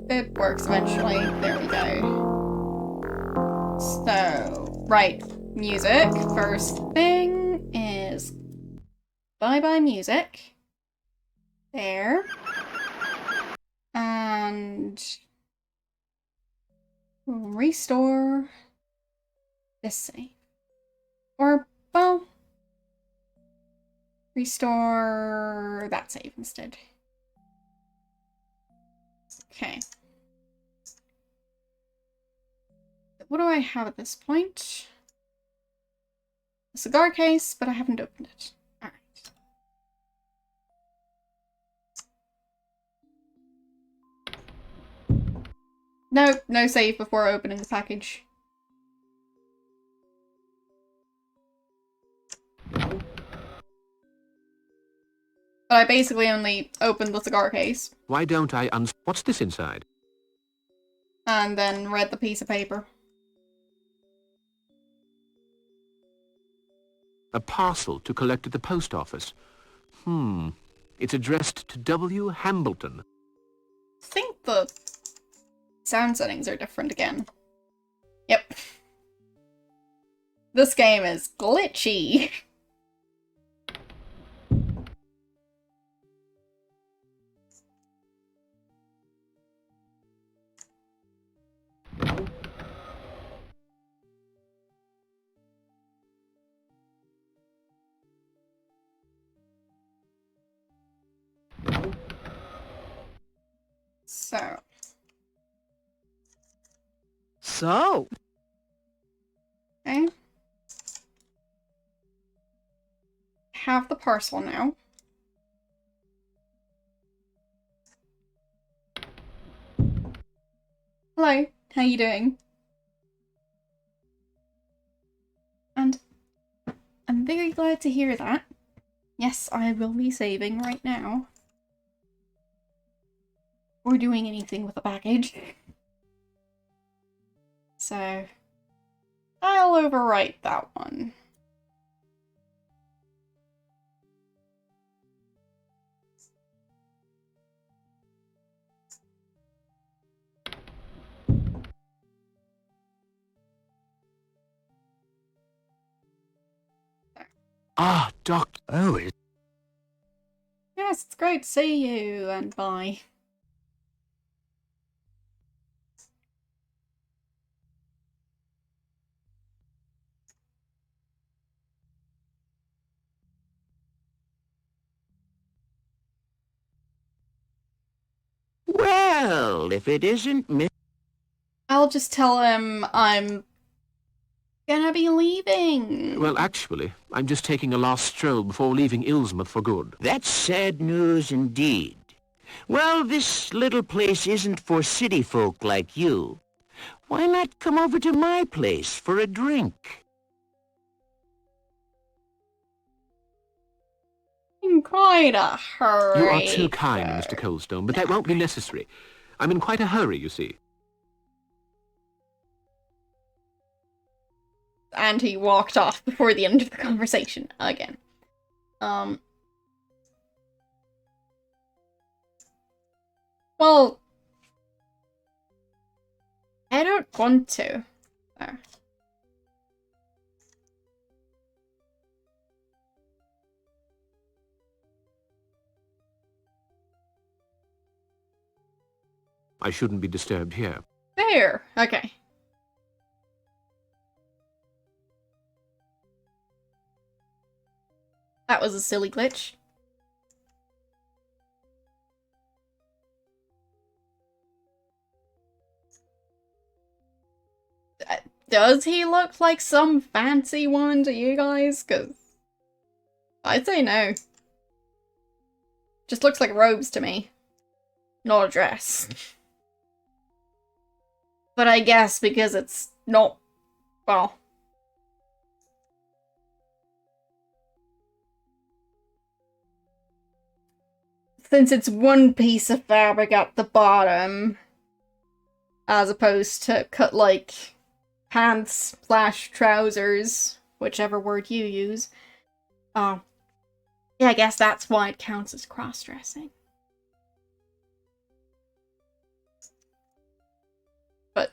It works eventually. There we go. So, right. Music. First thing is bye-bye music. There. And we'll restore this save. Or, well, restore that save instead. Okay. What do I have at this point? A cigar case, but I haven't opened it. Alright. No, no save before opening the package. But I basically only opened the cigar case. Why don't I What's this inside? And then read the piece of paper. A parcel to collect at the post office. It's addressed to W. Hambleton. I think the sound settings are different again. Yep. This game is glitchy. So. Okay. Have the parcel now. Hello, how you doing? And I'm very glad to hear that. Yes, I will be saving right now. Or doing anything with the package. So, I'll overwrite that one. Ah, Doc. Oh, Yes, it's great to see you, and bye. Well, if it isn't Miss... I'll just tell him I'm gonna be leaving. Well, actually, I'm just taking a last stroll before leaving Ilsmouth for good. That's sad news indeed. Well, this little place isn't for city folk like you. Why not come over to my place for a drink? In quite a hurry. You are too kind, Mr. Coldstone, but that won't be necessary. I'm in quite a hurry, you see. And he walked off before the end of the conversation again. Well, I don't want to. There. I shouldn't be disturbed here. There. Okay. That was a silly glitch. Does he look like some fancy one to you guys? Because I'd say no. Just looks like robes to me. Not a dress. But I guess because it's not, well... since it's one piece of fabric at the bottom, as opposed to cut like pants / trousers, whichever word you use. Yeah, I guess that's why it counts as cross-dressing. But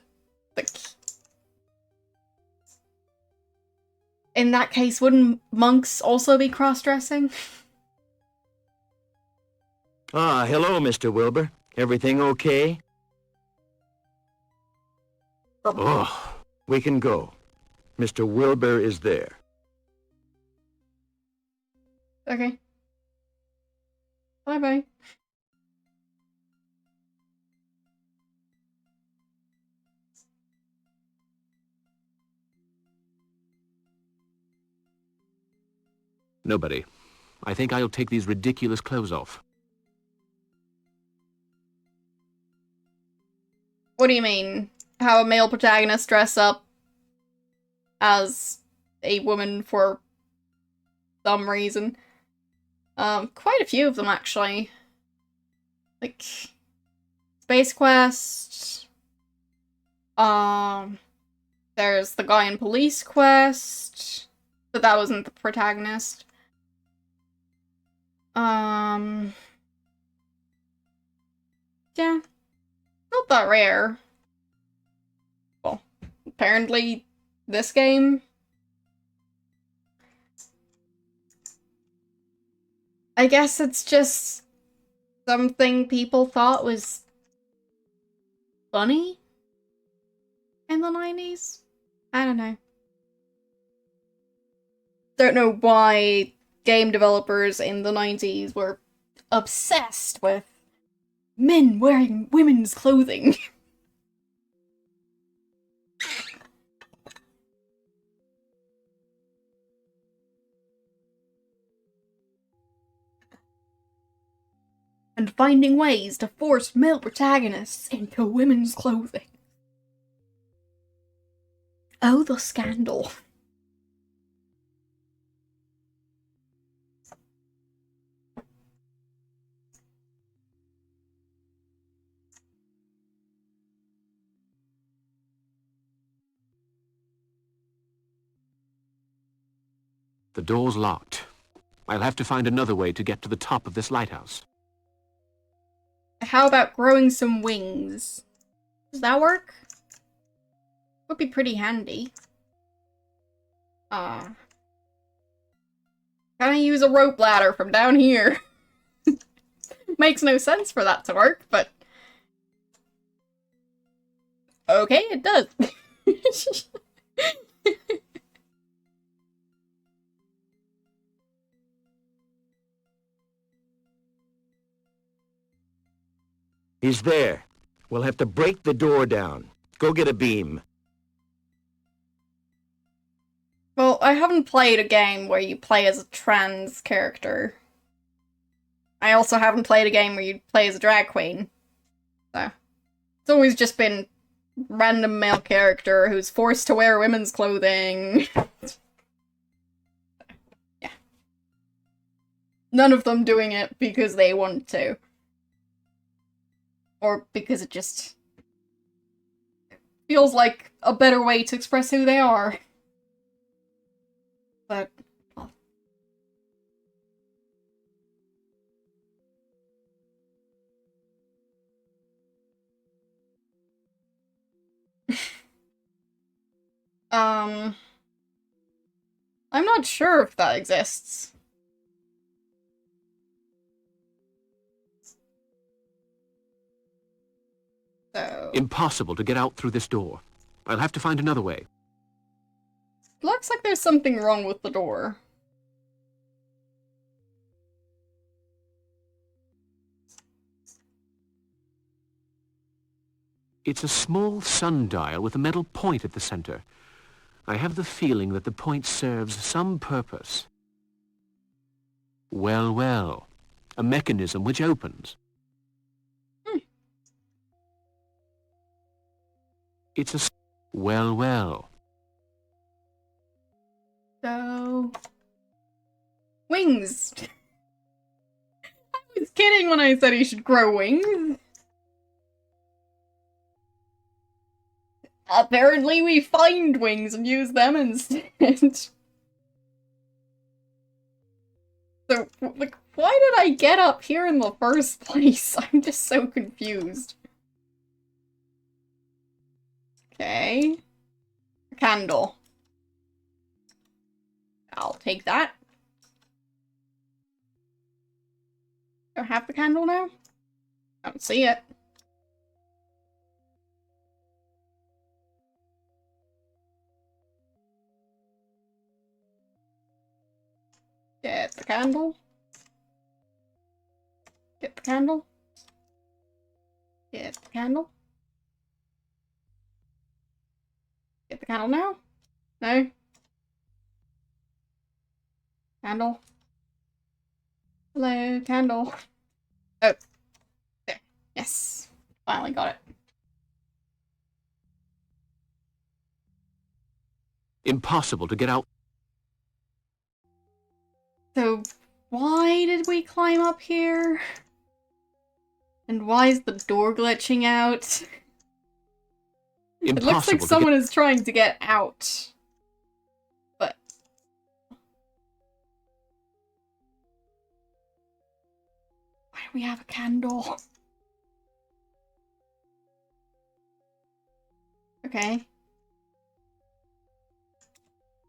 in that case, wouldn't monks also be cross-dressing? Ah, hello, Mr. Wilbur. Everything okay? Oh, we can go. Mr. Wilbur is there. Okay. Bye-bye. Nobody. I think I'll take these ridiculous clothes off. What do you mean? How a male protagonist dress up as a woman for some reason? Quite a few of them, actually. Like, Space Quest. There's the guy in Police Quest. But that wasn't the protagonist. Yeah. Not that rare. Well, apparently this game. I guess it's just something people thought was funny in the 90s? I don't know. Don't know why game developers in the 90s were obsessed with men wearing women's clothing. And finding ways to force male protagonists into women's clothing. Oh, the scandal. The door's locked. I'll have to find another way to get to the top of this lighthouse. How about growing some wings? Does that work? Would be pretty handy. Can I use a rope ladder from down here? Makes no sense for that to work, but... okay, it does. He's there. We'll have to break the door down. Go get a beam. Well, I haven't played a game where you play as a trans character. I also haven't played a game where you play as a drag queen. So, it's always just been random male character who's forced to wear women's clothing. Yeah. None of them doing it because they want to. Or because it just feels like a better way to express who they are. But, well. I'm not sure if that exists. So... Impossible to get out through this door. I'll have to find another way. looks like there's something wrong with the door. It's a small sundial with a metal point at the center. I have the feeling that the point serves some purpose. Well, well. A mechanism which opens. It's a... well, well. So... wings! I was kidding when I said he should grow wings. Apparently we find wings and use them instead. So, like, why did I get up here in the first place? I'm just so confused. Okay. A candle. I'll take that. Do I have the candle now? I don't see it. Get the candle. Get the candle. Get the candle. Get the candle now? No? Candle. Hello, candle. Oh. There. Yes. Finally got it. Impossible to get out. So, why did we climb up here? And why is the door glitching out? It looks like someone is trying to get out. But... why do we have a candle? Okay.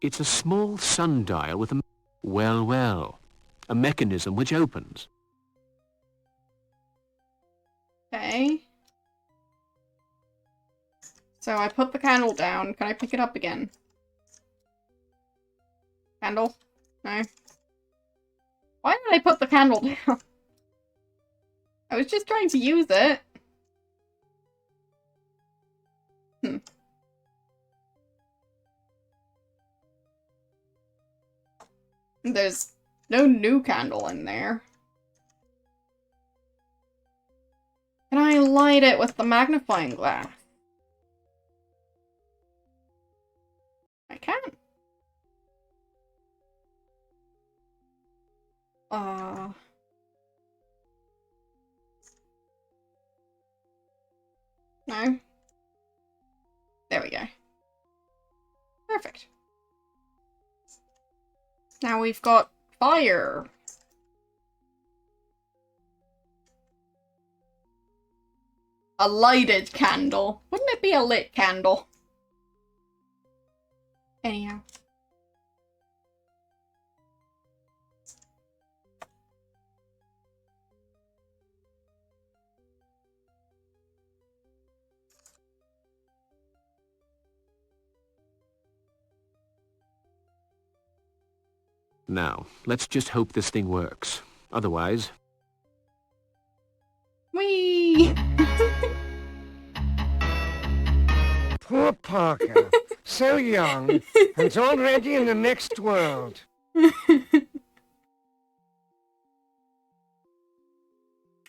It's a small sundial with a... well, well. A mechanism which opens. Okay. So I put the candle down. Can I pick it up again? Candle? No. Why did I put the candle down? I was just trying to use it. There's no new candle in there. Can I light it with the magnifying glass? I can. No. There we go. Perfect. Now we've got fire. A lighted candle. Wouldn't it be a lit candle? Anyhow. Now, let's just hope this thing works. Otherwise... Whee! Poor Parker. So young, and already in the next world.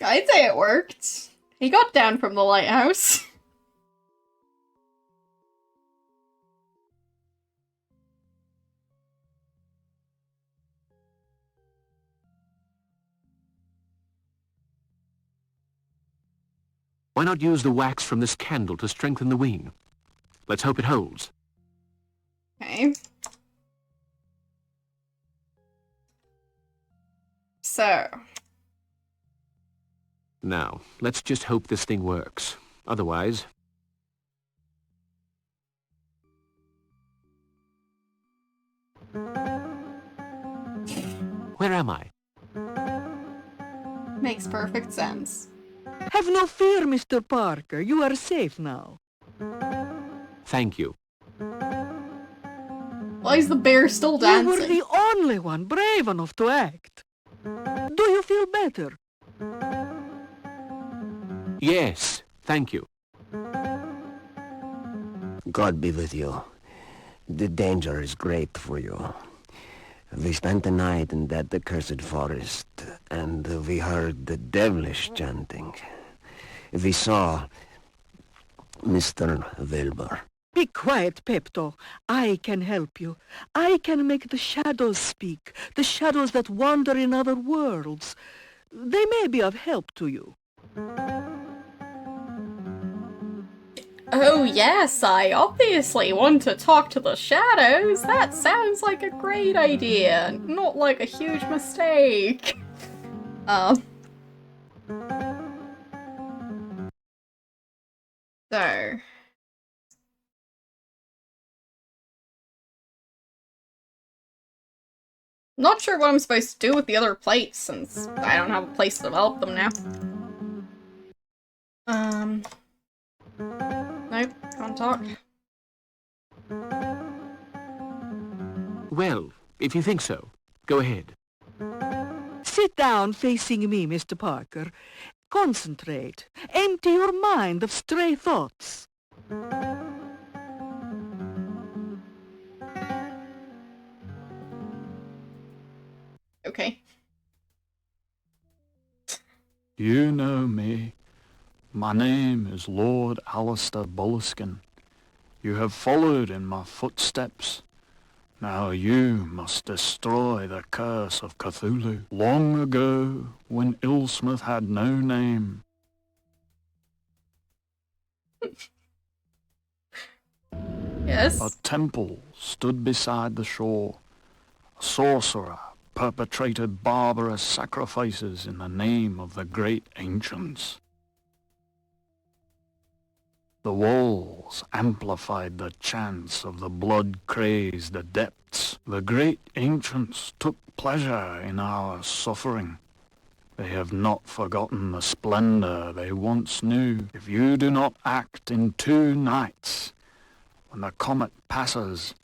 I'd say it worked. He got down from the lighthouse. Why not use the wax from this candle to strengthen the wing? Let's hope it holds. Okay. So. Now, let's just hope this thing works. Otherwise... Where am I? Makes perfect sense. Have no fear, Mr. Parker. You are safe now. Thank you. Why is the bear still dancing? You were the only one brave enough to act. Do you feel better? Yes, thank you. God be with you. The danger is great for you. We spent the night in that accursed forest, and we heard the devilish chanting. We saw Mr. Wilbur. Be quiet, Pepto. I can help you. I can make the shadows speak, the shadows that wander in other worlds. They may be of help to you. Oh yes, I obviously want to talk to the shadows. That sounds like a great idea, not like a huge mistake. So... Not sure what I'm supposed to do with the other plates, since I don't have a place to develop them now. Nope, can't talk. Well, if you think so, go ahead. Sit down facing me, Mr. Parker. Concentrate. Empty your mind of stray thoughts. Okay. You know me. My name is Lord Alistair Bulliskin. You have followed in my footsteps. Now you must destroy the curse of Cthulhu. Long ago, when Ilsmith had no name. Yes? A temple stood beside the shore. A sorcerer perpetrated barbarous sacrifices in the name of the great ancients. The walls amplified the chants of the blood-crazed adepts. The great ancients took pleasure in our suffering. They have not forgotten the splendor they once knew. If you do not act in 2 nights, when the comet passes,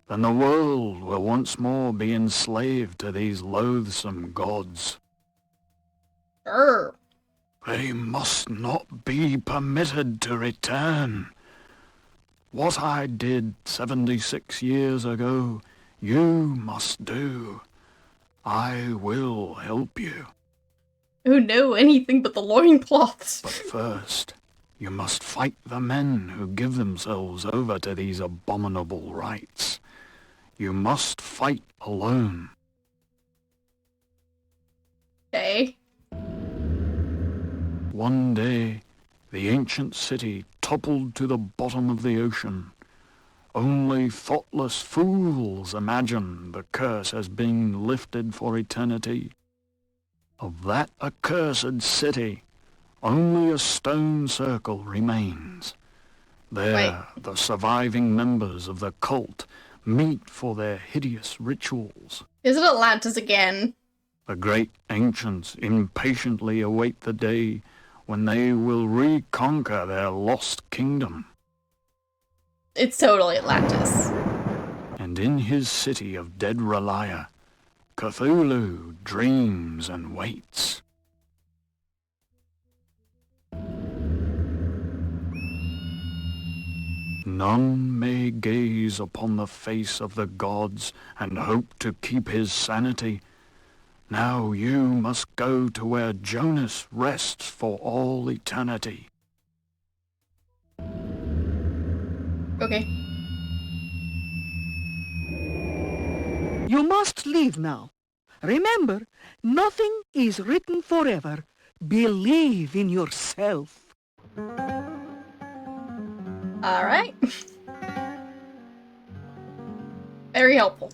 then the world will once more be enslaved to these loathsome gods. They must not be permitted to return. What I did 76 years ago, you must do. I will help you. Oh no, anything but the loincloths. But first, you must fight the men who give themselves over to these abominable rites. You must fight alone. Okay. One day, the ancient city toppled to the bottom of the ocean. Only thoughtless fools imagine the curse has been lifted for eternity. Of that accursed city, only a stone circle remains. There, the surviving members of the cult meet for their hideous rituals. Is it Atlantis again? The great ancients impatiently await the day when they will reconquer their lost kingdom. It's totally Atlantis. And in his city of dead Relia, Cthulhu dreams and waits. None may gaze upon the face of the gods and hope to keep his sanity. Now you must go to where Jonas rests for all eternity. Okay. You must leave now. Remember, nothing is written forever. Believe in yourself. Alright. Very helpful.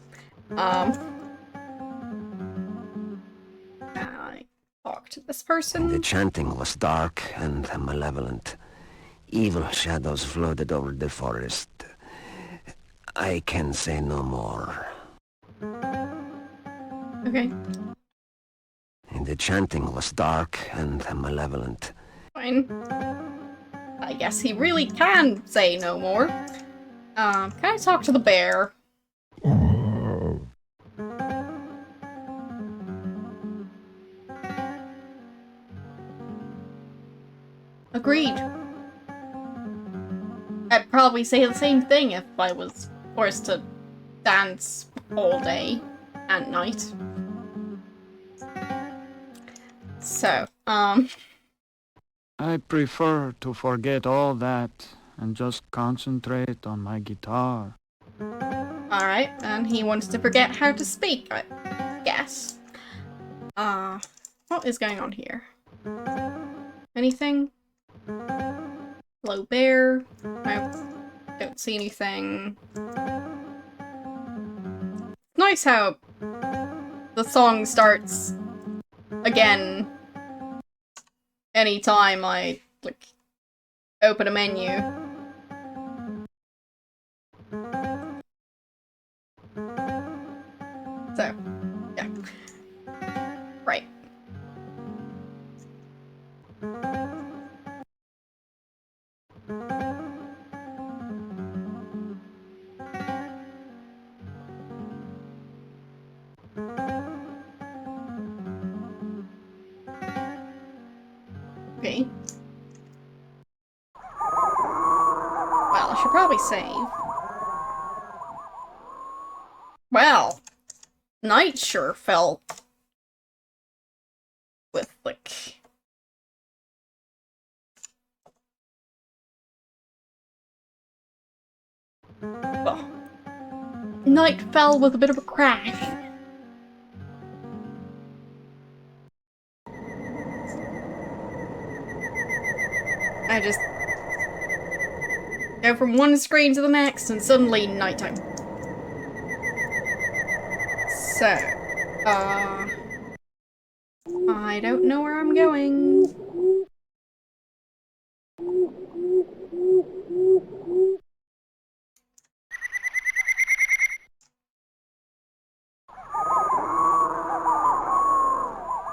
I talk to this person. The chanting was dark and malevolent. Evil shadows floated over the forest. I can say no more. Okay. And the chanting was dark and malevolent. Fine. I guess he really can say no more. Can I talk to the bear? Agreed. I'd probably say the same thing if I was forced to dance all day and night. So, I prefer to forget all that and just concentrate on my guitar. alright, and he wants to forget how to speak, I guess. What is going on here? Anything? Hello, bear? No. Don't see anything. Nice how the song starts again anytime I, like, open a menu. So, yeah. Right. Okay. Well, I should probably save. Well, night sure felt with, like... Oh. Night fell with a bit of a crash. I just go from one screen to the next and suddenly nighttime. So, I don't know where I'm going.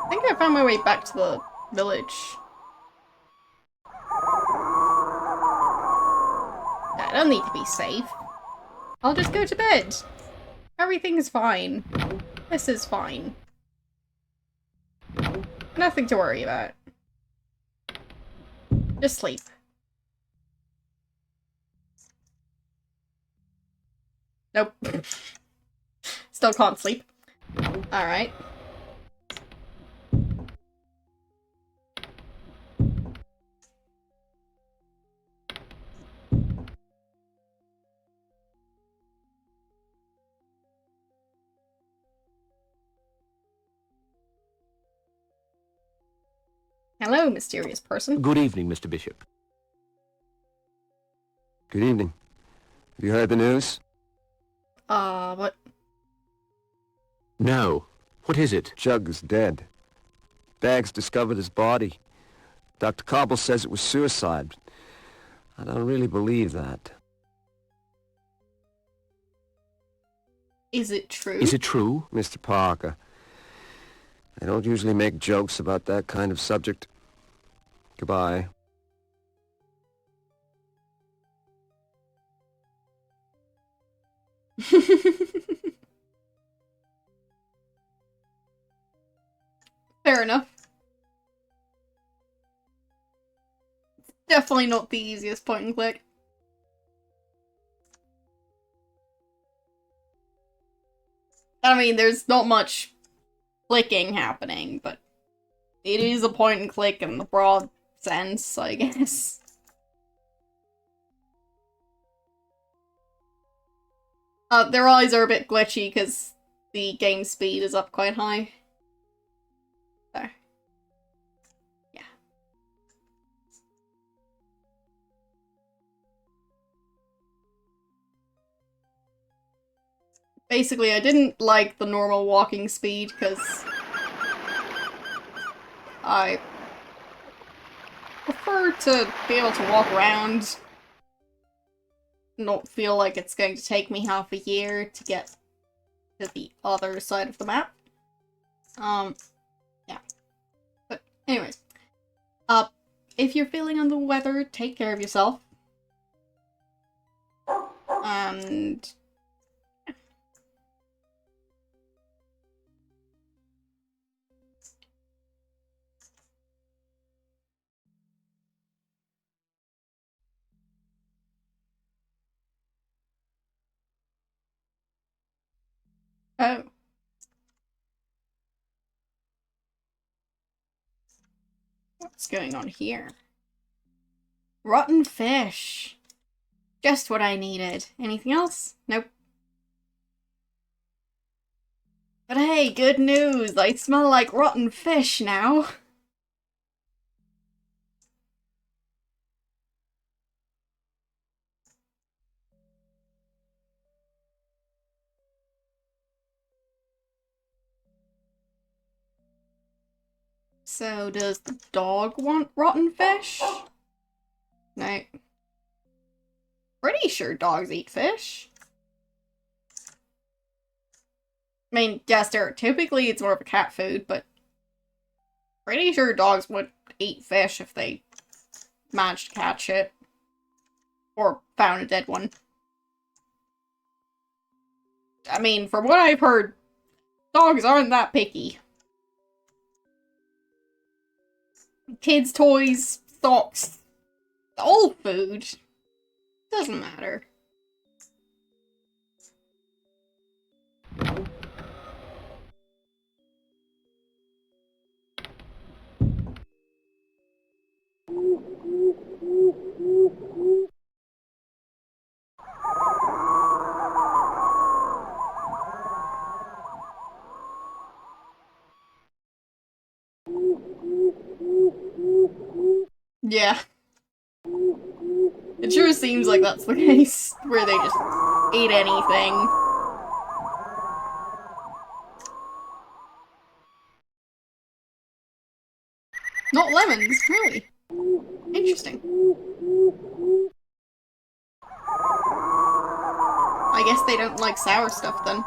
I think I found my way back to the village. I don't need to be safe. I'll just go to bed. Everything's fine. This is fine. Nothing to worry about. Just sleep. Nope. Still can't sleep. Alright. Hello, mysterious person. Good evening, Mr. Bishop. Good evening. Have you heard the news? What? No. What is it? Jug's dead. Baggs discovered his body. Dr. Cobble says it was suicide. I don't really believe that. Is it true? Is it true? Mr. Parker, I don't usually make jokes about that kind of subject. Goodbye. Fair enough. Definitely not the easiest point and click. I mean, there's not much clicking happening, but it is a point and click in the broad sense, I guess. Their eyes are a bit glitchy because the game speed is up quite high. So, yeah. Basically, I didn't like the normal walking speed because I prefer to be able to walk around, not feel like it's going to take me half a year to get to the other side of the map. Yeah. But anyways, if you're feeling under the weather, take care of yourself. And oh. What's going on here? Rotten fish. Just what I needed. Anything else? Nope. But hey, good news! I smell like rotten fish now. So, does the dog want rotten fish? No. Pretty sure dogs eat fish. I mean, yes, typically it's more of a cat food, but pretty sure dogs would eat fish if they managed to catch it. Or found a dead one. I mean, from what I've heard, dogs aren't that picky. Kids' toys, socks, all food. Doesn't matter. Yeah. It sure seems like that's the case, where they just eat anything. Not lemons, really. Interesting. I guess they don't like sour stuff then.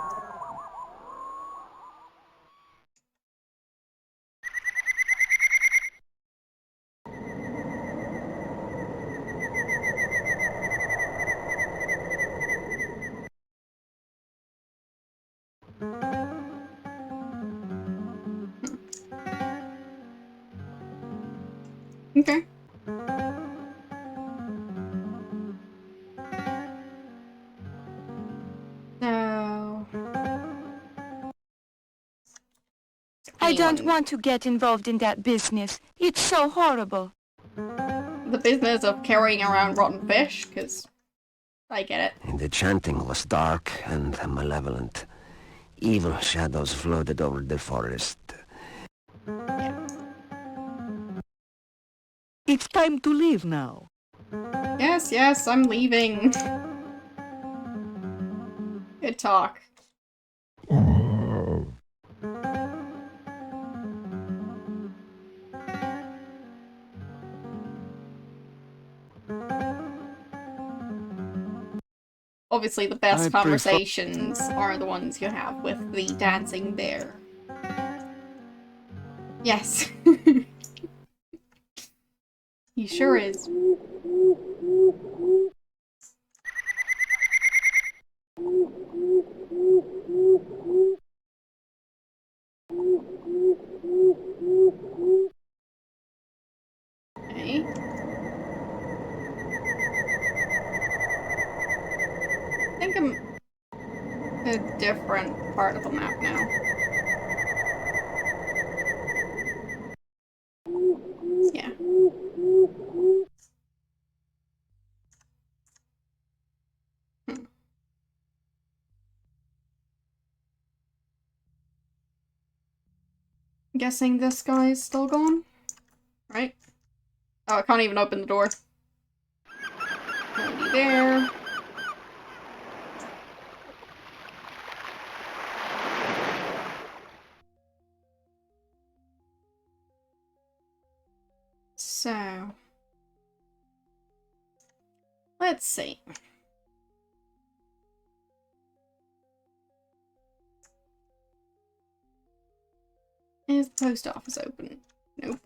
Okay. No. I don't want to get involved in that business. It's so horrible. The business of carrying around rotten fish, because I get it. The chanting was dark and malevolent. Evil shadows floated over the forest. Yeah. It's time to leave now. Yes, yes, I'm leaving. Good talk. Obviously, the best conversations are the ones you have with the dancing bear. Yes. He sure is. Okay. I think I'm a different part of the map now. Yeah. Guessing this guy's still gone? Right? Oh, I can't even open the door. Nobody there. So... let's see. Is the post office open? Nope.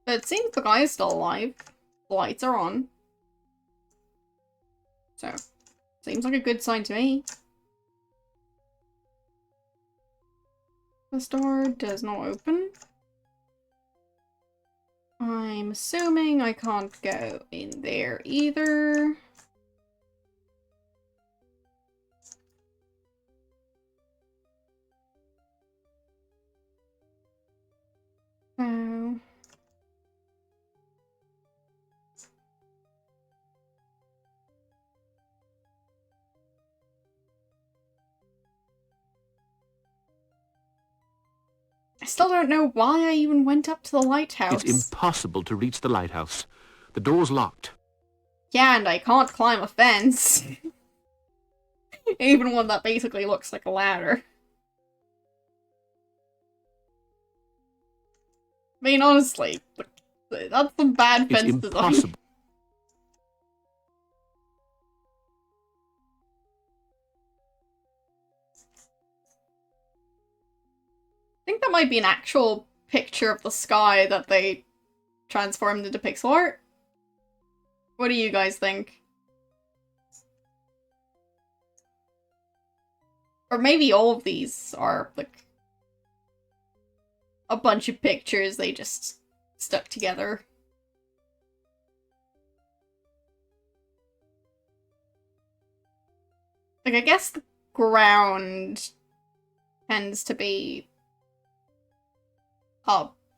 But it seems the guy is still alive. The lights are on. So, seems like a good sign to me. This door does not open. I'm assuming I can't go in there either. So... still don't know why I even went up to the lighthouse. It's impossible to reach the lighthouse. The door's locked. Yeah, and I can't climb a fence. Even one that basically looks like a ladder. I mean, honestly, that's some bad fence design. Impossible. I think that might be an actual picture of the sky that they transformed into pixel art. What do you guys think? Or maybe all of these are, like, a bunch of pictures they just stuck together. Like, I guess the ground tends to be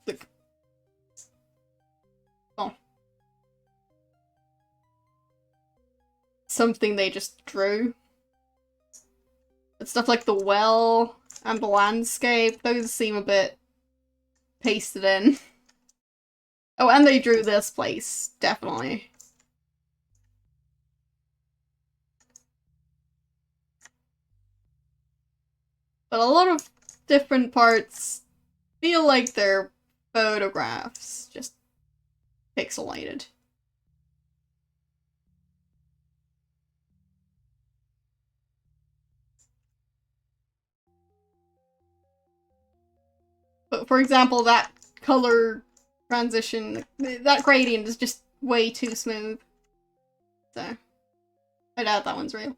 like, something they just drew. But stuff like the well and the landscape, those seem a bit pasted in. Oh, and they drew this place, definitely. But a lot of different parts feel like they're photographs, just pixelated. But for example, that color transition, that gradient is just way too smooth. So, I doubt that one's real.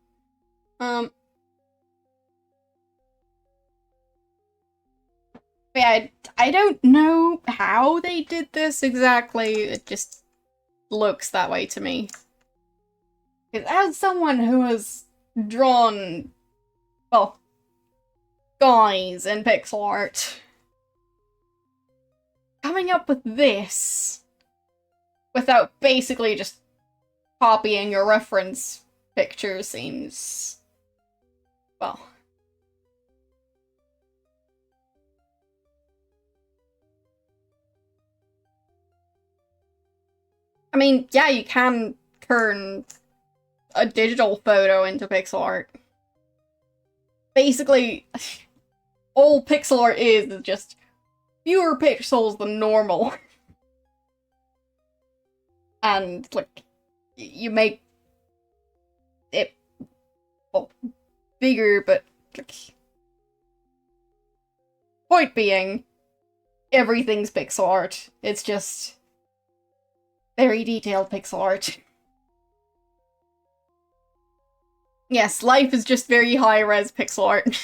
Yeah, I don't know how they did this exactly, it just looks that way to me. Because as someone who has drawn, well, guys in pixel art, coming up with this without basically just copying your reference picture seems, well, I mean, yeah, you can turn a digital photo into pixel art. Basically, all pixel art is just fewer pixels than normal. And, like, you make it, well, bigger, but, like, point being, everything's pixel art. It's just very detailed pixel art. Yes, life is just very high-res pixel art.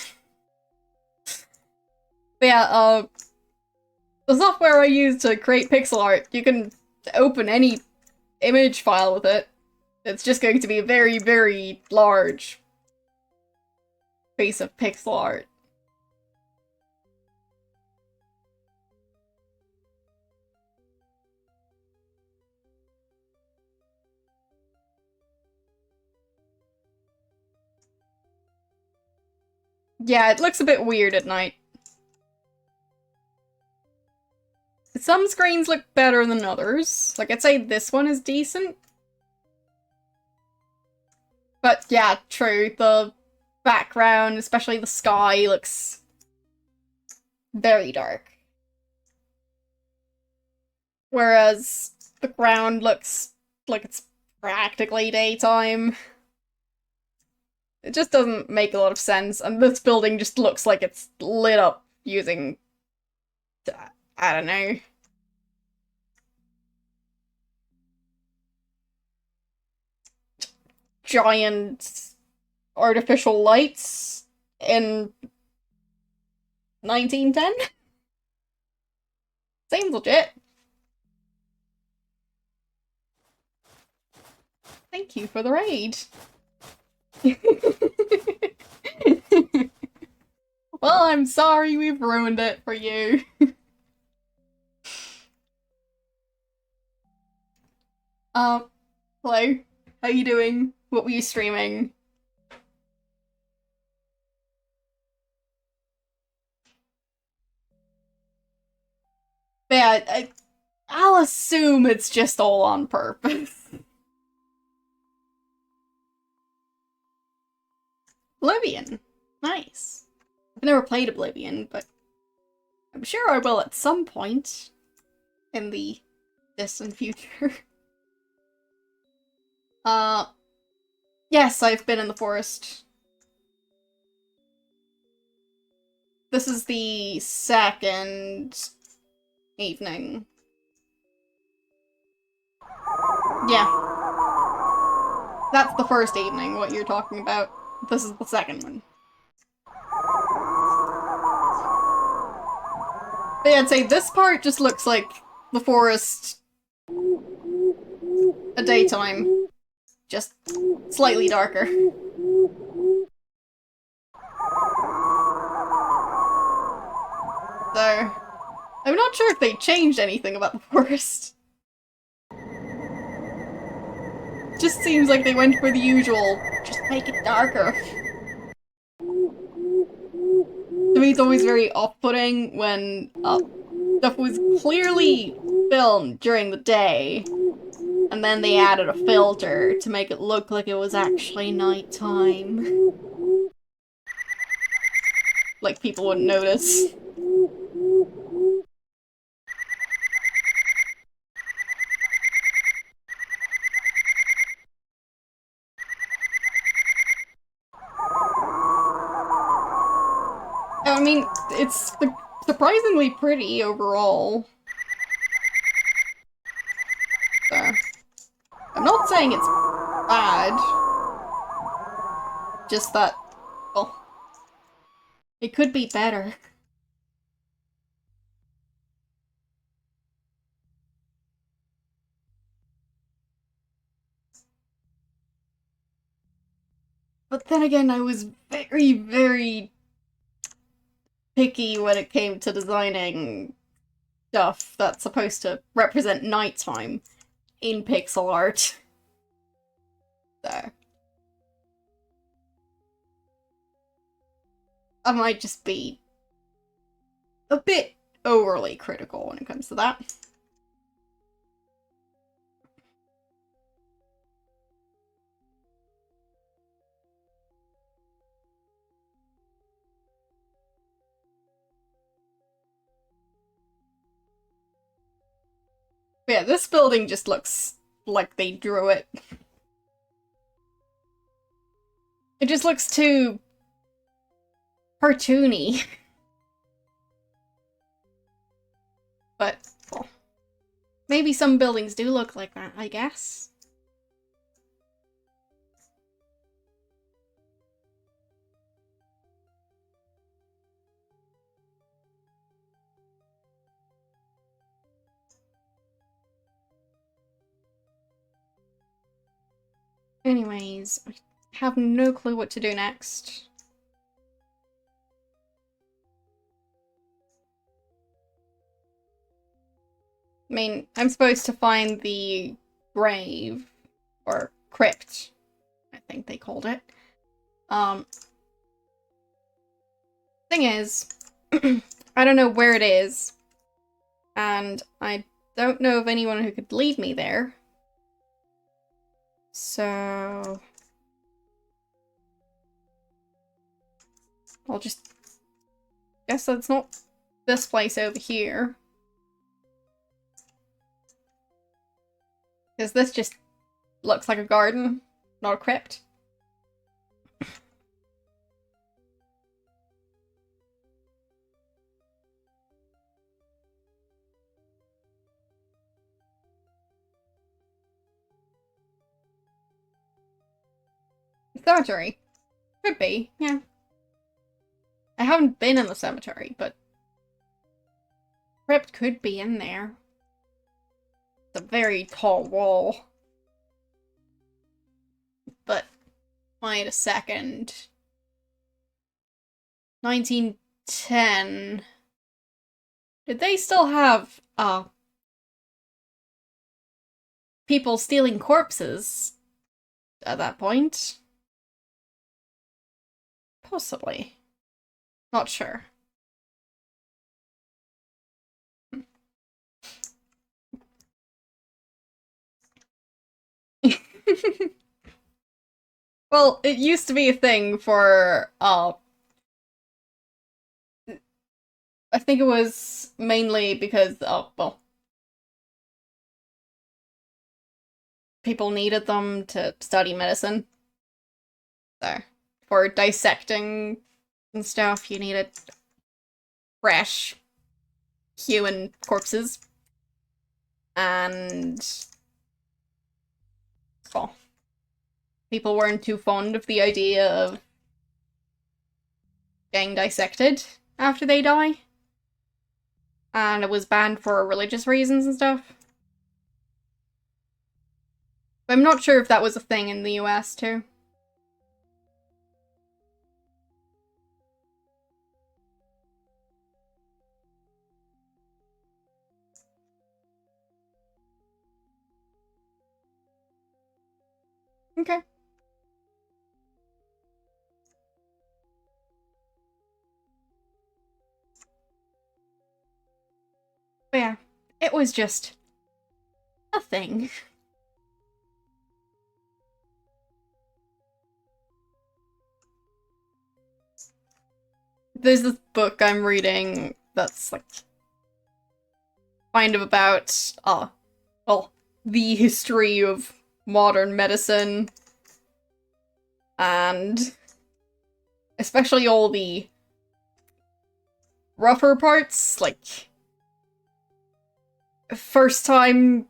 But yeah, the software I use to create pixel art, you can open any image file with it. It's just going to be a very, very large piece of pixel art. Yeah, it looks a bit weird at night. Some screens look better than others. Like, I'd say this one is decent. But yeah, true, the background, especially the sky, looks very dark. Whereas the ground looks like it's practically daytime. It just doesn't make a lot of sense, and this building just looks like it's lit up using, I don't know. Giant artificial lights in 1910? Seems legit. Thank you for the raid. Well, I'm sorry we've ruined it for you. Hello. How you doing? What were you streaming? But yeah, I'll assume it's just all on purpose. Oblivion. Nice. I've never played Oblivion, but I'm sure I will at some point in the distant future. Yes, I've been in the forest. This is the second evening. Yeah. That's the first evening, what you're talking about. This is the second one. But yeah, I'd say this part just looks like the forest at daytime. Just slightly darker. So, I'm not sure if they changed anything about the forest. Just seems like they went for the usual, just make it darker. To me, it's always very off-putting when stuff was clearly filmed during the day, and then they added a filter to make it look like it was actually nighttime. Like people wouldn't notice. I mean, it's surprisingly pretty overall. So, I'm not saying it's bad. Just that, well, it could be better. But then again, I was very, very picky when it came to designing stuff that's supposed to represent nighttime in pixel art. So, I might just be a bit overly critical when it comes to that. But yeah, this building just looks like they drew it. It just looks too cartoony. But, well, maybe some buildings do look like that, I guess. Anyways, I have no clue what to do next. I mean, I'm supposed to find the grave, or crypt, I think they called it. Thing is, I don't know where it is, and I don't know of anyone who could lead me there. So, I'll just guess that's not this place over here. Because this just looks like a garden, not a crypt. Cemetery. Could be, yeah. I haven't been in the cemetery, but crypt could be in there. It's a very tall wall. But, wait a second. 1910. Did they still have, people stealing corpses at that point? Possibly. Not sure. Well, it used to be a thing for, I think it was mainly because, well, people needed them to study medicine. So, for dissecting and stuff, you needed fresh human corpses. And, well, people weren't too fond of the idea of getting dissected after they die. And it was banned for religious reasons and stuff. But I'm not sure if that was a thing in the US too. Okay. But yeah, it was just a thing. There's this book I'm reading that's like kind of about well, the history of modern medicine and especially all the rougher parts, like first time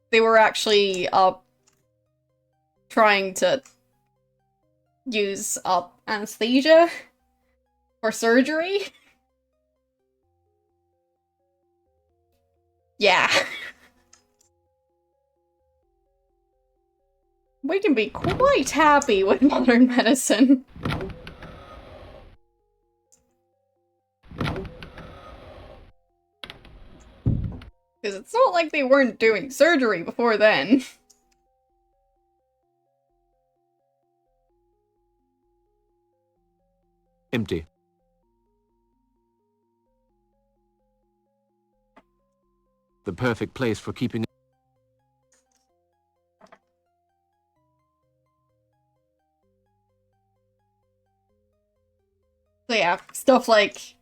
they were actually trying to use anesthesia for surgery. Yeah. We can be quite happy with modern medicine. Because it's not like they weren't doing surgery before then. Empty. The perfect place for keeping... So yeah, stuff like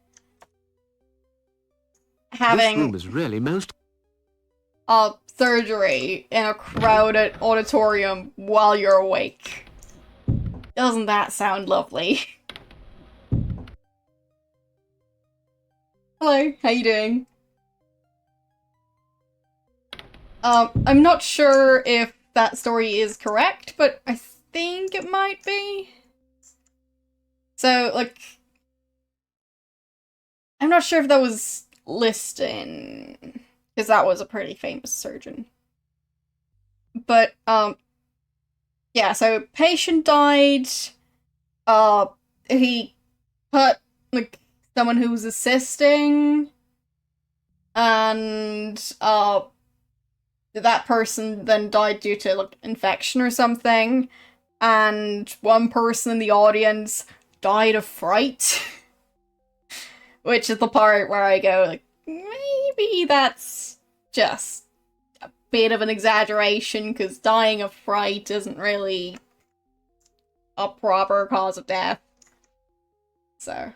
having This room is really most... surgery in a crowded auditorium while you're awake. Doesn't that sound lovely? Hello, how you doing? I'm not sure if that story is correct, but I think it might be. So, like, I'm not sure if that was Liston, because that was a pretty famous surgeon. But, yeah, so patient died, he cut, like, someone who was assisting, and, that person then died due to, like, infection or something, and one person in the audience died of fright. Which is the part where I go, like, maybe that's just a bit of an exaggeration, because dying of fright isn't really a proper cause of death. So,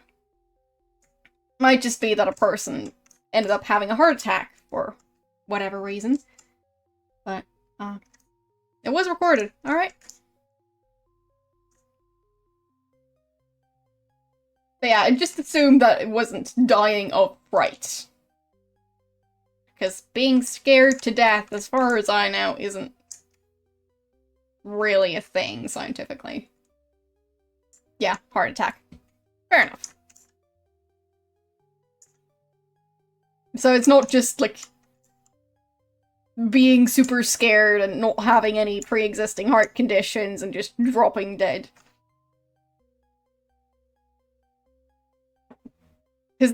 might just be that a person ended up having a heart attack for whatever reason. But, it was recorded, alright? But yeah, I just assumed that it wasn't dying of fright. Because being scared to death, as far as I know, isn't really a thing scientifically. Yeah, heart attack. Fair enough. So it's not just, like, being super scared and not having any pre-existing heart conditions and just dropping dead. Because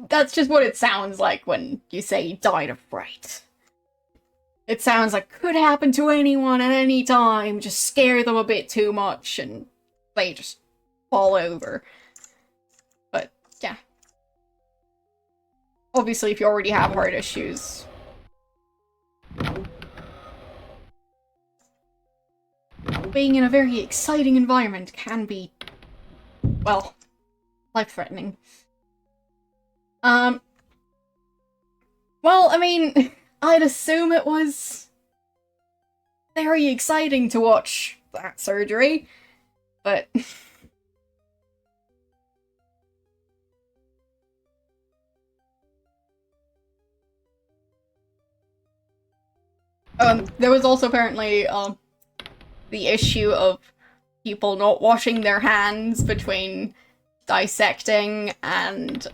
that's just what it sounds like when you say you died of fright. It sounds like could happen to anyone at any time, just scare them a bit too much and they just fall over. But, yeah. Obviously, if you already have heart issues, being in a very exciting environment can be, well, life-threatening. Well, I mean, I'd assume it was very exciting to watch that surgery, but... there was also apparently, the issue of people not washing their hands between dissecting and,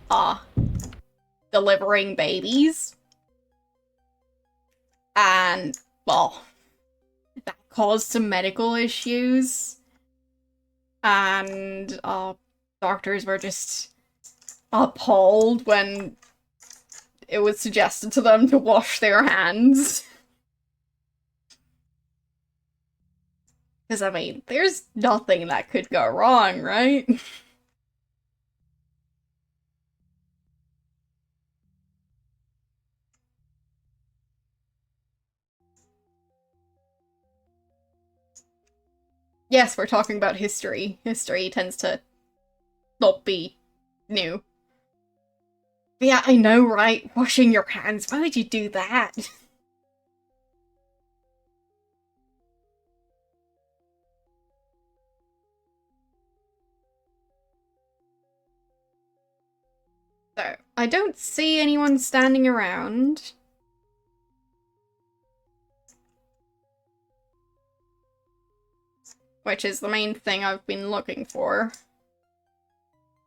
delivering babies. And, well, that caused some medical issues. And, doctors were just appalled when it was suggested to them to wash their hands. Because, I mean, there's nothing that could go wrong, right? Yes, we're talking about history. History tends to not be new. But yeah, I know, right? Washing your hands. Why would you do that? So, I don't see anyone standing around. Which is the main thing I've been looking for.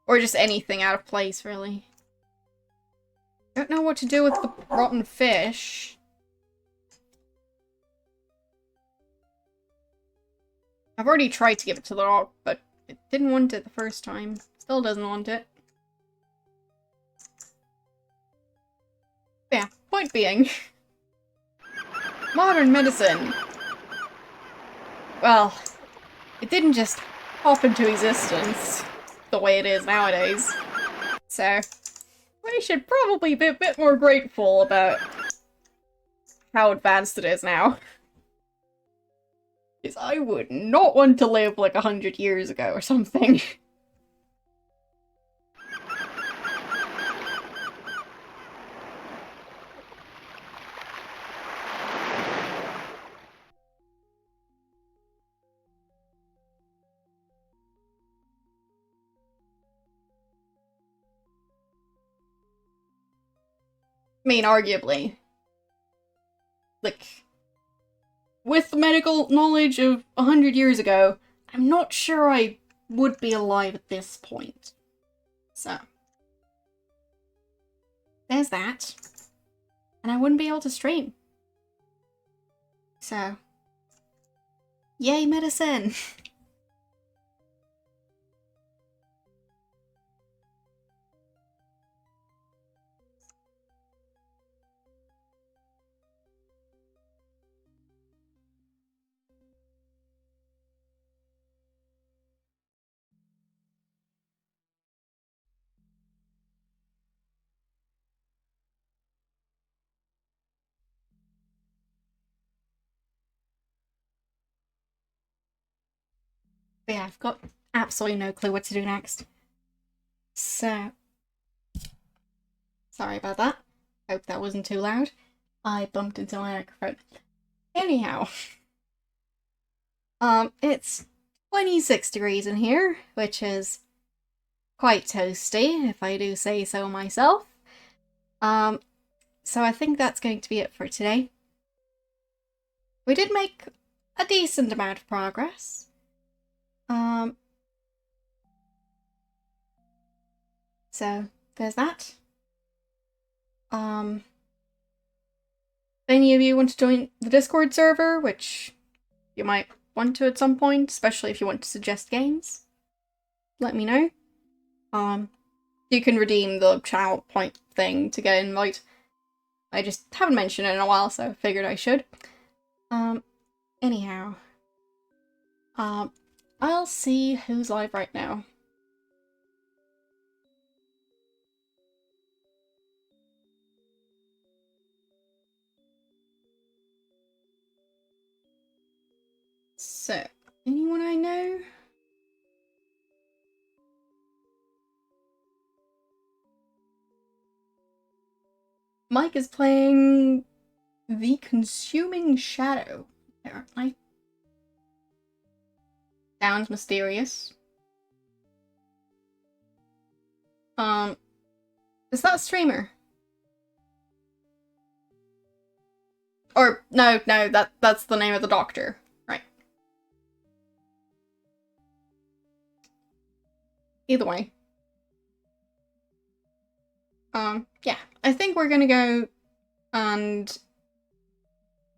Or just anything out of place, really. Don't know what to do with the rotten fish. I've already tried to give it to the dog, but it didn't want it the first time. Still doesn't want it. Yeah, point being. Modern medicine. Well, it didn't just pop into existence the way it is nowadays. So, we should probably be a bit more grateful about how advanced it is now. Because I would not want to live like 100 years ago or something. I mean, arguably. Like, with the medical knowledge of 100 years ago, I'm not sure I would be alive at this point. So. There's that. And I wouldn't be able to stream. So. Yay, medicine! But yeah, I've got absolutely no clue what to do next. So. Sorry about that. Hope that wasn't too loud. I bumped into my microphone. Anyhow. It's 26 degrees in here, which is quite toasty, if I do say so myself. So I think that's going to be it for today. We did make a decent amount of progress. So there's that. If any of you want to join the Discord server, which you might want to at some point, especially if you want to suggest games, let me know. You can redeem the channel point thing to get an invite. I just haven't mentioned it in a while, so I figured I should. Anyhow. I'll see who's live right now. So, Anyone I know? Mike is playing The Consuming Shadow, apparently. Sounds mysterious. Is that a streamer? Or, no, that's the name of the doctor. Right. Either way. Yeah. I think we're gonna go and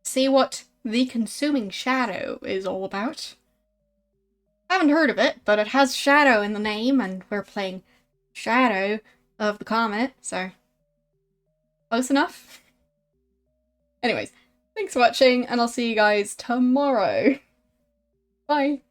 see what The Consuming Shadow is all about. Haven't heard of it, but it has Shadow in the name, and we're playing Shadow of the Comet, so close enough. Anyways, thanks for watching, and I'll see you guys tomorrow. Bye!